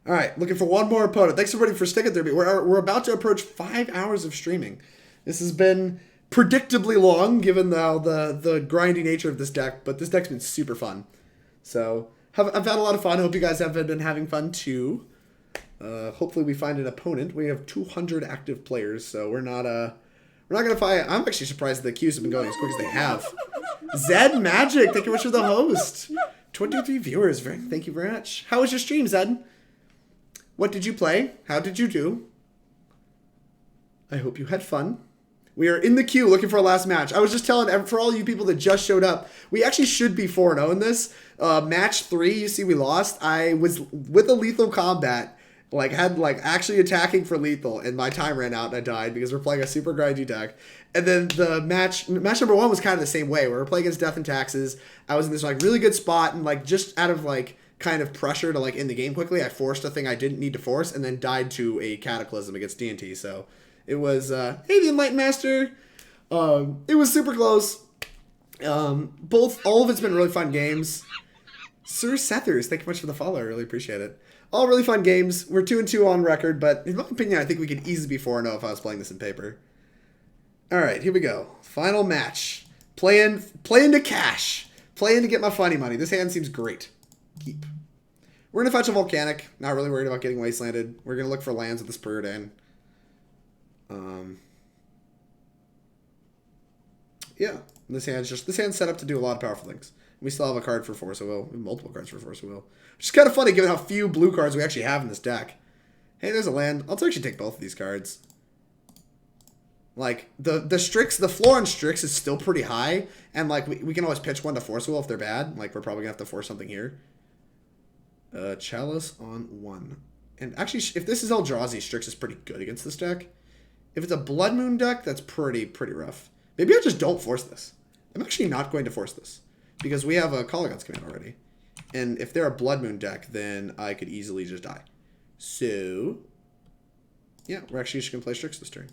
All right, looking for one more opponent. Thanks, everybody, for sticking through me. We're about to approach 5 hours of streaming. This has been predictably long, given the grindy nature of this deck, but this deck's been super fun. So, I've had a lot of fun. I hope you guys have been having fun, too. Hopefully we find an opponent. We have 200 active players, so we're not gonna fight. I'm actually surprised the queues have been going as quick as they have. Zed Magic, thank you much for the host. 23 viewers, thank you very much. How was your stream, Zed? What did you play? How did you do? I hope you had fun. We are in the queue looking for a last match. I was just telling, for all you people that just showed up, we actually should be 4-0 in this. Match 3, you see we lost. I was with a lethal combat. Like, had, like, actually attacking for lethal, and my time ran out and I died because we're playing a super grindy deck. And then the match number 1 was kind of the same way. We were playing against Death and Taxes. I was in this, like, really good spot, and, like, just out of, like, kind of pressure to, like, end the game quickly, I forced a thing I didn't need to force, and then died to a Cataclysm against D&T. So, it was, hey, the Enlightened Master. It was super close. All of it's been really fun games. Sir Sethers, thank you much for the follow. I really appreciate it. All really fun games. We're 2-2 on record, but in my opinion, I think we could easily be 4-0 if I was playing this in paper. All right, here we go. Final match. Playing to cash. Playing to get my funny money. This hand seems great. Keep. We're going to fetch a Volcanic. Not really worried about getting Wastelanded. We're going to look for lands with this Preordain. Yeah, this hand's set up to do a lot of powerful things. We still have a card for Force of Will. We have multiple cards for Force of Will. Which is kind of funny given how few blue cards we actually have in this deck. Hey, there's a land. I'll actually take both of these cards. Like, the Strix, the floor on Strix is still pretty high. And, like, we can always pitch one to Force of Will if they're bad. Like, we're probably going to have to force something here. Chalice on 1. And actually, if this is Eldrazi, Strix is pretty good against this deck. If it's a Blood Moon deck, that's pretty rough. Maybe I just don't force this. I'm actually not going to force this. Because we have a Kolaghan's command already. And if they're a Blood Moon deck, then I could easily just die. So, yeah, we're actually just going to play Strix this turn.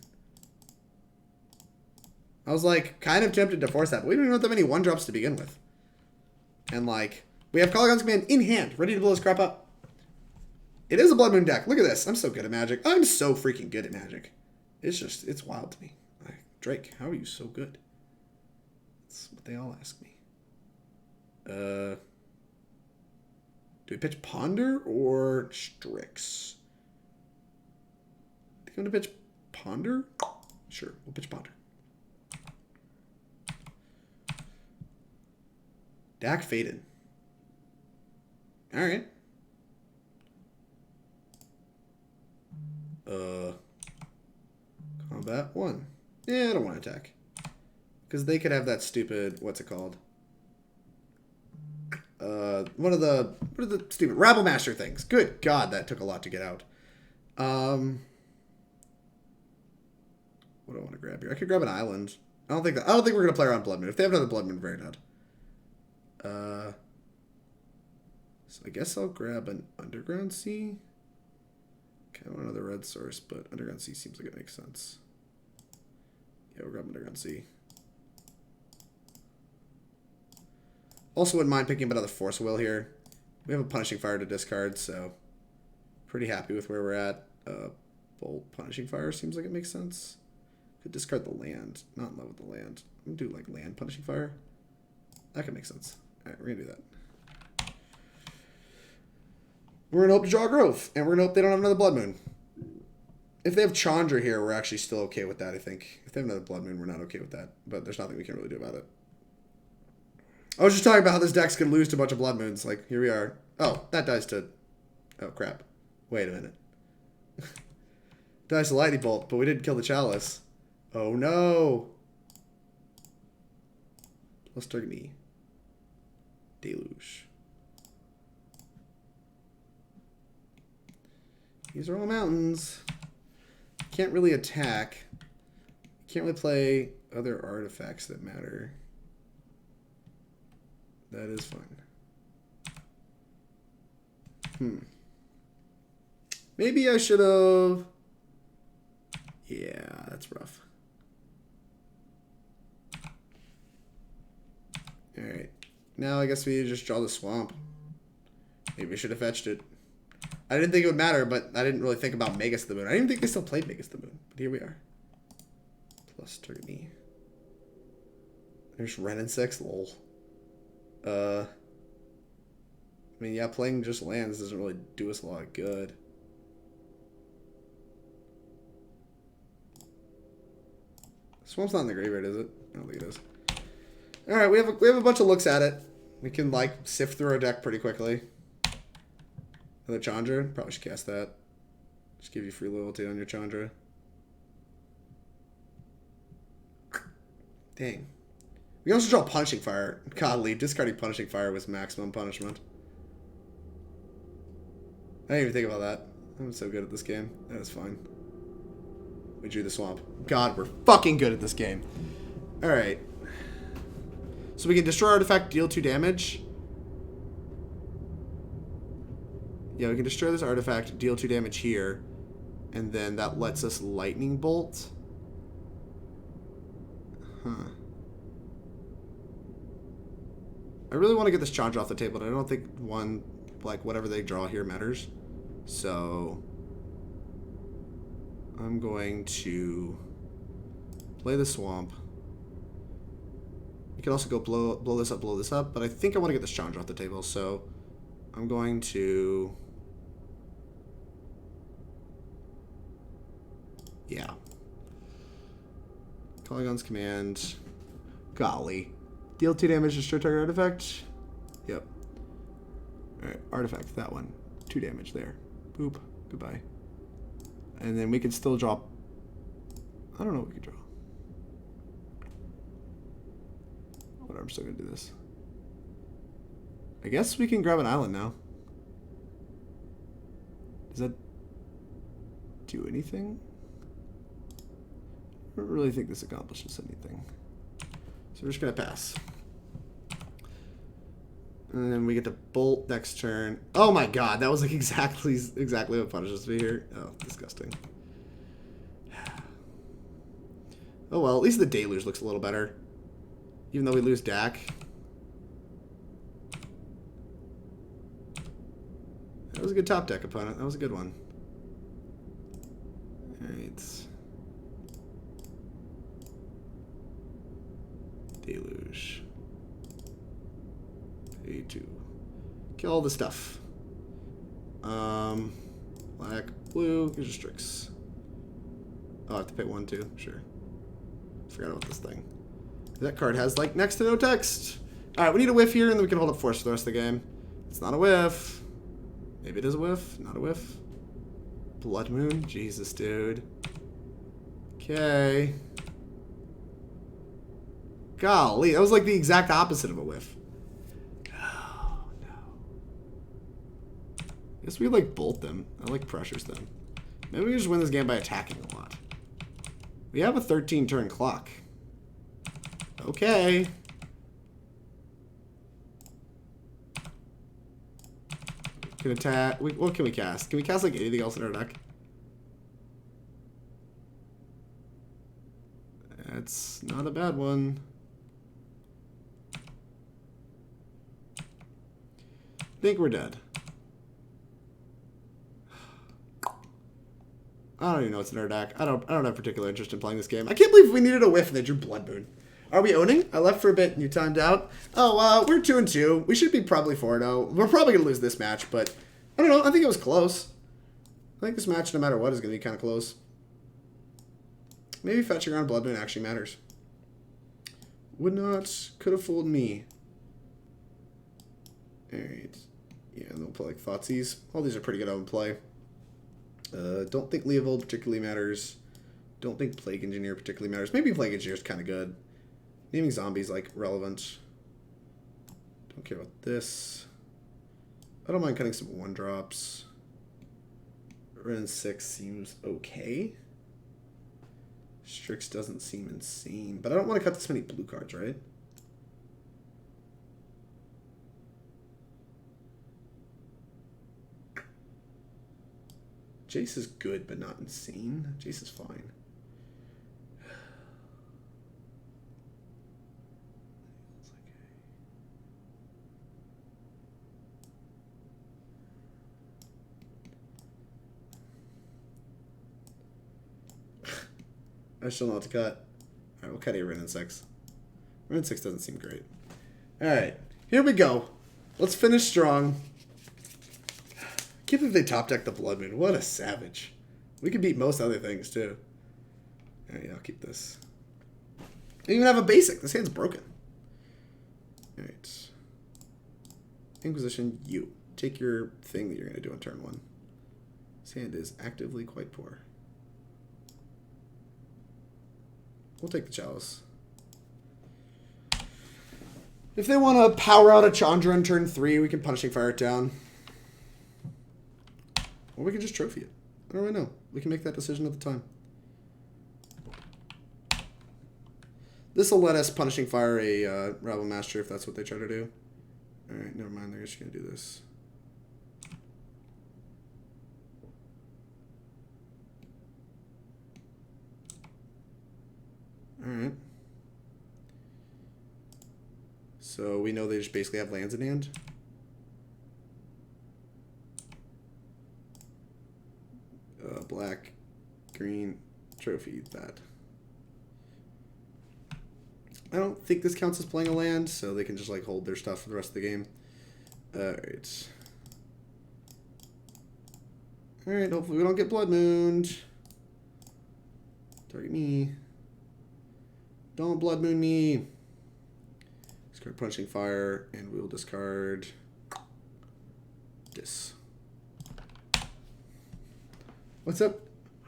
I was, like, kind of tempted to force that, but we don't even have that many 1-drops to begin with. And, like, We have Kolaghan's Command in hand, ready to blow this crap up. It is a Blood Moon deck. Look at this. I'm so good at Magic. I'm so freaking good at Magic. It's wild to me. Drake, how are you so good? That's what they all ask me. Do we pitch Ponder or Strix? I think I'm going to pitch Ponder. Sure, we'll pitch Ponder. Dack Fayden. Alright. Combat 1. Yeah, I don't want to attack. Because they could have that stupid, what's it called? What are the stupid Rabble Master things? Good God, that took a lot to get out. What do I want to grab here? I could grab an island. I don't think we're gonna play around Blood Moon. If they have another Blood Moon, very not. So I guess I'll grab an Underground Sea. Okay, I want another red source, but Underground Sea seems like it makes sense. Yeah, we'll grab Underground Sea. Also wouldn't mind picking up another Force Will here. We have a Punishing Fire to discard, so pretty happy with where we're at. Bolt Punishing Fire seems like it makes sense. Could discard the land. Not in love with the land. I'm gonna do like land Punishing Fire. That could make sense. Alright, we're gonna do that. We're gonna hope to draw growth, and we're gonna hope they don't have another Blood Moon. If they have Chandra here, we're actually still okay with that, I think. If they have another Blood Moon, we're not okay with that. But there's nothing we can really do about it. I was just talking about how this deck's gonna lose to a bunch of Blood Moons. Like, here we are. Oh, that dies to... Oh, crap. Wait a minute. Dies to Lightning Bolt, but we didn't kill the Chalice. Oh, no. Plus Toxic Deluge. These are all mountains. Can't really attack. Can't really play other artifacts that matter. That is fun. Maybe I should have... Yeah, that's rough. Alright. Now I guess we just draw the swamp. Maybe I should have fetched it. I didn't think it would matter, but I didn't really think about Magus the Moon. I didn't even think they still played Magus the Moon. But here we are. Plus Toxic. There's Wrenn and Six, lol. I mean, yeah, playing just lands doesn't really do us a lot of good. Swamp's not in the graveyard, is it? I don't think it is. Alright, we have a bunch of looks at it. We can, like, sift through our deck pretty quickly. Another Chandra. Probably should cast that. Just give you free loyalty on your Chandra. Dang. We can also draw Punishing Fire. Godly, discarding Punishing Fire was maximum punishment. I didn't even think about that. I'm so good at this game. That is fine. We drew the swamp. God, we're fucking good at this game. Alright. So we can destroy artifact, deal 2 damage. Yeah, we can destroy this artifact, deal 2 damage here. And then that lets us Lightning Bolt. Huh. I really want to get this Chandra off the table, but I don't think whatever they draw here matters. So I'm going to play the swamp. You can also go blow this up, but I think I want to get this Chandra off the table, so I'm going to... Yeah. Kolaghan's Command. Golly. Deal 2 damage, destroy target artifact. Yep. Alright, artifact, that one. 2 damage there. Boop. Goodbye. And then we can still draw... I don't know what we can draw. Whatever, I'm still gonna do this. I guess we can grab an island now. Does that do anything? I don't really think this accomplishes anything. So we're just gonna pass. And then we get to bolt next turn. Oh my god, that was like exactly what punishes me here. Oh, disgusting. Oh well, at least the Deluge looks a little better. Even though we lose Dack. That was a good top deck opponent. That was a good one. Alright. Deluge. Pay 2. Kill all the stuff. Black, blue, here's your Strix. Oh, I have to pay 1 too? Sure. Forgot about this thing. That card has, like, next to no text. Alright, we need a whiff here, and then we can hold up force for the rest of the game. It's not a whiff. Maybe it is a whiff. Not a whiff. Blood Moon? Jesus, dude. Okay. Golly, that was like the exact opposite of a whiff. Oh, no. I guess we like bolt them. I like pressures them. Maybe we just win this game by attacking a lot. We have a 13 turn clock. Okay. Can attack. What can we cast? Can we cast like anything else in our deck? That's not a bad one. I think we're dead. I don't even know what's in our deck. I don't have particular interest in playing this game. I can't believe we needed a whiff and they drew Blood Moon. Are we owning? I left for a bit and you timed out. Oh, we're 2-2. We should be probably 4-0. We're probably going to lose this match, but I don't know. I think it was close. I think this match, no matter what, is going to be kind of close. Maybe fetching around Blood Moon actually matters. Would not. Could have fooled me. Alright. Yeah, and they'll play like Thoughtseize. All these are pretty good out in play. Don't think Leovold particularly matters. Don't think Plague Engineer particularly matters. Maybe Plague Engineer is kind of good. Naming zombies like relevant. Don't care about this. I don't mind cutting some 1-drops. Wrenn and Six seems okay. Strix doesn't seem insane, but I don't want to cut this many blue cards, right? Jace is good, but not insane. Jace is fine. I still know what to cut. Alright, we'll cut a Wrenn and Six. Wrenn and Six doesn't seem great. Alright, here we go. Let's finish strong. Can't believe they top decked the Blood Moon. What a savage. We could beat most other things, too. Alright, yeah, I'll keep this. I don't even have a basic. This hand's broken. Alright. Inquisition, you. Take your thing that you're going to do on turn 1. This hand is actively quite poor. We'll take the Chalice. If they want to power out a Chandra on turn 3, we can Punishing Fire it down. Or we can just trophy it. I don't really know. We can make that decision at the time. This will let us Punishing Fire a Rabble Master if that's what they try to do. Alright, never mind. They're just going to do this. Alright. So we know they just basically have lands in hand. Black, green, trophy, that. I don't think this counts as playing a land, so they can just like hold their stuff for the rest of the game. Alright. Alright, hopefully we don't get Blood Mooned. Target me. Don't Blood Moon me. Discard Punishing Fire, and we'll discard this. What's up?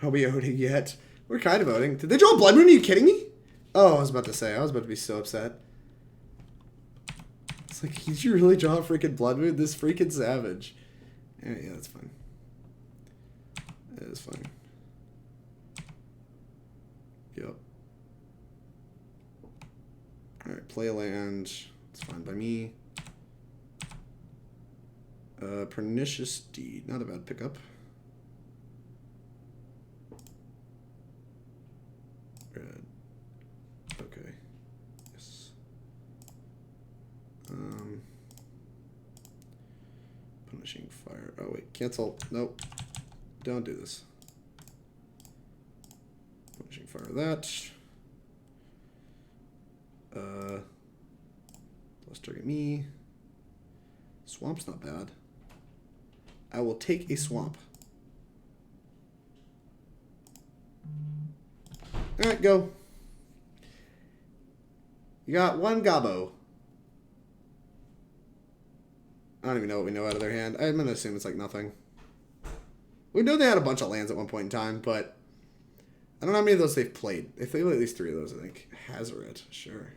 Are we owning yet? We're kind of owning. Did they draw Blood Moon? Are you kidding me? Oh, I was about to say. I was about to be so upset. It's like, did you really draw a freaking Blood Moon? This freaking savage. Yeah, that's fine. That is fine. Yep. Alright, play a land. It's fine by me. Pernicious Deed. Not a bad pickup. Red. Okay. Yes. Punishing Fire. Oh, wait. Cancel. Nope. Don't do this. Punishing Fire that. Let's target me. Swamp's not bad. I will take a swamp. Alright, go. You got one Gobbo. I don't even know what we know out of their hand. I'm going to assume it's like nothing. We know they had a bunch of lands at one point in time, but I don't know how many of those they've played. If they play at least 3 of those, I think. Hazoret, sure.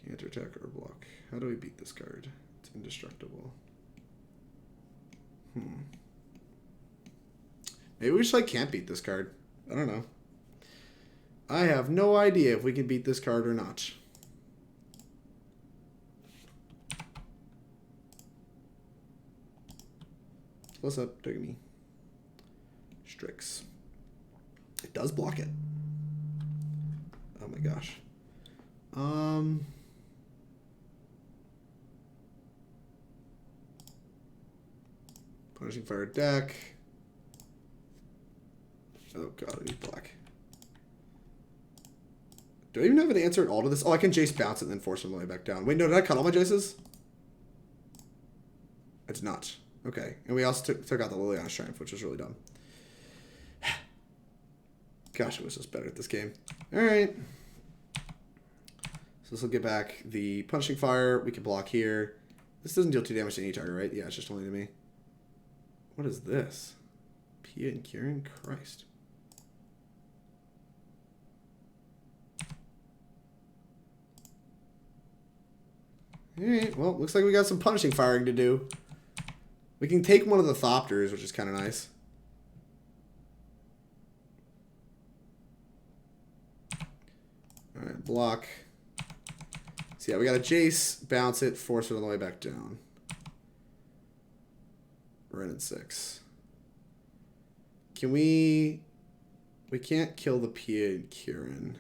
Can't attack or block. How do we beat this card? It's indestructible. Maybe we just like can't beat this card. I don't know. I have no idea if we can beat this card or not. What's up, take me. Strix. It does block it. Oh my gosh. Punishing Fire deck. Oh god, I need black. Do I even have an answer at all to this? Oh, I can Jace bounce it and then force him all the way back down. Wait, no, did I cut all my Jaces? I did not. Okay. And we also took out the Liliana Strength, which was really dumb. Gosh, I wish I was better at this game. Alright. So this will get back the Punishing Fire. We can block here. This doesn't deal 2 damage to any target, right? Yeah, it's just only to me. What is this? Pia and Kieran? Christ. Alright, well, looks like we got some Punishing Firing to do. We can take one of the Thopters, which is kind of nice. Alright, block. So yeah, we got a Jace, bounce it, force it on the way back down. Wrenn and Six. Can we... We can't kill the Pia and Kieran.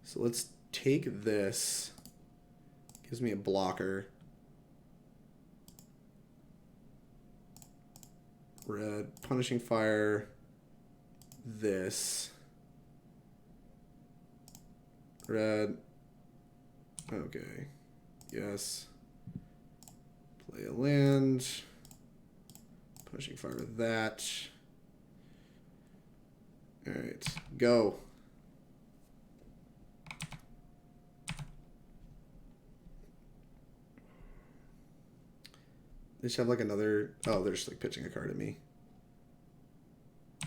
So let's take this... Gives me a blocker. Red. Punishing Fire. This. Red. Okay. Yes. Play a land. Punishing Fire that. Alright. Go. They just have like another... Oh, they're just like pitching a card at me.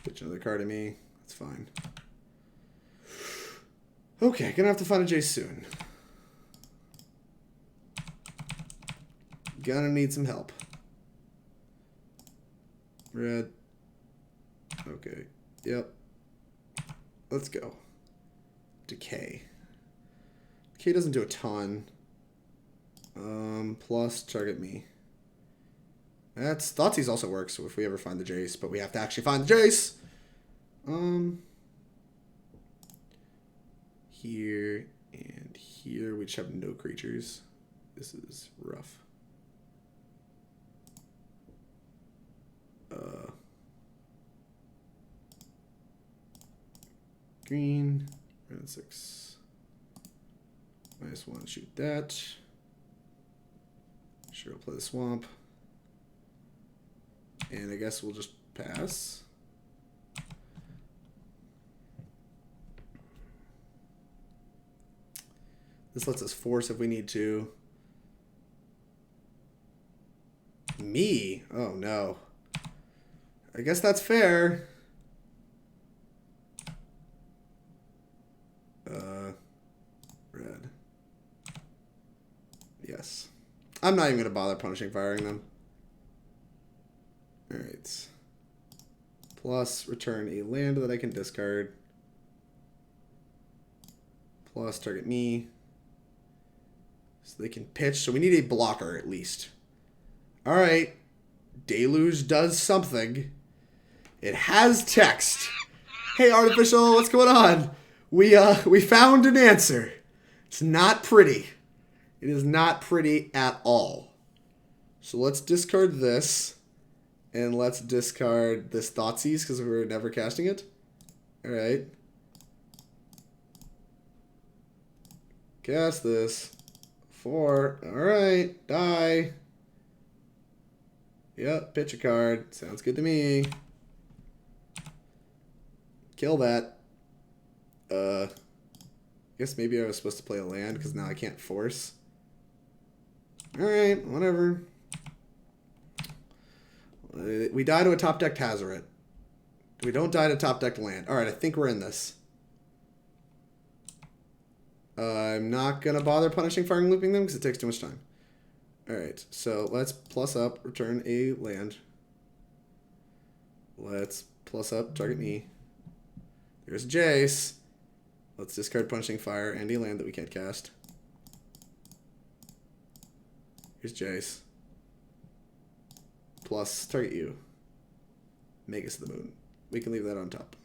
Pitch another card at me. That's fine. Okay, gonna have to find a Jace soon. Gonna need some help. Red. Okay. Yep. Let's go. Decay. Decay doesn't do a ton. Plus target me. That's Thoughtseize also works if we ever find the Jace, but we have to actually find the Jace. Here and here we just have no creatures. This is rough. Green, Wrenn and Six. -1, shoot that. Sure, we'll play the swamp. And I guess we'll just pass. This lets us force if we need to. Me? Oh no. I guess that's fair. Red. Yes. I'm not even going to bother punishing firing them. Alright. Plus, return a land that I can discard. Plus, target me. So they can pitch. So we need a blocker at least. Alright. Deluge does something. It has text. Hey, Artificial, what's going on? We found an answer. It's not pretty. It is not pretty at all. So let's discard this. And let's discard this Thoughtseize because we're never casting it. Alright. Cast this. 4. Alright. Die. Yep. Pitch a card. Sounds good to me. Kill that. Guess maybe I was supposed to play a land because now I can't force. Alright. Whatever. We die to a top decked Hazoret. We don't die to top decked land. Alright, I think we're in this. I'm not going to bother punishing, firing, looping them because it takes too much time. Alright, so let's plus up, return a land. Let's plus up, target me. There's Jace. Let's discard punishing fire and a land that we can't cast. Here's Jace. Plus, target you. Magus of the Moon. We can leave that on top.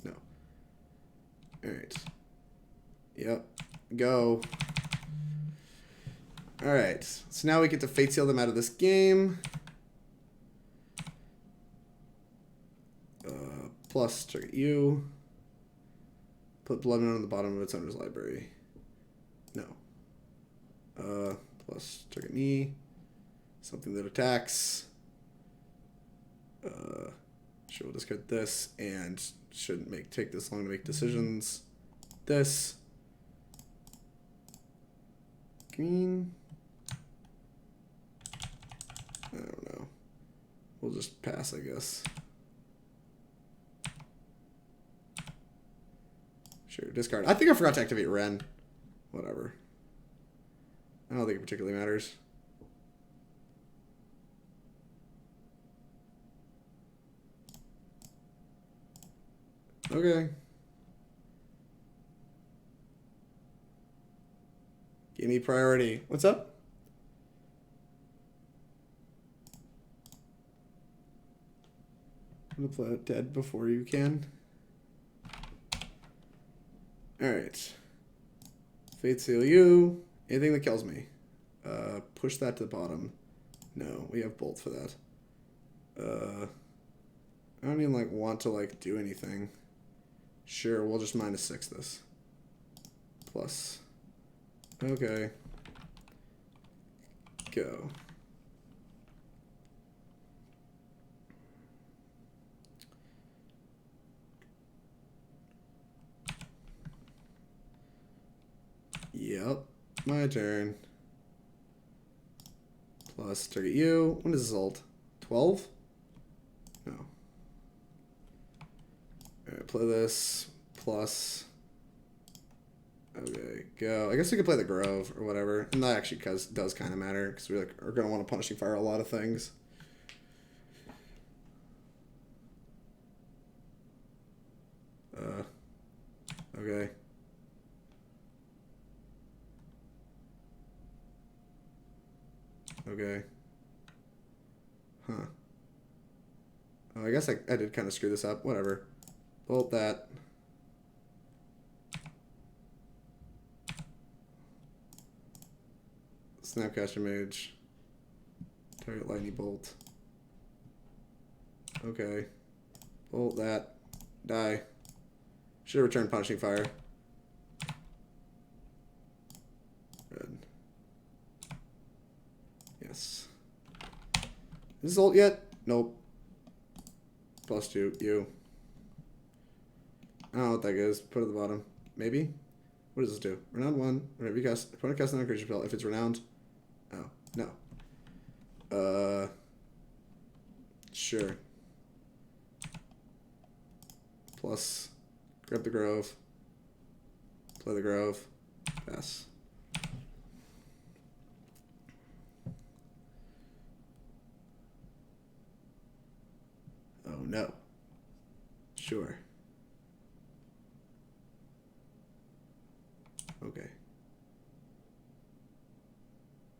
No. Alright. Yep. Go. Alright. So now we get to Fate Seal them out of this game. Plus, target you. Put Blood Moon on the bottom of its owner's library. No. Plus, target me. Something that attacks. Sure, we'll discard this and shouldn't take this long to make decisions. This. Green. I don't know. We'll just pass, I guess. Sure, discard. I think I forgot to activate Wrenn. Whatever. I don't think it particularly matters. Okay. Give me priority. What's up? I'm gonna play it dead before you can. Alright. Fate Seal you. Anything that kills me. Push that to the bottom. No, we have bolts for that. I don't even want to do anything. Sure, we'll just -6 this. Plus. Okay. Go. Yep. My turn. Plus, target you. When is this ult? 12? No. Alright, play this. Plus. Okay, go. I guess we could play the Grove or whatever. And that actually does kind of matter because we are going to want to punishing fire a lot of things. Okay. Okay. Huh. Oh, I guess I did kind of screw this up. Whatever. Bolt that. Snapcaster Mage. Target Lightning Bolt. Okay. Bolt that. Die. Should have returned Punishing Fire. Good. Yes. Is this ult yet? Nope. +2. You. I don't know what that is. Put it at the bottom. Maybe? What does this do? Renowned 1. Whenever you cast, opponent casts another creature spell. If it's renowned. Oh. No. Sure. Plus. Grab the Grove. Play the Grove. Pass. Oh no. Sure. Okay.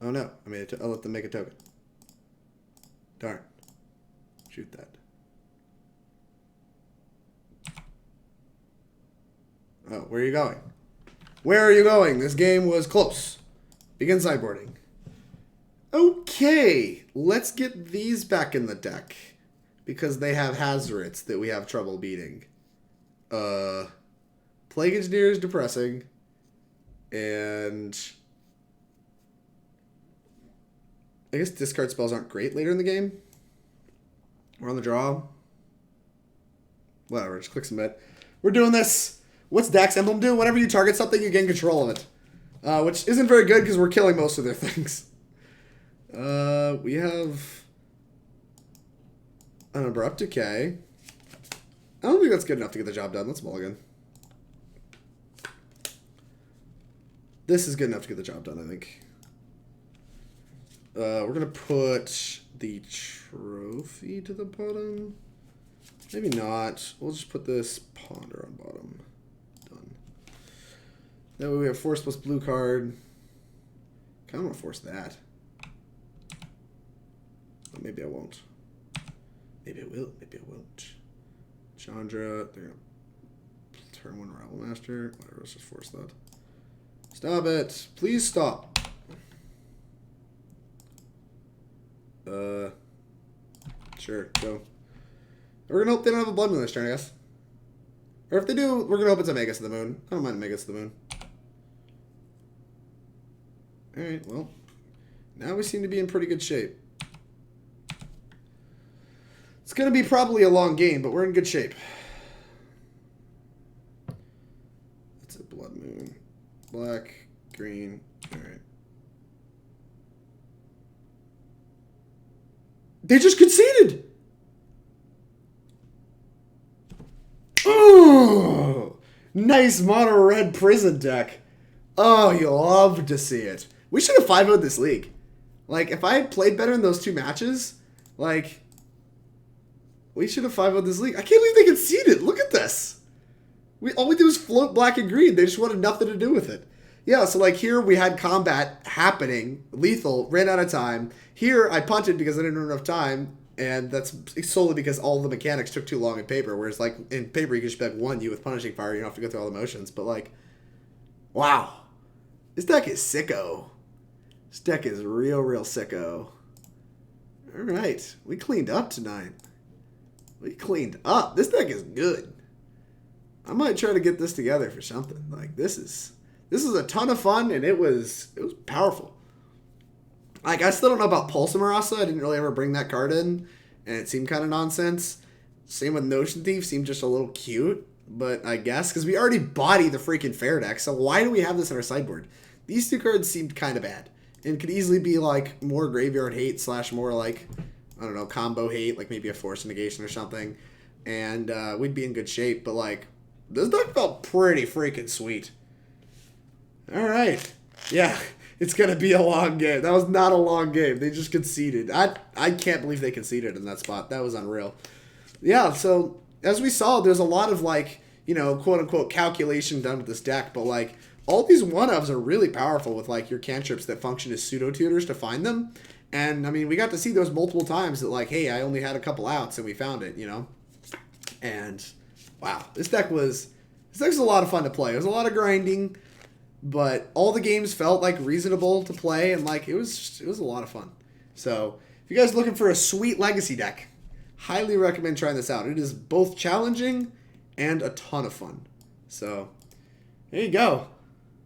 Oh no. I'll let them make a token. Darn. Shoot that. Oh, where are you going? Where are you going? This game was close. Begin sideboarding. Okay, let's get these back in the deck. Because they have Hazards that we have trouble beating. Plague Engineer is depressing. And I guess discard spells aren't great later in the game. We're on the draw. Whatever, just click submit. We're doing this. What's Dack's emblem do? Whenever you target something, you gain control of it. Which isn't very good because we're killing most of their things. We have an Abrupt Decay. I don't think that's good enough to get the job done. Let's mulligan. This is good enough to get the job done, I think. We're going to put the trophy to the bottom. Maybe not. We'll just put this Ponder on bottom. Done. That way we have Force plus blue card. Kind of want to force that. But maybe I won't. Maybe I will. Maybe I won't. Chandra. They're going to turn one Rabble Master. Whatever, let's just force that. Stop it. Please stop. Sure, go. We're gonna hope they don't have a Blood Moon this turn, I guess. Or if they do, we're gonna hope it's a Magus of the Moon. I don't mind a Magus of the Moon. Alright, well. Now we seem to be in pretty good shape. It's gonna be probably a long game, but we're in good shape. It's a Blood Moon. Black, green, alright. They just conceded! Oh! Nice mono red prison deck. Oh, you'll love to see it. We should have 5-0'd this league. Like, if I had played better in those 2 matches, like, we should have 5-0'd this league. I can't believe they conceded. Look at this. All we did was float black and green. They just wanted nothing to do with it. Yeah, so like here we had combat happening, lethal, ran out of time. Here I punted because I didn't have enough time, and that's solely because all the mechanics took too long in paper, whereas like in paper you can just be like 1U with Punishing Fire, you don't have to go through all the motions, but like, wow. This deck is sicko. This deck is real sicko. Alright, we cleaned up tonight. We cleaned up. This deck is good. I might try to get this together for something. Like, this is a ton of fun, and it was powerful. Like, I still don't know about Pulse of Murasa. I didn't really ever bring that card in, and it seemed kind of nonsense. Same with Notion Thief. Seemed just a little cute, but I guess, because we already body the freaking Fair deck, so why do we have this in our sideboard? These 2 cards seemed kind of bad, and could easily be, like, more graveyard hate / more, like, I don't know, combo hate, like maybe a Force Negation or something, and we'd be in good shape, but, like, this deck felt pretty freaking sweet. Alright. Yeah, it's going to be a long game. That was not a long game. They just conceded. I can't believe they conceded in that spot. That was unreal. Yeah, so as we saw, there's a lot of, like, you know, quote-unquote calculation done with this deck, but, like, all these one-ofs are really powerful with, like, your cantrips that function as pseudo-tutors to find them. And, I mean, we got to see those multiple times that, like, hey, I only had a couple outs and we found it, you know? And, wow, this deck was a lot of fun to play. It was a lot of grinding, but all the games felt, like, reasonable to play, and, like, it was a lot of fun. So, if you guys are looking for a sweet legacy deck, highly recommend trying this out. It is both challenging and a ton of fun. So, there you go.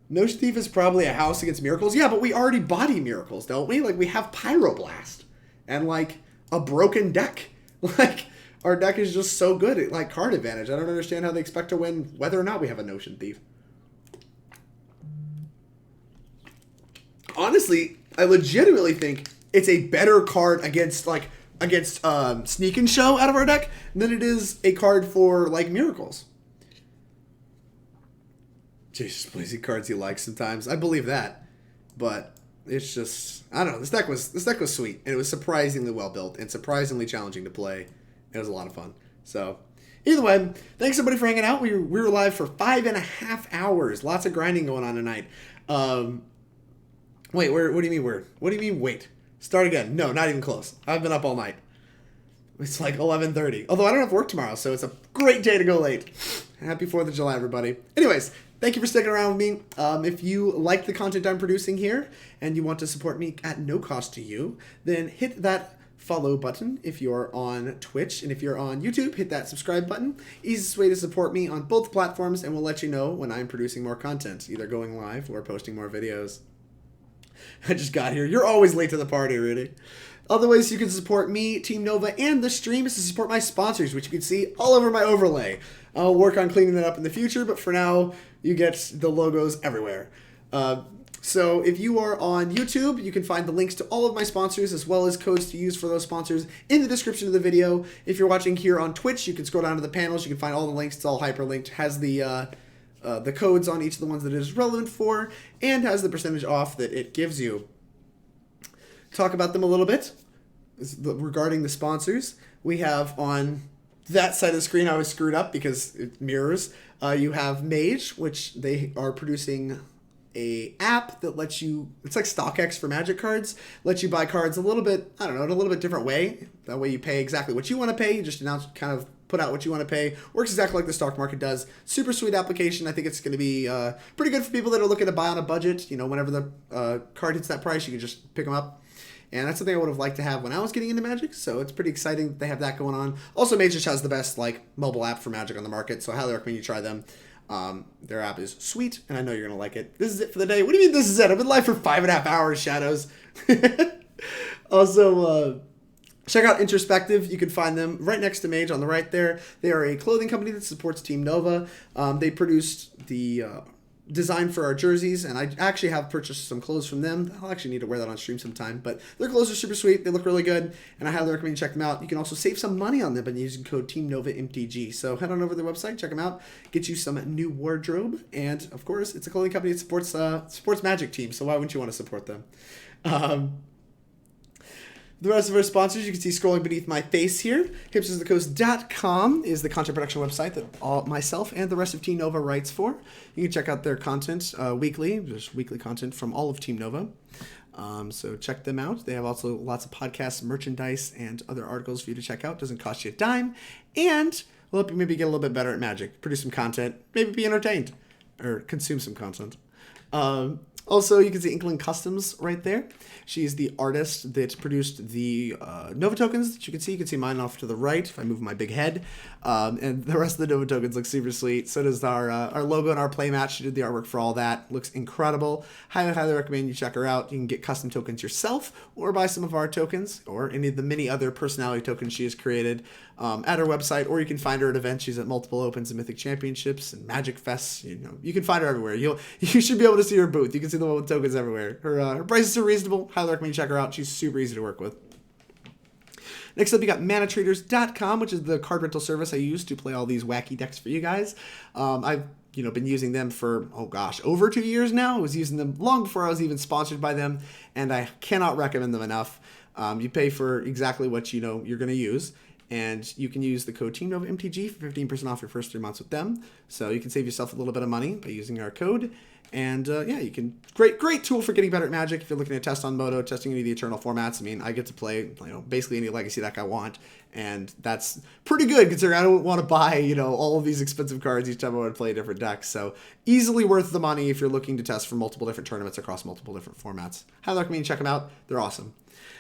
Notion Thief is probably a house against miracles. Yeah, but we already body miracles, don't we? Like, we have Pyroblast and, like, a broken deck. Like, our deck is just so good at, like, card advantage. I don't understand how they expect to win whether or not we have a Notion Thief. Honestly, I legitimately think it's a better card against Sneak and Show out of our deck than it is a card for, like, miracles. Jace plays the cards he likes sometimes. I believe that. But it's just, I don't know. This deck was sweet, and it was surprisingly well built and surprisingly challenging to play. It was a lot of fun. So, either way, thanks everybody for hanging out. We were live for 5.5 hours. Lots of grinding going on tonight. Wait, what do you mean weird? What do you mean wait? Start again. No, not even close. I've been up all night. It's like 11:30. Although I don't have work tomorrow, so it's a great day to go late. Happy 4th of July, everybody. Anyways, thank you for sticking around with me. If you like the content I'm producing here and you want to support me at no cost to you, then hit that follow button if you're on Twitch. And if you're on YouTube, hit that subscribe button. Easiest way to support me on both platforms, and we'll let you know when I'm producing more content, either going live or posting more videos. I just got here. You're always late to the party, Rudy. Other ways you can support me, Team Nova, and the stream is to support my sponsors, which you can see all over my overlay. I'll work on cleaning that up in the future, but for now, you get the logos everywhere. So if you are on YouTube, you can find the links to all of my sponsors as well as codes to use for those sponsors in the description of the video. If you're watching here on Twitch, you can scroll down to the panels. You can find all the links. It's all hyperlinked. Has the codes on each of the ones that it is relevant for, and has the percentage off that it gives you. Talk about them a little bit regarding the sponsors. We have on that side of the screen, I was screwed up because it mirrors. You have Mage, which they are producing a app that lets you, it's like StockX for Magic cards, lets you buy cards a little bit, I don't know, in a little bit different way. That way you pay exactly what you want to pay. You just put out what you want to pay. Works exactly like the stock market does. Super sweet application. I think it's going to be pretty good for people that are looking to buy on a budget. Whenever the card hits that price, you can just pick them up. And that's something I would have liked to have when I was getting into Magic, so it's pretty exciting that they have that going on. Also, Mage just has the best mobile app for Magic on the market, so I highly recommend you try them. Their app is sweet, and I know you're going to like it. This is it for the day. What do you mean this is it? I've been live for 5.5 hours, Shadows. Also, check out Introspective. You can find them right next to Mage on the right there. They are a clothing company that supports Team Nova. They produced the design for our jerseys, and I actually have purchased some clothes from them. I'll actually need to wear that on stream sometime, but their clothes are super sweet. They look really good, and I highly recommend you check them out. You can also save some money on them by using code TeamNovaMTG. So head on over to their website, check them out, get you some new wardrobe, and of course, it's a clothing company that supports Magic teams, so why wouldn't you want to support them? The rest of our sponsors, you can see scrolling beneath my face here. HipstersOfTheCoast.com is the content production website that myself and the rest of Team Nova writes for. You can check out their content weekly. There's weekly content from all of Team Nova. So check them out. They have also lots of podcasts, merchandise, and other articles for you to check out. Doesn't cost you a dime. And will help you maybe get a little bit better at Magic. Produce some content. Maybe be entertained. Or consume some content. Also, you can see Inkling Customs right there. She's the artist that produced the Nova tokens that you can see. You can see mine off to the right if I move my big head. And the rest of the Nova tokens look super sweet. So does our logo and our playmat. She did the artwork for all that. Looks incredible. Highly, highly recommend you check her out. You can get custom tokens yourself or buy some of our tokens or any of the many other personality tokens she has created at her website. Or you can find her at events. She's at multiple Opens and Mythic Championships and Magic Fests. You can find her everywhere. You should be able to see her booth. You can see the one with tokens everywhere. Her prices are reasonable. Highly recommend you check her out. She's super easy to work with. Next up, you got ManaTraders.com, which is the card rental service I use to play all these wacky decks for you guys. I've been using them for, over 2 years now. I was using them long before I was even sponsored by them, and I cannot recommend them enough. You pay for exactly what you're going to use, and you can use the code TeamNovaMTG for 15% off your first 3 months with them. So you can save yourself a little bit of money by using our code. And you can great tool for getting better at Magic if you're looking to test on Moto, testing any of the Eternal formats. I mean, I get to play basically any Legacy deck I want, and that's pretty good considering I don't want to buy all of these expensive cards each time I want to play a different deck. So easily worth the money if you're looking to test for multiple different tournaments across multiple different formats. Highly recommend you check them out. They're awesome.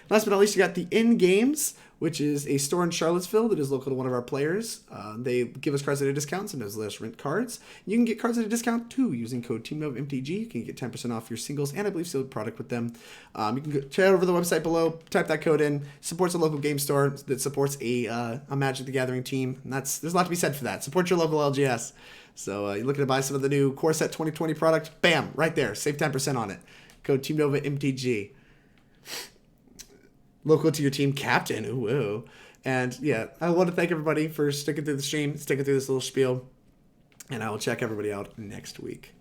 Last but not least, you got the In Games, which is a store in Charlottesville that is local to one of our players. They give us cards at a discount, sometimes they let us rent cards. You can get cards at a discount too using code TeamNovaMTG. You can get 10% off your singles and I believe sealed product with them. You can check out over the website below, type that code in. Supports a local game store that supports a Magic the Gathering team. And there's a lot to be said for that. Support your local LGS. So you're looking to buy some of the new Core Set 2020 product, bam, right there. Save 10% on it. Code TeamNovaMTG. Local to your team captain. Ooh. And yeah, I want to thank everybody for sticking through the stream, sticking through this little spiel. And I will check everybody out next week.